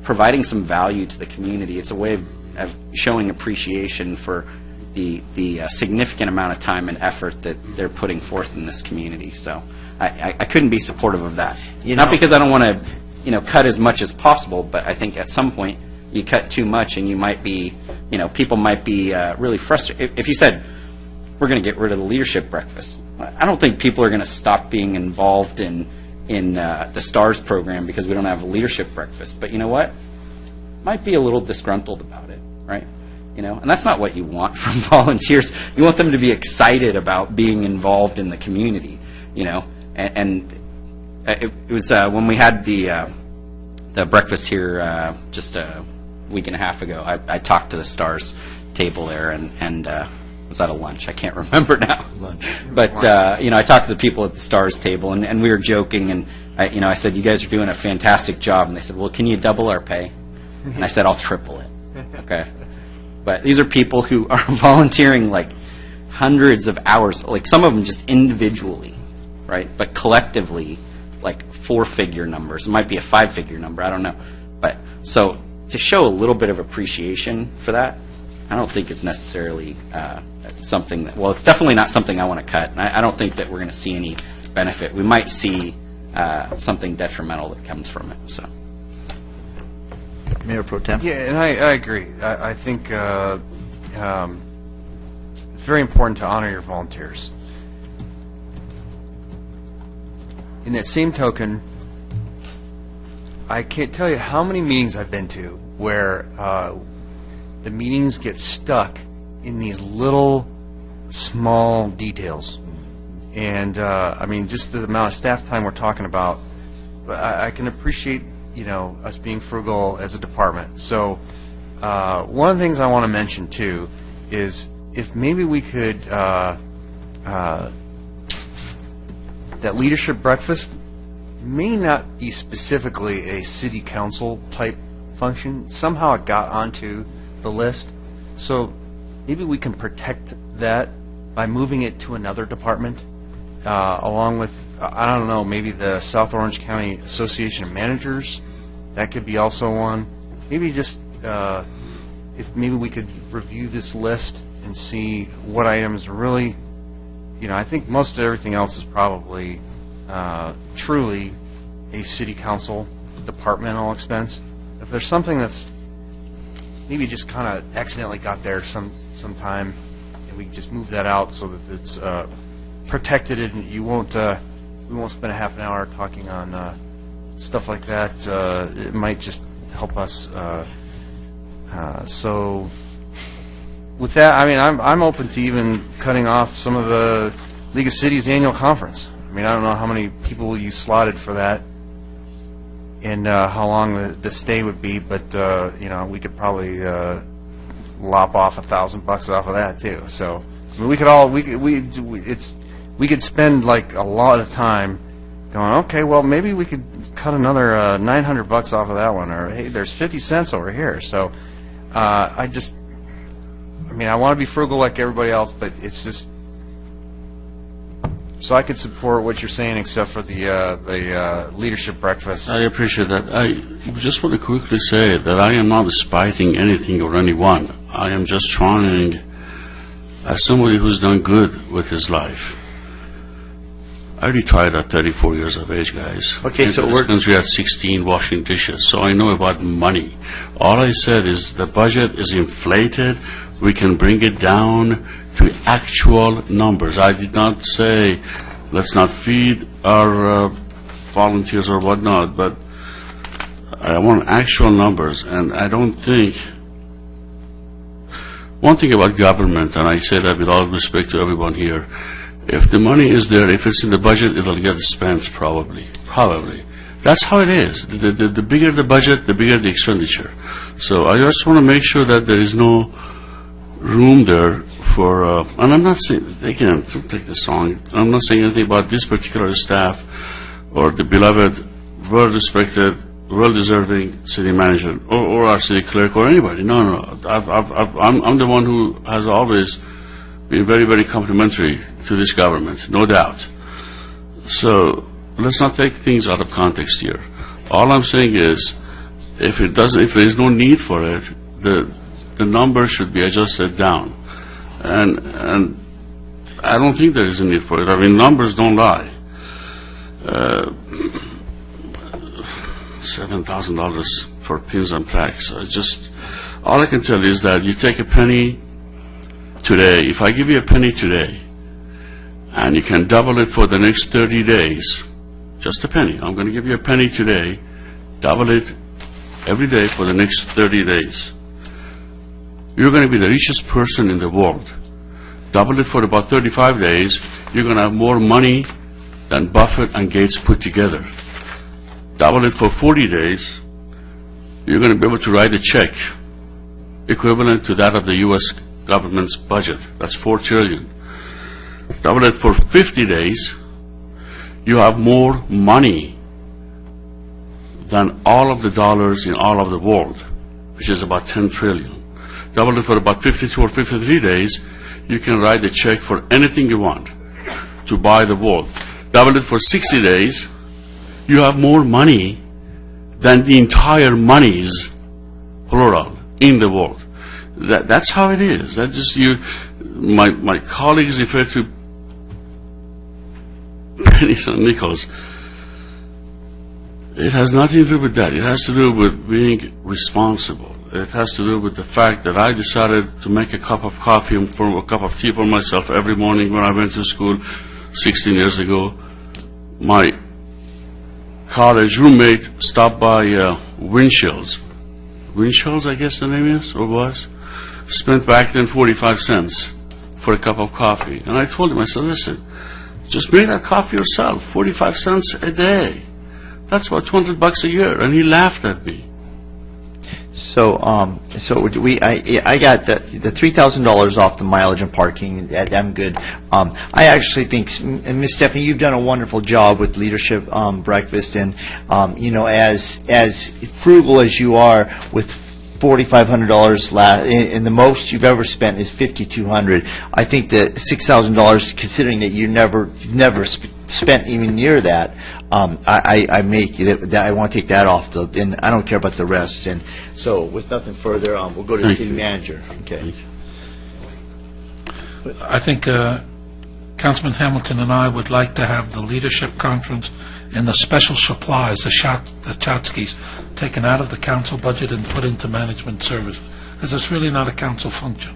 providing some value to the community. It's a way of showing appreciation for the significant amount of time and effort that they're putting forth in this community. So I couldn't be supportive of that. Not because I don't want to, you know, cut as much as possible, but I think at some point you cut too much and you might be, you know, people might be really frustrated. If you said, we're going to get rid of the leadership breakfast, I don't think people are going to stop being involved in the STARS program because we don't have a leadership breakfast. But you know what? Might be a little disgruntled about it, right? You know, and that's not what you want from volunteers. You want them to be excited about being involved in the community, you know. And it was when we had the breakfast here just a week and a half ago, I talked to the STARS table there, and was that a lunch? I can't remember now. Lunch. But, you know, I talked to the people at the STARS table, and we were joking, and, I said, you guys are doing a fantastic job. And they said, well, can you double our pay? And I said, I'll triple it. Okay? But these are people who are volunteering, like, hundreds of hours, like some of them just individually, right? But collectively, like, four-figure numbers. It might be a five-figure number. I don't know. But so to show a little bit of appreciation for that, I don't think it's necessarily something that, well, it's definitely not something I want to cut. And I don't think that we're going to see any benefit. We might see something detrimental that comes from it. So, Mayor Pro Tem. Yeah, and I agree. I think it's very important to honor your volunteers. In that same token, I can't tell you how many meetings I've been to where the meetings get stuck in these little, small details. And, I mean, just the amount of staff time we're talking about, I can appreciate, you know, us being frugal as a department. So one of the things I want to mention, too, is if maybe we could, that leadership breakfast may not be specifically a city council type function. Somehow it got onto the list. So maybe we can protect that by moving it to another department, along with, I don't know, maybe the South Orange County Association of Managers. That could be also one. Maybe just, if maybe we could review this list and see what items really, you know, I think most of everything else is probably truly a city council departmental expense. If there's something that's maybe just kind of accidentally got there sometime, and we just move that out so that it's protected, and you won't, we won't spend a half an hour talking on stuff like that. It might just help us. So with that, I mean, I'm open to even cutting off some of the League of Cities annual conference. I mean, I don't know how many people you slotted for that and how long the stay would be, but you know, we could probably lop off $1,000 off of that too. So I mean, we could all we could spend like a lot of time going, okay, well, maybe we could cut another $900 off of that one, or hey, there's 50 cents over here. So I mean, I want to be frugal like everybody else, but it's just so I could support what you're saying, except for the leadership breakfast. I appreciate that. I just want to quickly say that I am not spiting anything or anyone. I am just trying, as somebody who's done good with his life. I retired at 34 years of age, guys. Okay, so in this country at 16 washing dishes, so I know about money. All I said is the budget is inflated. We can bring it down to actual numbers. I did not say let's not feed our volunteers or whatnot, but I want actual numbers, and I don't think. One thing about government, and I say that with all respect to everyone here, if the money is there, if it's in the budget, it'll get spent probably. Probably. That's how it is. The bigger the budget, the bigger the expenditure. So I just want to make sure that there is no room there for, and I'm not saying, again, don't take this wrong, I'm not saying anything about this particular staff or the beloved, well-respected, well-deserving city manager or our city clerk or anybody. No. I'm the one who has always been very, very complimentary to this government, no doubt. So let's not take things out of context here. All I'm saying is, if there is no need for it, the number should be adjusted down, and I don't think there is a need for it. I mean, numbers don't lie. $7,000 for pins and plaques. All I can tell you is that you take a penny today. If I give you a penny today, and you can double it for the next 30 days, just a penny. I'm going to give you a penny today, double it every day for the next 30 days. You're going to be the richest person in the world. Double it for about 35 days, you're going to have more money than Buffett and Gates put together. Double it for 40 days, you're going to be able to write a check equivalent to that of the U.S. government's budget. That's $4 trillion. Double it for 50 days, you have more money than all of the dollars in all of the world, which is about 10 trillion. Double it for about 52 or 53 days, you can write a check for anything you want to buy the world. Double it for 60 days, you have more money than the entire monies, plural, in the world. That's how it is. That's just you. My colleagues refer to pennies and nickels. It has nothing to do with that. It has to do with being responsible. It has to do with the fact that I decided to make a cup of coffee and a cup of tea for myself every morning when I went to school 16 years ago. My college roommate stopped by Winchell's. Winchell's, I guess the name is, or was. Spent back then 45 cents for a cup of coffee. And I told him, I said, listen, just make that coffee yourself, 45 cents a day. That's about $200 a year. And he laughed at me. So, I got the $3,000 off the mileage and parking. I'm good. I actually think, and Ms. Stephanie, you've done a wonderful job with leadership breakfast, and as frugal as you are with $4,500, and the most you've ever spent is $5,200. I think that $6,000, considering that you never spent even near that, I want to take that off, and I don't care about the rest. And so, with nothing further, we'll go to the city manager. Okay. I think Councilman Hamilton and I would like to have the leadership conference and the special supplies, the tchotchkes, taken out of the council budget and put into management service, because it's really not a council function.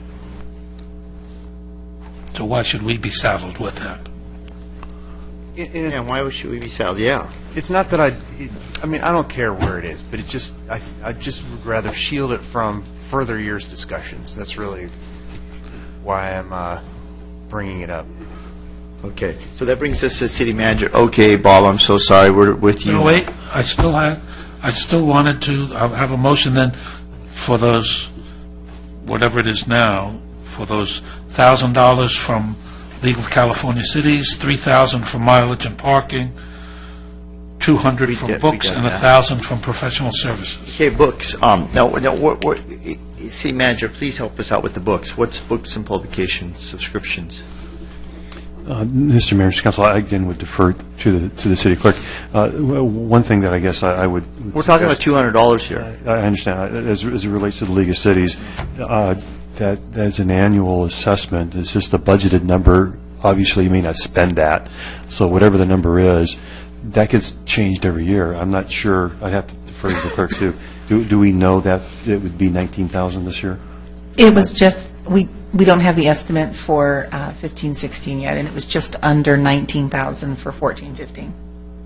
to why should we be saddled with that? And why should we be saddled? Yeah. It's not that I mean, I don't care where it is, but I just would rather shield it from further years' discussions. That's really why I'm bringing it up. Okay, so that brings us to city manager. Okay, Bob, I'm so sorry, we're with you. No, wait, I still wanted to have a motion then for those, whatever it is now, for those $1,000 from League of California Cities, $3,000 from mileage and parking, $200 from books, and $1,000 from professional services. Okay, books. Now, city manager, please help us out with the books. What's books and publication subscriptions? Mr. Mayor, Mr. Council, I again would defer to the city clerk. One thing that I guess I would We're talking about $200 here. I understand. As it relates to the League of Cities, that's an annual assessment. It's just a budgeted number. Obviously, you may not spend that. So whatever the number is, that gets changed every year. I'm not sure. I'd have to defer to the clerk, too. Do we know that it would be $19,000 this year? It was just, we don't have the estimate for 15-16 yet, and it was just under $19,000 for 14-15.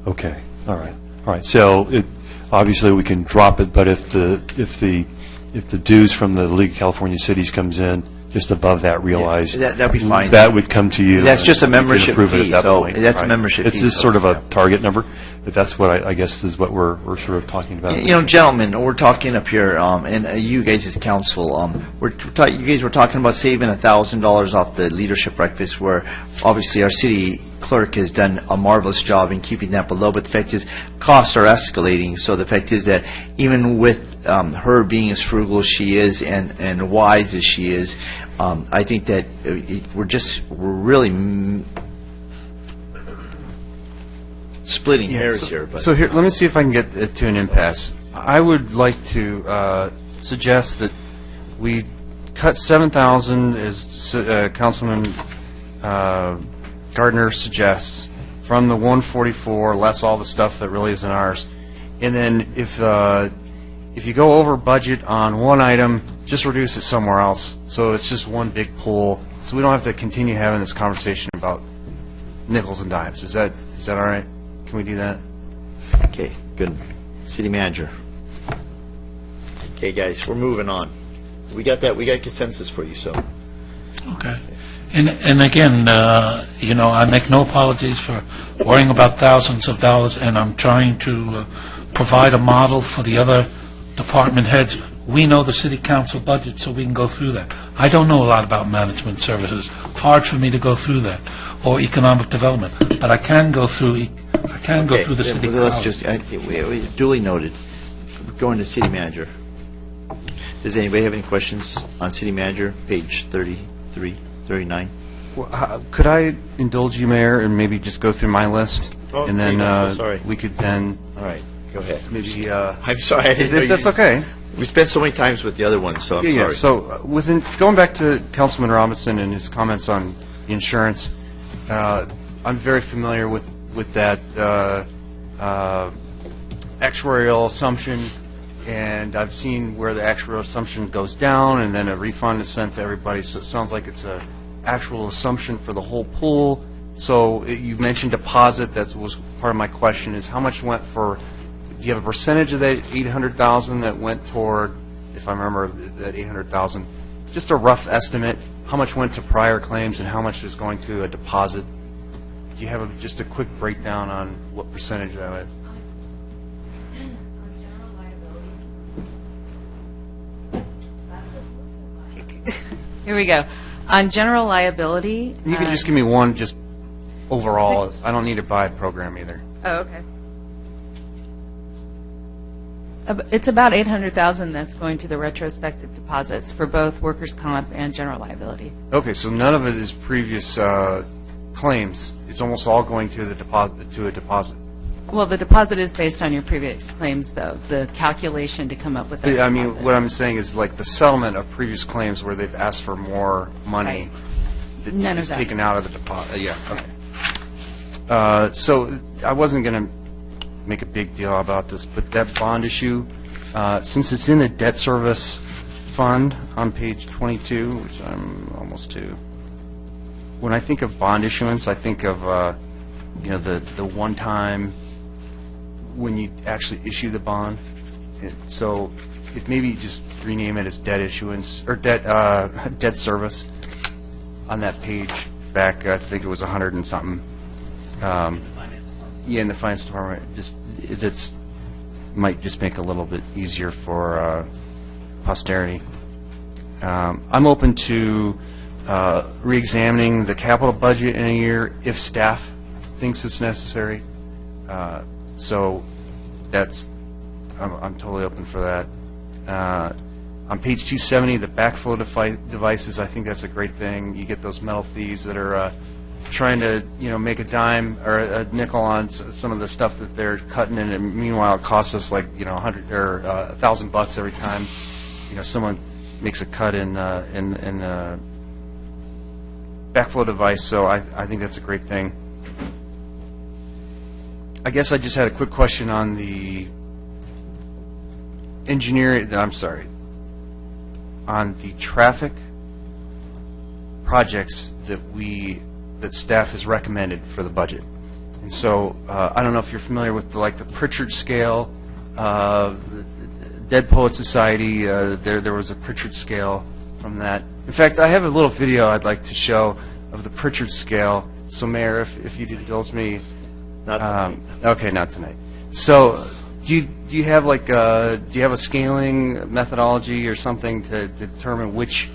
Okay. All right. So obviously we can drop it, but if the dues from the League of California Cities comes in just above that realized, that'd be fine. That would come to you. That's just a and you can membership approve it at fee, that so point. that's a Right. membership It's fee, just so, sort of yeah. a target number, but that's what I guess is what we're sort of talking about. You know, gentlemen, we're talking up here, and you guys as council, you guys were talking about saving $1,000 off the leadership breakfast, where obviously our city clerk has done a marvelous job in keeping that below, but the fact is, costs are escalating, so the fact is that even with her being as frugal as she is and wise as she is, I think that we're really splitting hairs here. But So here, let me see if I can get to an impasse. I would like to suggest that we cut 7,000, as Councilman Gardner suggests, from the 144, less all the stuff that really isn't ours. And then if you go over budget on one item, just reduce it somewhere else. So it's just one big pool. So we don't have to continue having this conversation about nickels and dimes. Is that all right? Can we do that? okay, good. City manager. Okay, guys, we're moving on. We got that. We got consensus for you, so. Okay. And again, I make no apologies for worrying about thousands of dollars, and I'm trying to provide a model for the other department heads. We know the city council budget, so we can go through that. I don't know a lot about management services. Hard for me to go through that, or economic development. But I can go through. Through the city Let's council. just, duly noted. Going to city manager. Does anybody have any questions on city manager, page 33, 39? Well, could I indulge you, Mayor, and maybe just go through my list? Oh, And then sorry. we could then All right, go ahead. maybe... I'm sorry, I didn't know you... That's okay. We spent so many times with the other ones, so I'm Yeah. sorry. So going back to Councilman Robinson and his comments on the insurance, I'm very familiar with that actuarial assumption, and I've seen where the actuarial assumption goes down and then a refund is sent to everybody. So it sounds like it's a actual assumption for the whole pool. So you mentioned deposit. That was part of my question, is how much went for... Do you have a percentage of that 800,000 that went toward, if I remember, that 800,000? Just a rough estimate, how much went to prior claims and how much is going to a deposit? Do you have just a quick breakdown on what percentage that is? Here we go. On general liability... You can just give me one, just overall. Six. I don't need to buy a program either. Oh, okay. It's about $800,000 that's going to the retrospective deposits for both workers' comp and general liability. Okay, so none of it is previous claims. It's almost all going to the deposit, to a deposit. Well, the deposit is based on your previous claims, though. The calculation to come up with that I mean, deposit. what I'm saying is like the settlement of previous claims where they've asked for more money that None of is that. taken out of the deposit. Yeah, okay. So I wasn't going to make a big deal about this, but that bond issue, since it's in the debt service fund on page 22, which I'm almost to, when I think of bond issuance, I think of, the one time when you actually issue the bond. So if maybe you just rename it as debt issuance, or debt service on that page back, I think it was 100 and something. Yeah, in the finance department, that's might just make it a little bit easier for posterity. I'm open to re-examining the capital budget in a year if staff thinks it's necessary. So I'm totally open for that. On page 270, the backflow devices, I think that's a great thing. You get those metal thieves that are trying to, make a dime or a nickel on some of the stuff that they're cutting, and meanwhile it costs us like, $100 or $1,000 every time, someone makes a cut in the backflow device. So I think that's a great thing. I guess I just had a quick question on the on the traffic projects that staff has recommended for the budget. And so I don't know if you're familiar with the Pritchard scale, the Dead Poet Society. There was a Pritchard scale from that. In fact, I have a little video I'd like to show of the Pritchard scale. So, Mayor, if you'd indulge me. Not tonight. Okay, not tonight. So, do you have a scaling methodology or something to determine which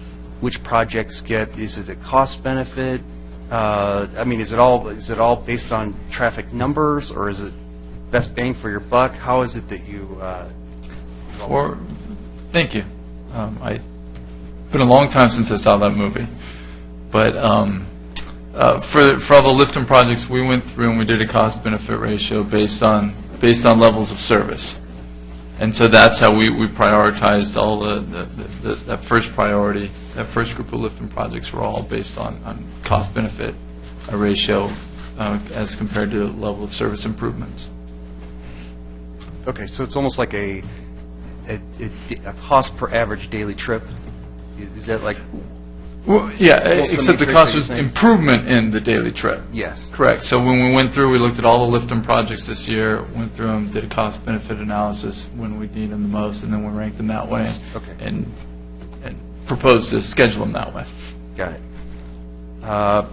projects get? Is it a cost benefit? Is it all based on traffic numbers, or is it best bang for your buck? How is it that you? Thank you. It's been a long time since I saw that movie, but for all the Lifton projects, we went through and we did a cost benefit ratio based on levels of service, and so that's how we prioritized all that first priority. That first group of Lifton projects were all based on cost benefit ratio as compared to the level of service improvements. Okay, so it's almost like a cost per average daily trip. Is that like? Well, yeah, except the cost was saying? improvement in the daily trip. Yes. Correct. So when we went through, we looked at all the Lifton projects this year, went through them, did a cost-benefit analysis when we need them the most, and then we ranked them that way. Okay. And proposed to schedule them that way. Got it. I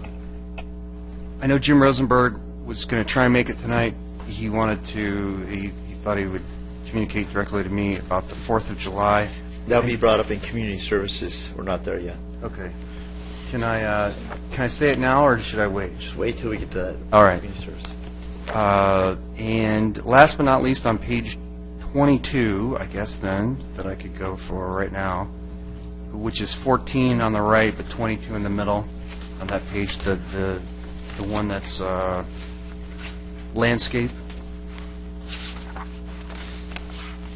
know Jim Rosenberg was going to try and make it tonight. He thought he would communicate directly to me about the 4th of July. That'll be brought up in community services. We're not there yet. Okay. Can I say it now, or should I wait? Just wait till we get to that. All right. Community service. And last but not least, on page 22, I guess then, that I could go for right now, which is 14 on the right, but 22 in the middle on that page, the one that's landscape.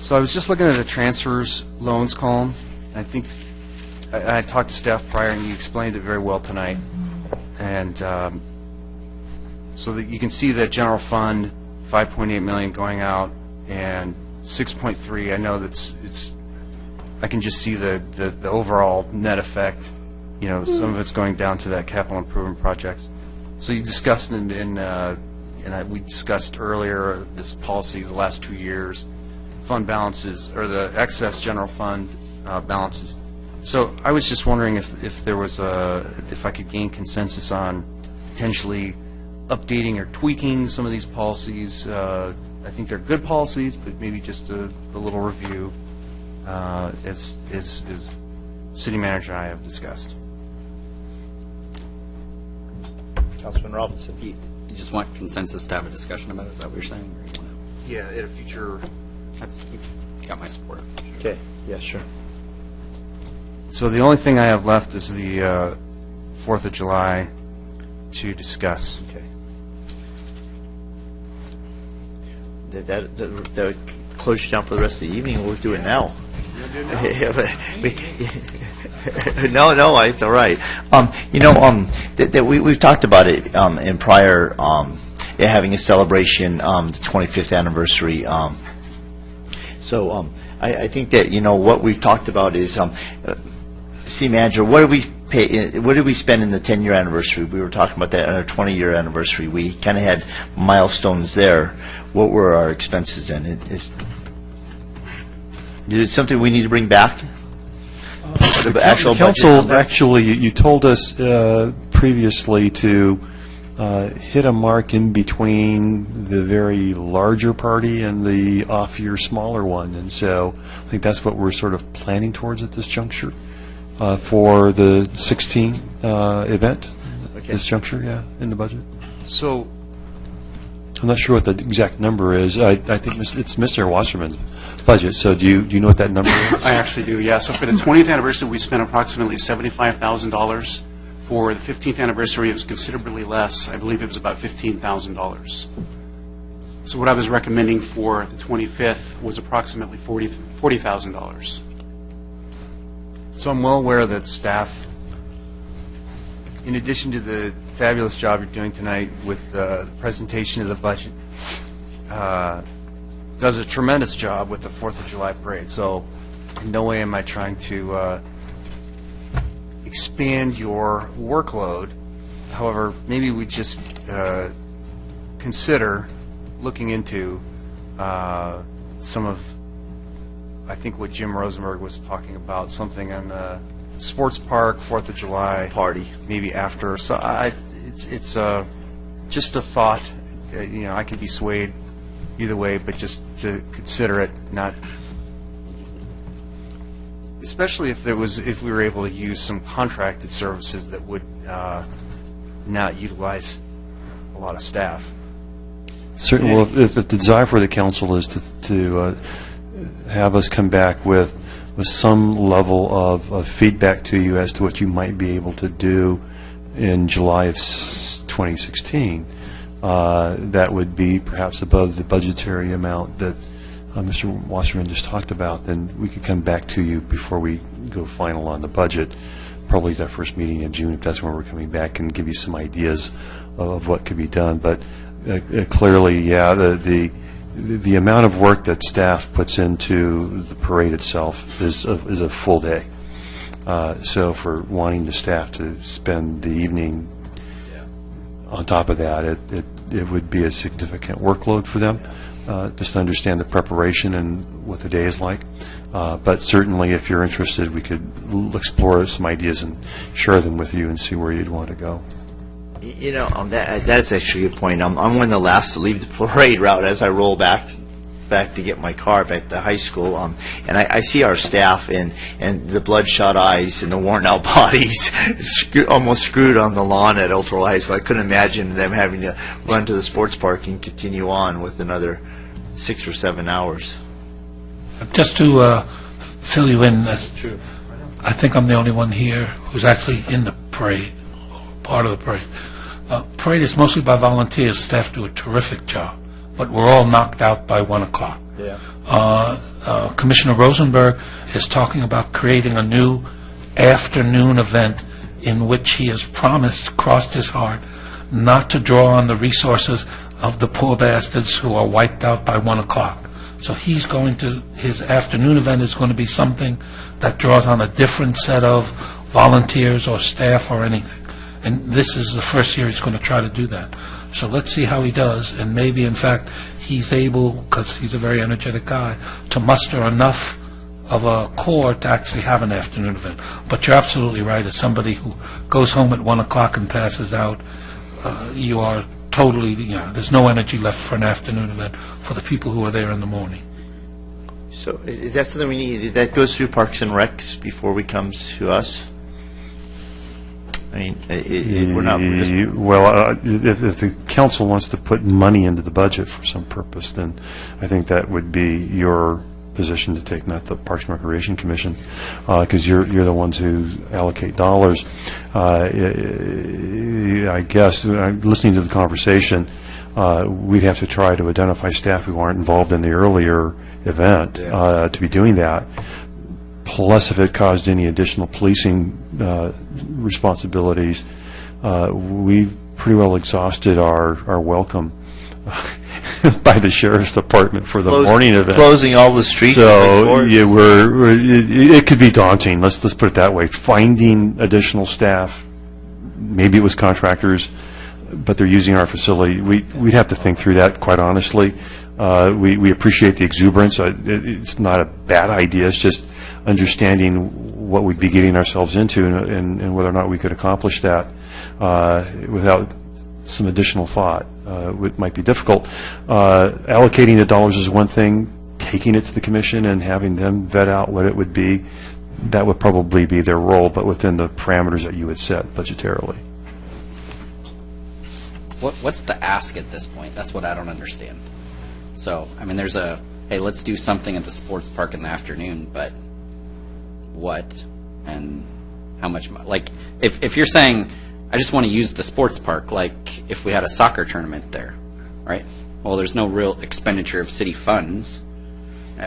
So I was just looking at the transfers loans column, and I think I talked to staff prior, and you explained it very well tonight. And so that you can see that general fund, $5.8 million going out, and 6.3. I know I can just see the overall net effect. Some of it's going down to that capital improvement projects. So you discussed we discussed earlier this policy the last 2 years, fund balances, or the excess general fund balances. So I was just wondering if there was if I could gain consensus on potentially updating or tweaking some of these policies. I think they're good policies, but maybe just a little review, as City Manager and I have discussed. Councilman Robinson. You just want consensus to have a discussion about it? Is that what you're saying? Or you wanna- Yeah, at a future. You got my support. Okay. Yeah, sure. So the only thing I have left is the 4th of July to discuss. Okay. That close you down for the rest of the evening. We'll do it now. No, it's all right. We've talked about it in prior having a celebration, the 25th anniversary. So I think that what we've talked about is, City Manager, what are we pay, what did we spend in the 10-year anniversary? We were talking about that on our 20-year anniversary. We kind of had milestones there. What were our expenses then? Is it something we need to bring back? The actual budget Council, number? actually, you told us previously to hit a mark in between the very larger party and the off-year smaller one, and so I think that's what we're sort of planning towards at this juncture for the 16 event. Okay. This juncture, yeah, in the budget. So, I'm not sure what the exact number is. I think it's Mr. Wasserman's budget, so do you know what that number is? I actually do, yeah. So for the 20th anniversary, we spent approximately $75,000. For the 15th anniversary, it was considerably less. I believe it was about $15,000. So what I was recommending for the 25th was approximately $40,000. so I'm well aware that staff, in addition to the fabulous job you're doing tonight with the presentation of the budget, does a tremendous job with the 4th of July parade. So in no way am I trying to expand your workload. However, maybe we just consider looking into some of, I think, what Jim Rosenberg was talking about, something on the sports park, 4th of July Party. maybe after. So it's just a thought. I can be swayed either way, but just to consider it, not. Especially if we were able to use some contracted services that would not utilize a lot of staff. Certainly, well, if the desire for the council is to have us come back with some level of feedback to you as to what you might be able to do in July of 2016, that would be perhaps above the budgetary amount that Mr. Wasserman just talked about, then we could come back to you before we go final on the budget, probably that first meeting in June, if that's when we're coming back, and give you some ideas of what could be done. But clearly, yeah, the amount of work that staff puts into the parade itself is a full day. So for wanting the staff to spend the evening on top of that, it would be a significant workload for them. Just to understand the preparation and what the day is like. But certainly, if you're interested, we could explore some ideas and share them with you and see where you'd want to go. That's actually a good point. I'm one of the last to leave the parade route as I roll back to get my car back to high school. And I see our staff and the bloodshot eyes and the worn-out bodies almost screwed on the lawn at El Toro High School. I couldn't imagine them having to run to the sports park and continue on with another 6 or 7 hours. Just to fill you in, I think I'm the only one here who's actually in the parade, or part of the parade. Parade is mostly by volunteers. Staff do a terrific job, but we're all knocked out by 1 o'clock. Yeah. Commissioner Rosenberg is talking about creating a new afternoon event in which he has promised, crossed his heart, not to draw on the resources of the poor bastards who are wiped out by 1 o'clock. So his afternoon event is going to be something that draws on a different set of volunteers or staff or anything. And this is the first year he's going to try to do that. So let's see how he does, and maybe, in fact, he's able, because he's a very energetic guy, to muster enough of a core to actually have an afternoon event. But you're absolutely right. As somebody who goes home at 1 o'clock and passes out, you are totally, there's no energy left for an afternoon event for the people who are there in the morning. So is that something we need, that goes through Parks and Recs before it comes to us? I mean, we're not... Well, if the council wants to put money into the budget for some purpose, then I think that would be your position to take, not the Parks and Recreation Commission, because you're the ones who allocate dollars. I guess, listening to the conversation, we'd have to try to identify staff who aren't involved in the earlier event to be doing that. Plus, if it caused any additional policing responsibilities, we've pretty well exhausted our welcome by the sheriff's department for the morning event. Closing all the streets. So yeah, it could be daunting. Let's put it that way. Finding additional staff, maybe it was contractors, but they're using our facility. We'd have to think through that, quite honestly. We appreciate the exuberance. It's not a bad idea. It's just understanding what we'd be getting ourselves into and whether or not we could accomplish that without some additional thought. It might be difficult. Allocating the dollars is one thing. Taking it to the commission and having them vet out what it would be, that would probably be their role, but within the parameters that you would set budgetarily. What's the ask at this point? That's what I don't understand. So, I mean, there's hey, let's do something at the sports park in the afternoon, but what and how much? Like, if you're saying, I just want to use the sports park, like if we had a soccer tournament there, right? Well, there's no real expenditure of city funds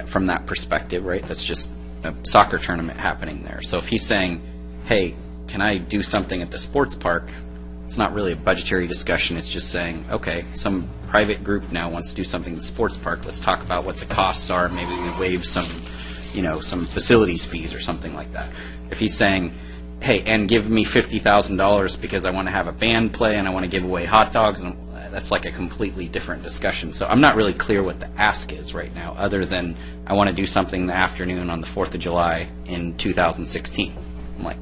from that perspective, right? That's just a soccer tournament happening there. So if he's saying, hey, can I do something at the sports park? It's not really a budgetary discussion. It's just saying, okay, some private group now wants to do something at the sports park. Let's talk about what the costs are. Maybe we waive some, some facilities fees or something like that. If he's saying, hey, and give me $50,000 because I want to have a band play and I want to give away hot dogs, and that's like a completely different discussion. So I'm not really clear what the ask is right now, other than I want to do something in the afternoon on the 4th of July in 2016. I'm like,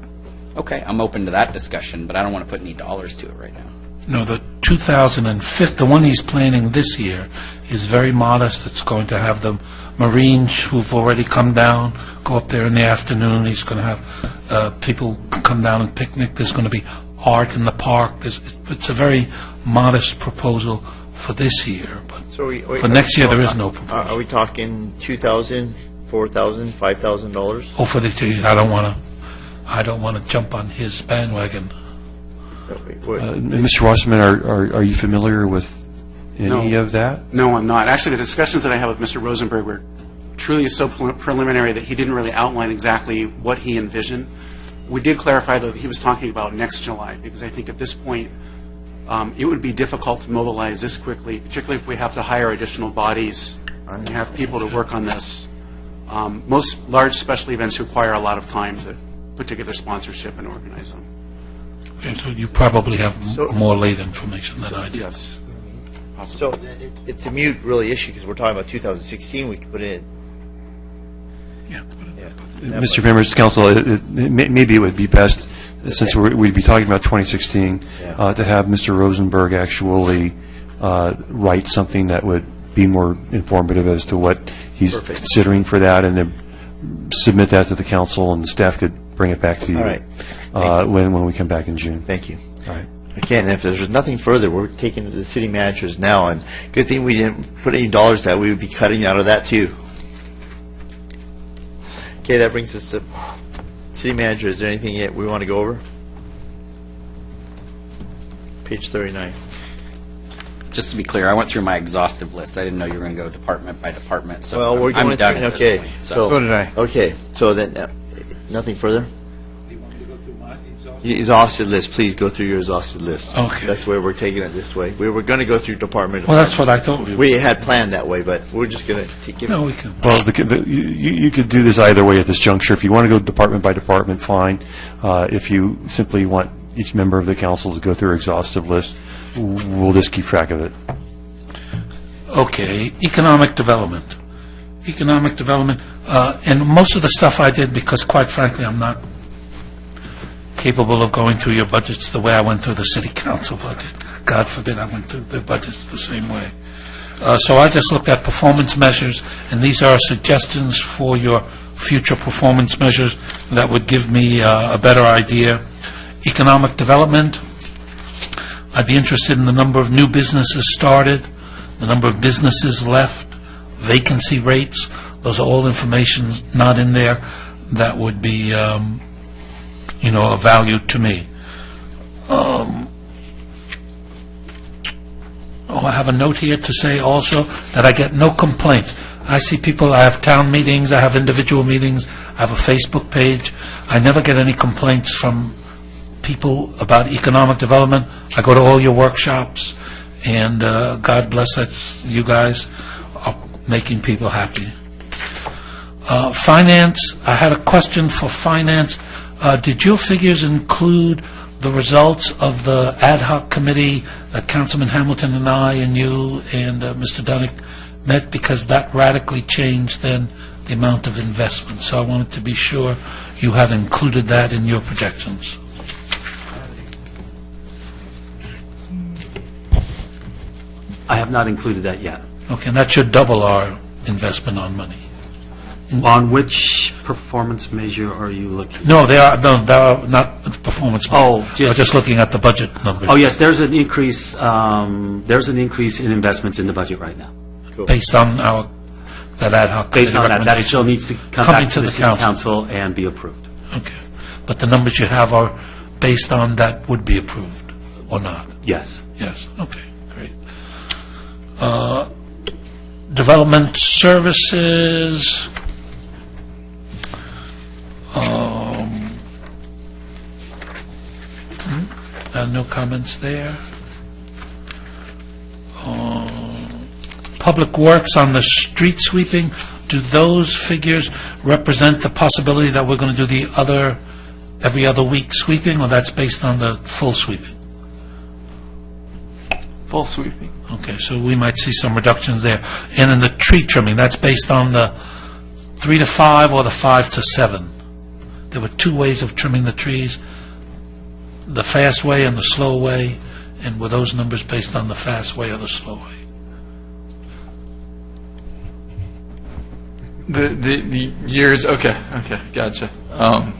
okay, I'm open to that discussion, but I don't want to put any dollars to it right now. No, the 2005, the one he's planning this year is very modest. It's going to have the Marines who've already come down, go up there in the afternoon. He's going to have people come down and picnic. There's going to be art in the park. It's a very modest proposal for this year, but for next year there is no proposal. Are we talking $2,000, $4,000, $5,000? Oh, for the, I don't want to jump on his bandwagon. Mr. Wasserman, are you familiar with any of that? No, I'm not. Actually, the discussions that I had with Mr. Rosenberg were truly so preliminary that he didn't really outline exactly what he envisioned. We did clarify, though, that he was talking about next July, because I think at this point it would be difficult to mobilize this quickly, particularly if we have to hire additional bodies and have people to work on this. Most large special events require a lot of time to put together sponsorship and organize them. Okay, so you probably have more late information than I do. Yes. So it's a mute, really, issue, because we're talking about 2016. We could put it in. Yeah. Mr. Members, Council, maybe it would be best, since we'd be talking about 2016, to have Mr. Rosenberg actually write something that would be more informative as to what he's considering for that, and then submit that to the council, and the staff could bring it back to you, when we come back in June. Thank you. All right. Again, if there's nothing further, we're taking it to the city managers now, and good thing we didn't put any dollars that we would be cutting out of that too. Okay, that brings us to city manager. Is there anything yet we want to go over? Page 39. Just to be clear, I went through my exhaustive list. I didn't know you were going to go department by department, so Well, we're I'm going done through, at okay. this point. So did I. Okay, so then, nothing further? Do you want me to go through my exhaustive? Exhausted list, please go through your exhausted list. Okay. That's where we're taking it this way. We were going to go through department. Well, that's what I thought We had planned that way, but we're just going to give No, we can. Well, you could do this either way at this juncture. If you want to go department by department, fine. If you simply want each member of the council to go through an exhaustive list, we'll just keep track of it. Okay, economic development. Economic development, and most of the stuff I did, because quite frankly, I'm not capable of going through your budgets the way I went through the city council budget. God forbid I went through the budgets the same way. So I just looked at performance measures, and these are suggestions for your future performance measures that would give me a better idea. Economic development, I'd be interested in the number of new businesses started, the number of businesses left, vacancy rates. Those are all information not in there that would be, of value to me. I have a note here to say also that I get no complaints. I see people, I have town meetings, I have individual meetings, I have a Facebook page. I never get any complaints from people about economic development. I go to all your workshops, and God bless you guys are making people happy. Finance, I had a question for Finance. Did your figures include the results of the ad hoc committee that Councilman Hamilton and I and you and Mr. Dunick met? Because that radically changed then the amount of investment. So I wanted to be sure you had included that in your projections. I have not included that yet. Okay, and that should double our investment on money. On which performance measure are you looking? No, they are not performance. Oh, I was just looking at the budget numbers. Oh, yes, there's an increase in investments in the budget right now. Based on that ad hoc Based on that, that recommendation. still needs to come Coming back to to the the city council. council and be approved. Okay. But the numbers you have are based on that would be approved, or not? Yes. Yes, okay, great. Development services, no comments there. Public Works on the street sweeping, do those figures represent the possibility that we're going to do the every other week sweeping, or that's based on the full sweeping? Full sweeping. Okay, so we might see some reductions there. And in the tree trimming, that's based on the 3 to 5 or the 5 to 7? There were two ways of trimming the trees, the fast way and the slow way, and were those numbers based on the fast way or the slow way? The years, okay, gotcha. I'm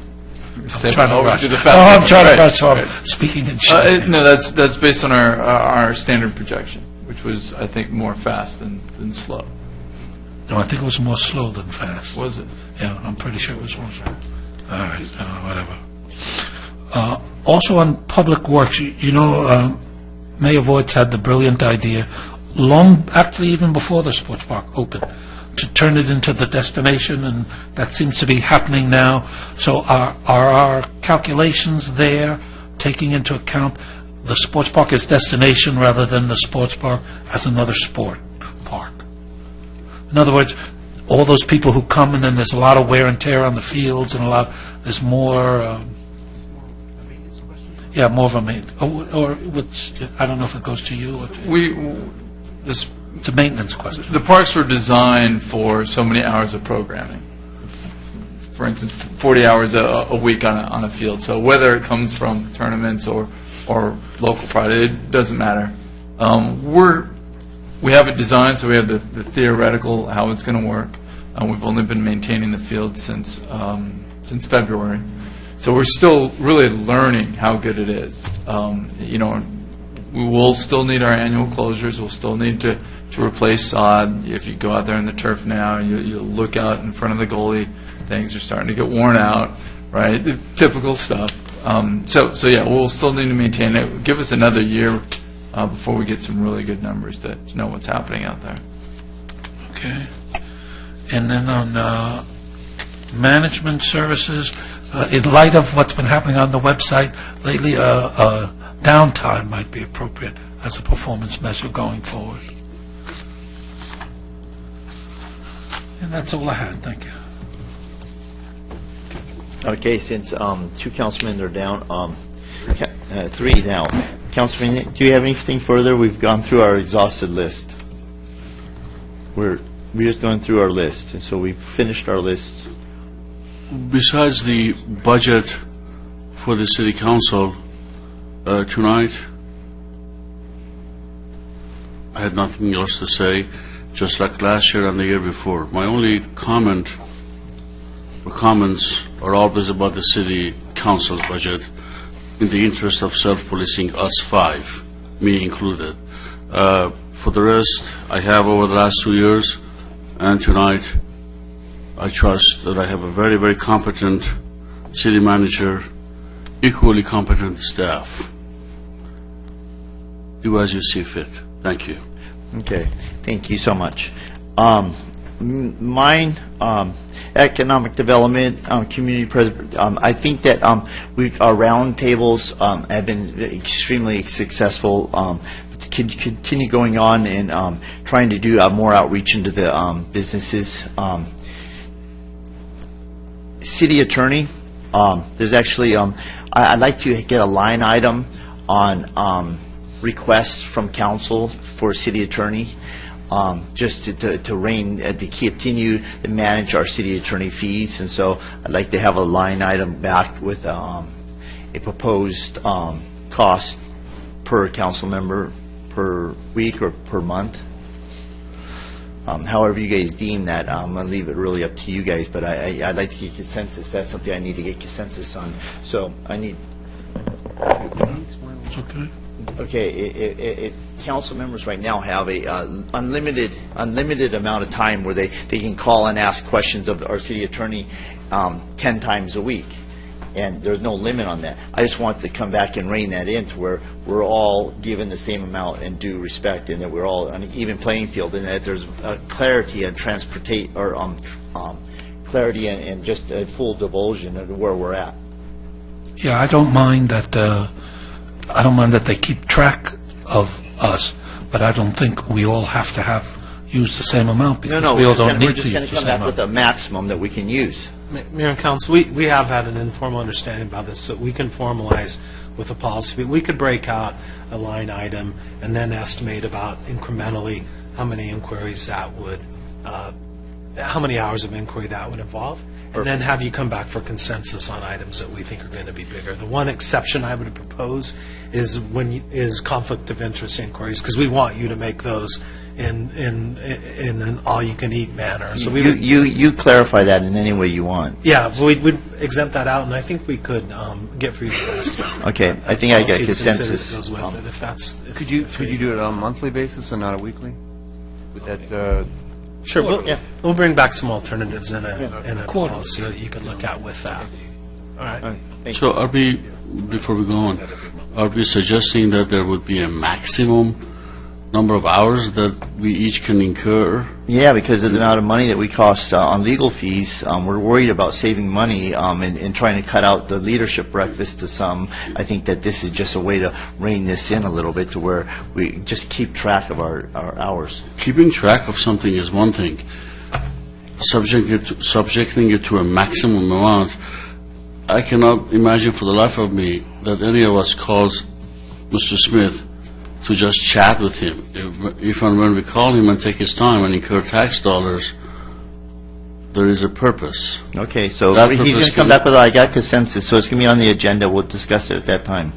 trying to rush. I'm trying to rush, so I'm speaking in short. No, that's based on our standard projection, which was, I think, more fast than slow. No, I think it was more slow than fast. Was it? Yeah, I'm pretty sure it was more slow. All right, whatever. Also on Public Works, Mayor Voigt's had the brilliant idea, actually even before the sports park opened, to turn it into the destination, and that seems to be happening now. So are our calculations there taking into account the sports park as destination rather than the sports park as another sport park? In other words, all those people who come, and then there's a lot of wear and tear on the fields, and there's more, more of a maintenance, or which, I don't know if it goes to you or to you. It's a maintenance question. The parks were designed for so many hours of programming. For instance, 40 hours a week on a field. So whether it comes from tournaments or local pride, it doesn't matter. We have it designed, so we have the theoretical how it's going to work. We've only been maintaining the field since February, so we're still really learning how good it is. We will still need our annual closures. We'll still need to replace sod. If you go out there in the turf now, you'll look out in front of the goalie, things are starting to get worn out, right? The typical stuff. So yeah, we'll still need to maintain it. Give us another year before we get some really good numbers to know what's happening out there. Okay. And then on management services, in light of what's been happening on the website lately, downtime might be appropriate as a performance measure going forward. And that's all I had. Thank you. Okay, since two councilmen are down, three now. Councilman, do you have anything further? We've gone through our exhausted list. We're just going through our list, and so we've finished our list. Besides the budget for the city council tonight, I had nothing else to say, just like last year and the year before. My only comment or comments are always about the city council's budget in the interest of self-policing us five, me included. For the rest, I have over the last 2 years, and tonight, I trust that I have a very, very competent city manager, equally competent staff. Do as you see fit. Thank you. Okay, thank you so much. Mine, economic development, community preservation. I think that our roundtables have been extremely successful, continue going on and trying to do more outreach into the businesses. City attorney, there's actually, I'd like to get a line item on requests from council for city attorney, just to rein, to continue to manage our city attorney fees. And so I'd like to have a line item back with a proposed cost per council member per week or per month. However you guys deem that, I'm going to leave it really up to you guys, but I'd like to get consensus. That's something I need to get consensus on. So I need... Okay. Okay, council members right now have a unlimited amount of time where they can call and ask questions of our city attorney 10 times a week, and there's no limit on that. I just want to come back and rein that in to where we're all given the same amount and due respect, and that we're all on an even playing field, and that there's clarity and clarity and just a full divulsion of where we're at. Yeah, I don't mind that they keep track of us, but I don't think we all have to use the same amount, because we all don't need to use the same amount. We're just going to come back with a maximum that we can use. Mayor and Council, we have had an informal understanding about this, so we can formalize with a policy. We could break out a line item and then estimate about incrementally how many inquiries that would, how many hours of inquiry that would involve, and then have you come back for consensus on items that we think are going to be bigger. The one exception I would propose is conflict of interest inquiries, because we want you to make those in an all-you-can-eat manner. So we you clarify that in any way you want. Yeah, we'd exempt that out, and I think we could get for you the best. Okay, I think I got consensus. If that's Could you do it on a monthly basis and not a weekly? Would that? Sure, we'll bring back some alternatives in a policy that you can look at with that. All right. So are we, before we go on, are we suggesting that there would be a maximum number of hours that we each can incur? Yeah, because of the amount of money that we cost on legal fees, we're worried about saving money and trying to cut out the leadership breakfast to some. I think that this is just a way to rein this in a little bit to where we just keep track of our hours. Keeping track of something is one thing. Subjecting it to a maximum amount, I cannot imagine for the life of me that any of us calls Mr. Smith to just chat with him. If and when we call him and take his time and incur tax dollars, there is a purpose. Okay, so That he's going purpose to come can- back with, I got consensus, so it's going to be on the agenda. We'll discuss it at that time.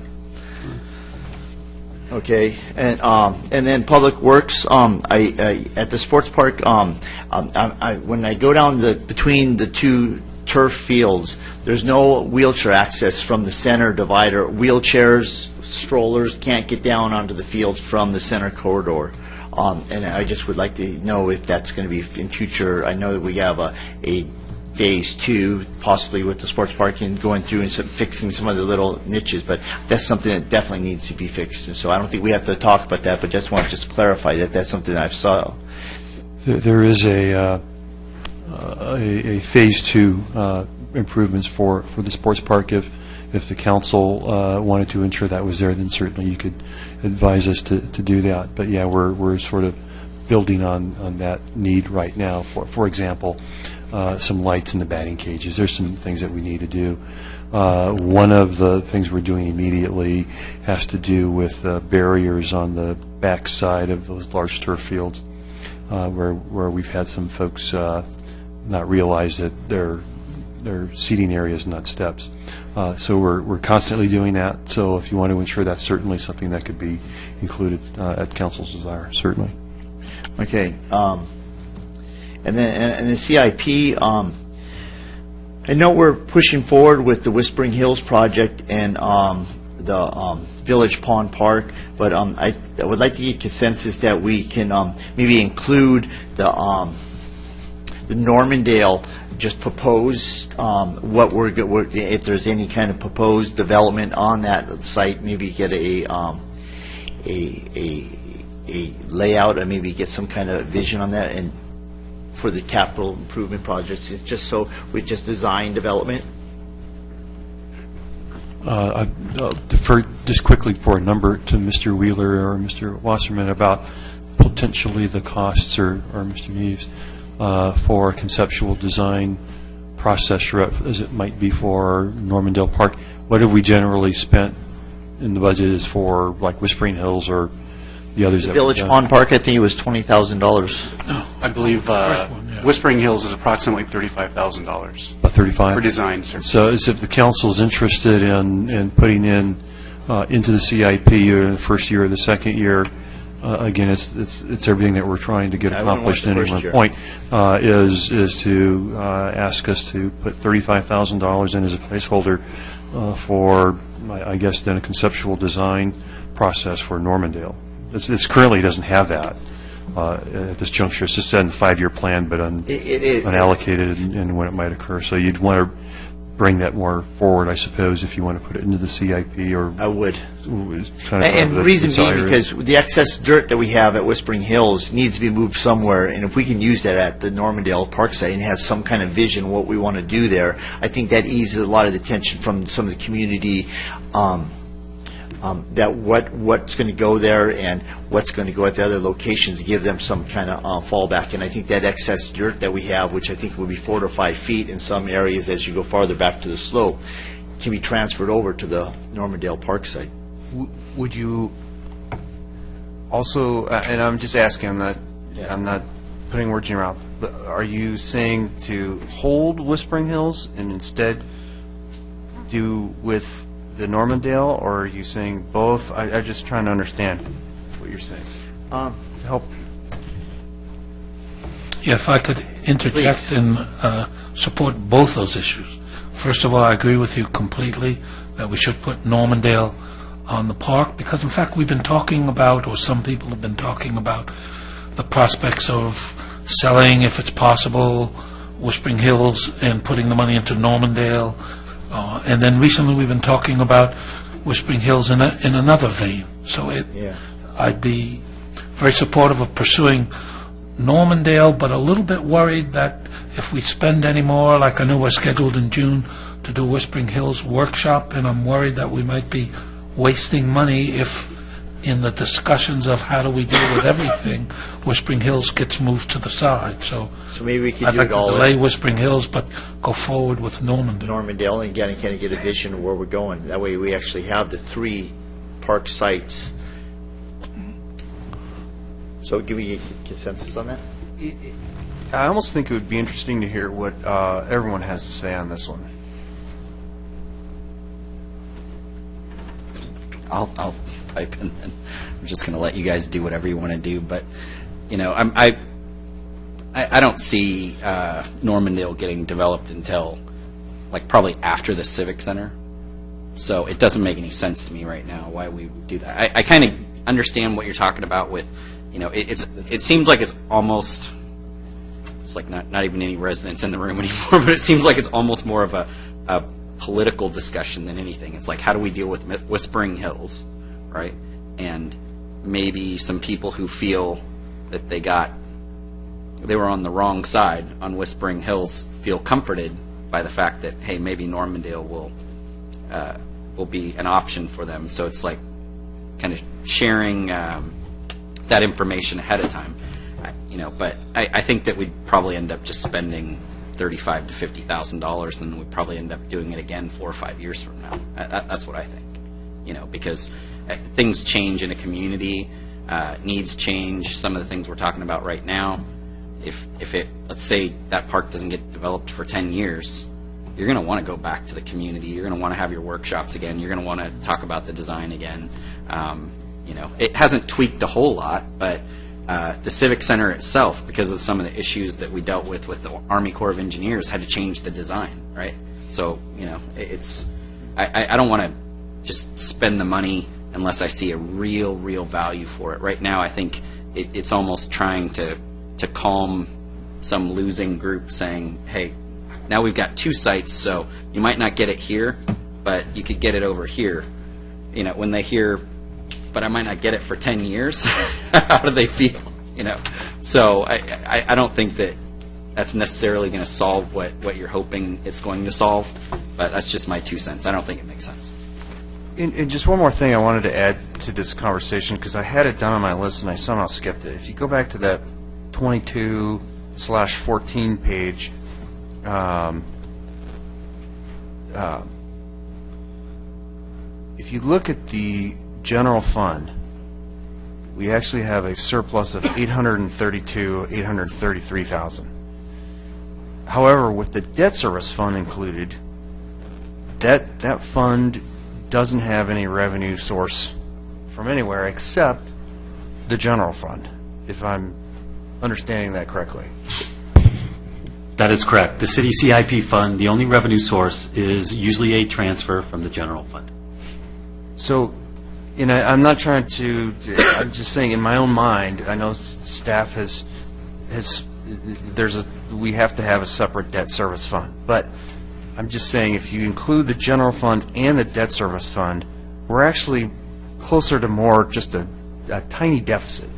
Okay, and then Public Works, at the sports park, when I go down between the two turf fields, there's no wheelchair access from the center divider. Wheelchairs, strollers can't get down onto the field from the center corridor. And I just would like to know if that's going to be in future. I know that we have a phase 2, possibly with the sports park, and going through and fixing some of the little niches, but that's something that definitely needs to be fixed. And so I don't think we have to talk about that, but just want to clarify that that's something I saw. There is a Phase 2 improvements for the sports park. If the council wanted to ensure that was there, then certainly you could advise us to do that. But yeah, we're sort of building on that need right now. For example, some lights in the batting cages. There's some things that we need to do. One of the things we're doing immediately has to do with barriers on the back side of those large turf fields, where we've had some folks not realize that they're seating areas, not steps. So we're constantly doing that. So if you want to ensure, that's certainly something that could be included at council's desire, certainly. Okay. And then and the CIP, I know we're pushing forward with the Whispering Hills project and the Village Pond Park, but I would like to get consensus that we can maybe include the Normandale just proposed, what if there's any kind of proposed development on that site, maybe get a layout, or maybe get some kind of vision on that, and for the capital improvement projects, it's just so we just design development. I'll defer just quickly for a number to Mr. Wheeler or Mr. Wasserman about potentially the costs, or Mr. Neves, for a conceptual design process, as it might be for Normandale Park. What have we generally spent in the budget is for, like, Whispering Hills or the others? The that we've Village done? Pond Park, I think it was $20,000. I believe Whispering Hills is approximately $35,000 About 35? for design services. So as if the council's interested in putting in into the CIP in the first year or the second year, again, it's everything that we're trying to get I wouldn't want accomplished the in any first one year. point, is to ask us to put $35,000 in as a placeholder for, I guess, then a conceptual design process for Normandale. It's currently doesn't have that at this juncture. It's just in the 5-year plan, but It is. unallocated and when it might occur. So you'd want to bring that more forward, I suppose, if you want to put it into the CIP, or I would. kind of And the reason desire being, is- because the excess dirt that we have at Whispering Hills needs to be moved somewhere, and if we can use that at the Normandale Park site and have some kind of vision what we want to do there, I think that eases a lot of the tension from some of the community, that what's going to go there and what's going to go at the other locations, give them some kind of fallback. And I think that excess dirt that we have, which I think will be 4 to 5 feet in some areas as you go farther back to the slope, can be transferred over to the Normandale Park site. Would you also, and I'm just asking, I'm not putting words in your mouth, but are you saying to hold Whispering Hills and instead do with the Normandale, or are you saying both? I'm just trying to understand what you're saying. To help. Yeah, if I could interject and support both those issues. First of all, I agree with you completely that we should put Normandale on the park, because in fact we've been talking about, or some people have been talking about, the prospects of selling, if it's possible, Whispering Hills and putting the money into Normandale. And then recently we've been talking about Whispering Hills in another vein. So I'd be very supportive of pursuing Normandale, but a little bit worried that if we spend any more, like I know we're scheduled in June to do Whispering Hills workshop, and I'm worried that we might be wasting money if in the discussions of how do we deal with everything, Whispering Hills gets moved to the side. So maybe we could I'd do like it to all delay in Whispering Hills, but go forward with Normandale, and again, kind of get a vision of where we're going. That way we actually have the 3 park sites. So give me a consensus on that? I almost think it would be interesting to hear what everyone has to say on this one. I'll pipe in. I'm just going to let you guys do whatever you want to do, but I don't see Normandale getting developed until probably after the Civic Center. So it doesn't make any sense to me right now why we do that. I kind of understand what you're talking about with, it seems like it's almost, it's like not even any residents in the room anymore, but it seems like it's almost more of a political discussion than anything. It's like, how do we deal with Whispering Hills, right? And maybe some people who feel that they were on the wrong side on Whispering Hills feel comforted by the fact that, hey, maybe Normandale will be an option for them. So it's like kind of sharing that information ahead of time. But I think that we'd probably end up just spending $35,000 to $50,000, and we'd probably end up doing it again 4 or 5 years from now. That's what I think. Because things change in a community, needs change. Some of the things we're talking about right now, if let's say that park doesn't get developed for 10 years, you're going to want to go back to the community. You're going to want to have your workshops again. You're going to want to talk about the design again. It hasn't tweaked a whole lot, but the Civic Center itself, because of some of the issues that we dealt with the Army Corps of Engineers, had to change the design, right? So, I don't want to just spend the money unless I see a real value for it. Right now, I think it's almost trying to calm some losing group, saying, hey, now we've got 2 sites, so you might not get it here, but you could get it over here. When they hear, but I might not get it for 10 years, how do they feel? So I don't think that's necessarily going to solve what you're hoping it's going to solve, but that's just my 2 cents. I don't think it makes sense. And just one more thing I wanted to add to this conversation, because I had it down on my list and I somehow skipped it. If you go back to that 22/14 page, if you look at the general fund, we actually have a surplus of $833,000. However, with the debt service fund included, that fund doesn't have any revenue source from anywhere except the general fund, if I'm understanding that correctly. That is correct. The city CIP fund, the only revenue source is usually a transfer from the general fund. So, I'm not trying to, I'm just saying in my own mind, I know staff we have to have a separate debt service fund, but I'm just saying if you include the general fund and the debt service fund, we're actually closer to more just a tiny deficit,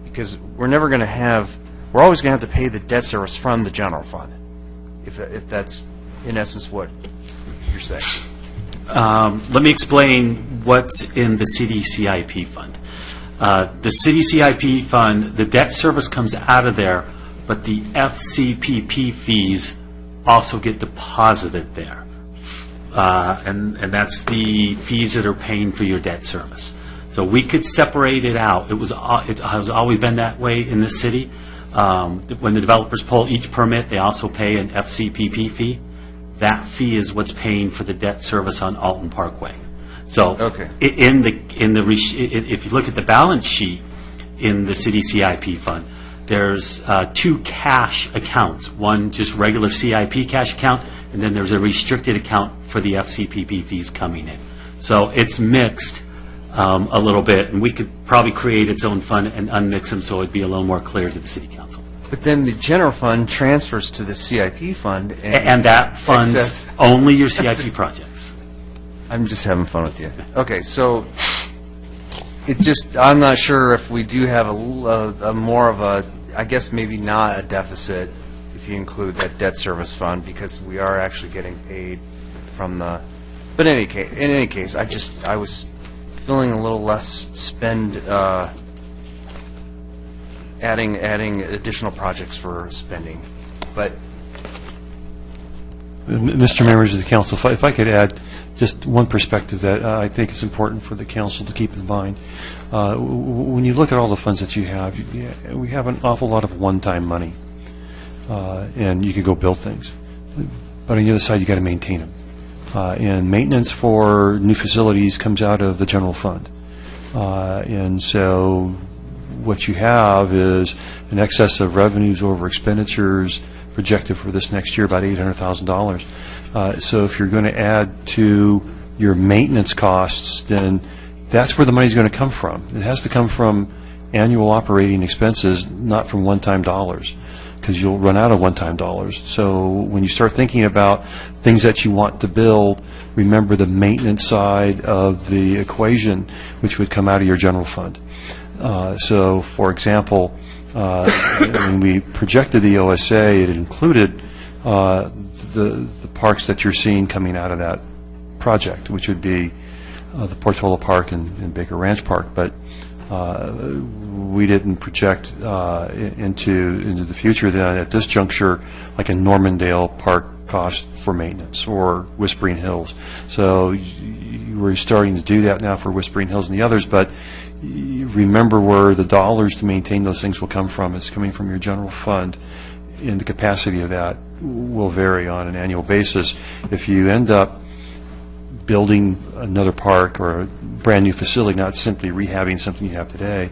because we're never going to have, we're always going to have to pay the debt service from the general fund, if that's in essence what you're saying. Let me explain what's in the city CIP fund. The city CIP fund, the debt service comes out of there, but the FCPP fees also get deposited there. And that's the fees that are paying for your debt service. So we could separate it out. It has always been that way in the city. When the developers pull each permit, they also pay an FCPP fee. That fee is what's paying for the debt service on Alton Parkway. So if you look at the balance sheet in the city CIP fund, there's two cash accounts, one just regular CIP cash account, and then there's a restricted account for the FCPP fees coming in. So it's mixed a little bit, and we could probably create its own fund and unmix them so it'd be a little more clear to the city council. But then the general fund transfers to the CIP fund. And that funds only your CIP projects. I'm just having fun with you. Okay, so I'm not sure if we do have a more of a, I guess maybe not a deficit if you include that debt service fund, because we are actually getting paid from the, but in any case, I was feeling a little less spend, adding additional projects for spending, but. Mr. Members of the council, if I could add just one perspective that I think is important for the council to keep in mind. When you look at all the funds that you have, we have an awful lot of one-time money, and you can go build things. But on the other side, you got to maintain them. And maintenance for new facilities comes out of the general fund. And so what you have is an excess of revenues over expenditures projected for this next year, about $800,000. So if you're going to add to your maintenance costs, then that's where the money's going to come from. It has to come from annual operating expenses, not from one-time dollars, because you'll run out of one-time dollars. So when you start thinking about things that you want to build, remember the maintenance side of the equation, which would come out of your general fund. So, for example, when we projected the OSA, it included the parks that you're seeing coming out of that project, which would be the Portola Park and Baker Ranch Park. But we didn't project into the future then at this juncture like a Normandale Park cost for maintenance or Whispering Hills. So we're starting to do that now for Whispering Hills and the others, but remember where the dollars to maintain those things will come from. It's coming from your general fund, and the capacity of that will vary on an annual basis. If you end up building another park or a brand new facility, not simply rehabbing something you have today,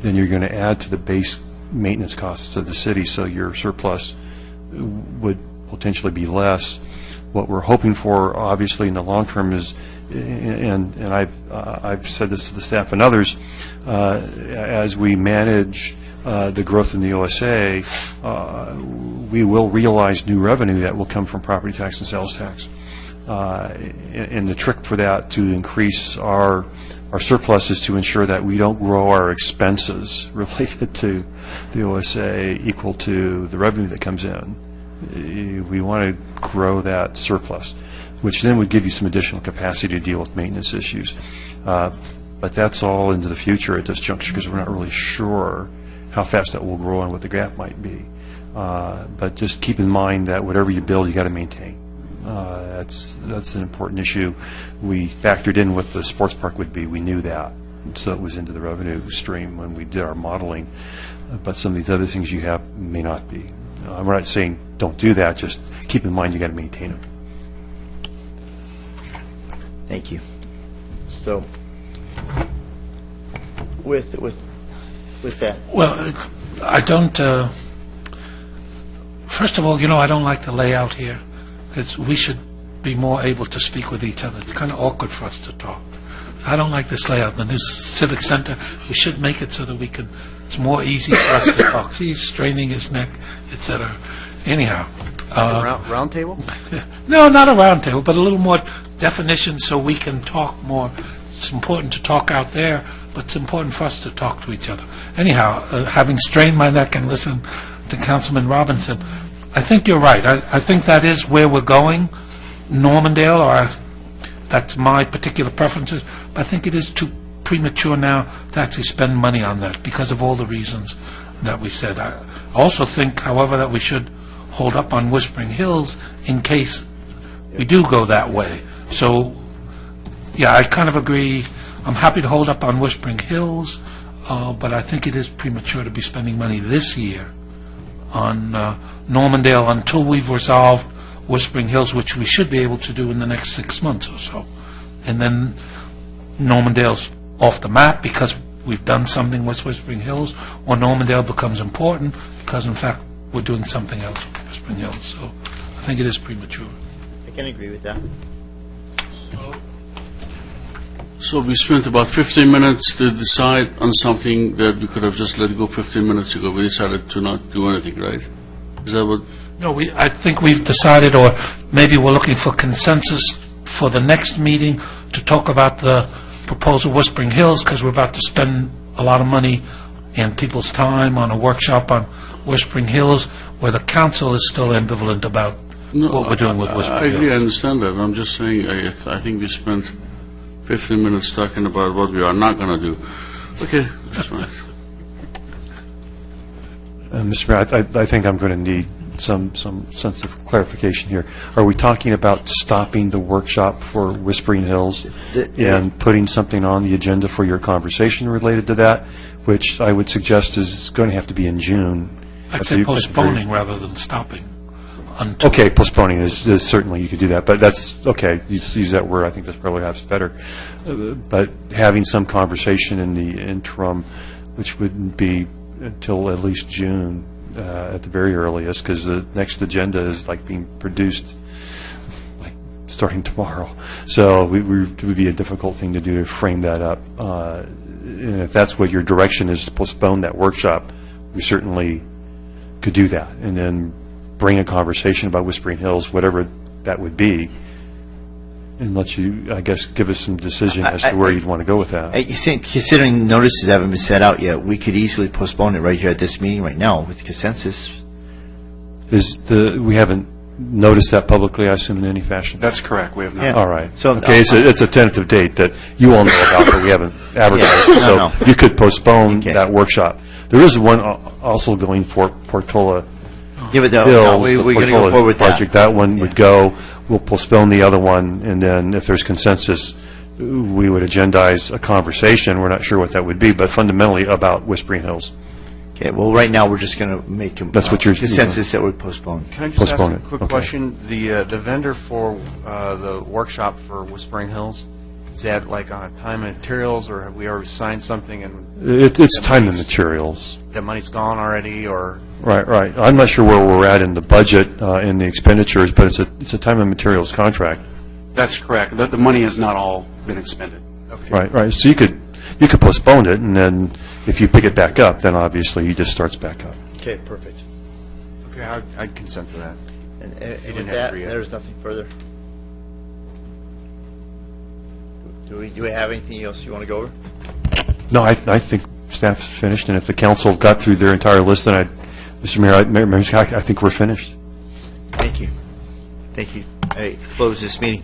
then you're going to add to the base maintenance costs of the city, so your surplus would potentially be less. What we're hoping for, obviously, in the long term is, and I've said this to the staff and others, as we manage the growth in the OSA, we will realize new revenue that will come from property tax and sales tax. And the trick for that to increase our surplus is to ensure that we don't grow our expenses related to the OSA equal to the revenue that comes in. We want to grow that surplus. which then would give you some additional capacity to deal with maintenance issues. But that's all into the future at this juncture because we're not really sure how fast that will grow and what the gap might be. But just keep in mind that whatever you build, you got to maintain. That's an important issue. We factored in what the sports park would be. We knew that, so it was into the revenue stream when we did our modeling. But some of these other things you have may not be. We're not saying don't do that. Just keep in mind you got to maintain them. Thank you. So, with that, Well, I don't, first of all, I don't like the layout here, because we should be more able to speak with each other. It's kind of awkward for us to talk. I don't like this layout. The new Civic Center, we should make it so that it's more easy for us to talk. See, he's straining his neck, etc. Anyhow. Round table? No, not a round table, but a little more definition so we can talk more. It's important to talk out there, but it's important for us to talk to each other. Anyhow, having strained my neck and listened to Councilman Robinson, I think you're right. I think that is where we're going, Normandale, or that's my particular preferences. But I think it is too premature now to actually spend money on that because of all the reasons that we said. I also think, however, that we should hold up on Whispering Hills in case we do go that way. So, yeah, I kind of agree. I'm happy to hold up on Whispering Hills, but I think it is premature to be spending money this year on Normandale until we've resolved Whispering Hills, which we should be able to do in the next 6 months or so. And then Normandale's off the map because we've done something with Whispering Hills, or Normandale becomes important because, in fact, we're doing something else with Whispering Hills. So I think it is premature. I can agree with that. So we spent about 15 minutes to decide on something that we could have just let go 15 minutes ago. We decided to not do anything, right? Is that what? No, I think we've decided, or maybe we're looking for consensus for the next meeting to talk about the proposal Whispering Hills, because we're about to spend a lot of money and people's time on a workshop on Whispering Hills, where the council is still ambivalent about what we're doing with Whispering I Hills. agree, I understand that. I'm just saying, I think we spent 15 minutes talking about what we are not going to do. Okay, that's fine. Mr. Mayor, I think I'm going to need some sense of clarification here. Are we talking about stopping the workshop for Whispering Hills and putting something on the agenda for your conversation related to that, which I would suggest is going to have to be in June? I'd say postponing rather than stopping. Until Okay, postponing is certainly, you could do that, but that's, okay, use that word, I think that's probably perhaps better. But having some conversation in the interim, which wouldn't be until at least June at the very earliest, because the next agenda is like being produced like starting tomorrow. So it would be a difficult thing to do to frame that up. And if that's what your direction is, to postpone that workshop, we certainly could do that, and then bring a conversation about Whispering Hills, whatever that would be, and let you, I guess, give us some decision as to where you'd want to go with that. You think, considering notices haven't been set out yet, we could easily postpone it right here at this meeting right now with consensus. We haven't noticed that publicly, I assume, in any fashion? That's correct. We have not. Yeah. All right. So, Okay, it's a tentative date that you all know about, but we haven't advertised. Yeah, So no. you could postpone Okay. that workshop. There is one also going for Portola Yeah, but no, Hills, we're the going to go Portola forward with that. project. That one Yeah. would go. We'll postpone the other one, and then if there's consensus, we would agendize a conversation. We're not sure what that would be, but fundamentally about Whispering Hills. Okay, well, right now, we're just going to make a That's what you're- consensus that would postpone. Can I just ask Postpone a it. quick Okay. question? The vendor for the workshop for Whispering Hills, is that like on a time and materials, or have we already signed something and It's that time and money's- materials. that money's gone already, or? Right. I'm not sure where we're at in the budget, in the expenditures, but it's a time and materials contract. That's correct. The money has not all been expended. Right. So you could postpone it, and then if you pick it back up, then obviously he just starts back up. Okay, perfect. Okay, I'd consent to that. And didn't with have that, three yet. there's nothing further. Do we have anything else you want to go over? No, I think staff's finished, and if the council got through their entire list, then Mr. Mayor, I think we're finished. Thank you. Thank you. Hey, close this meeting.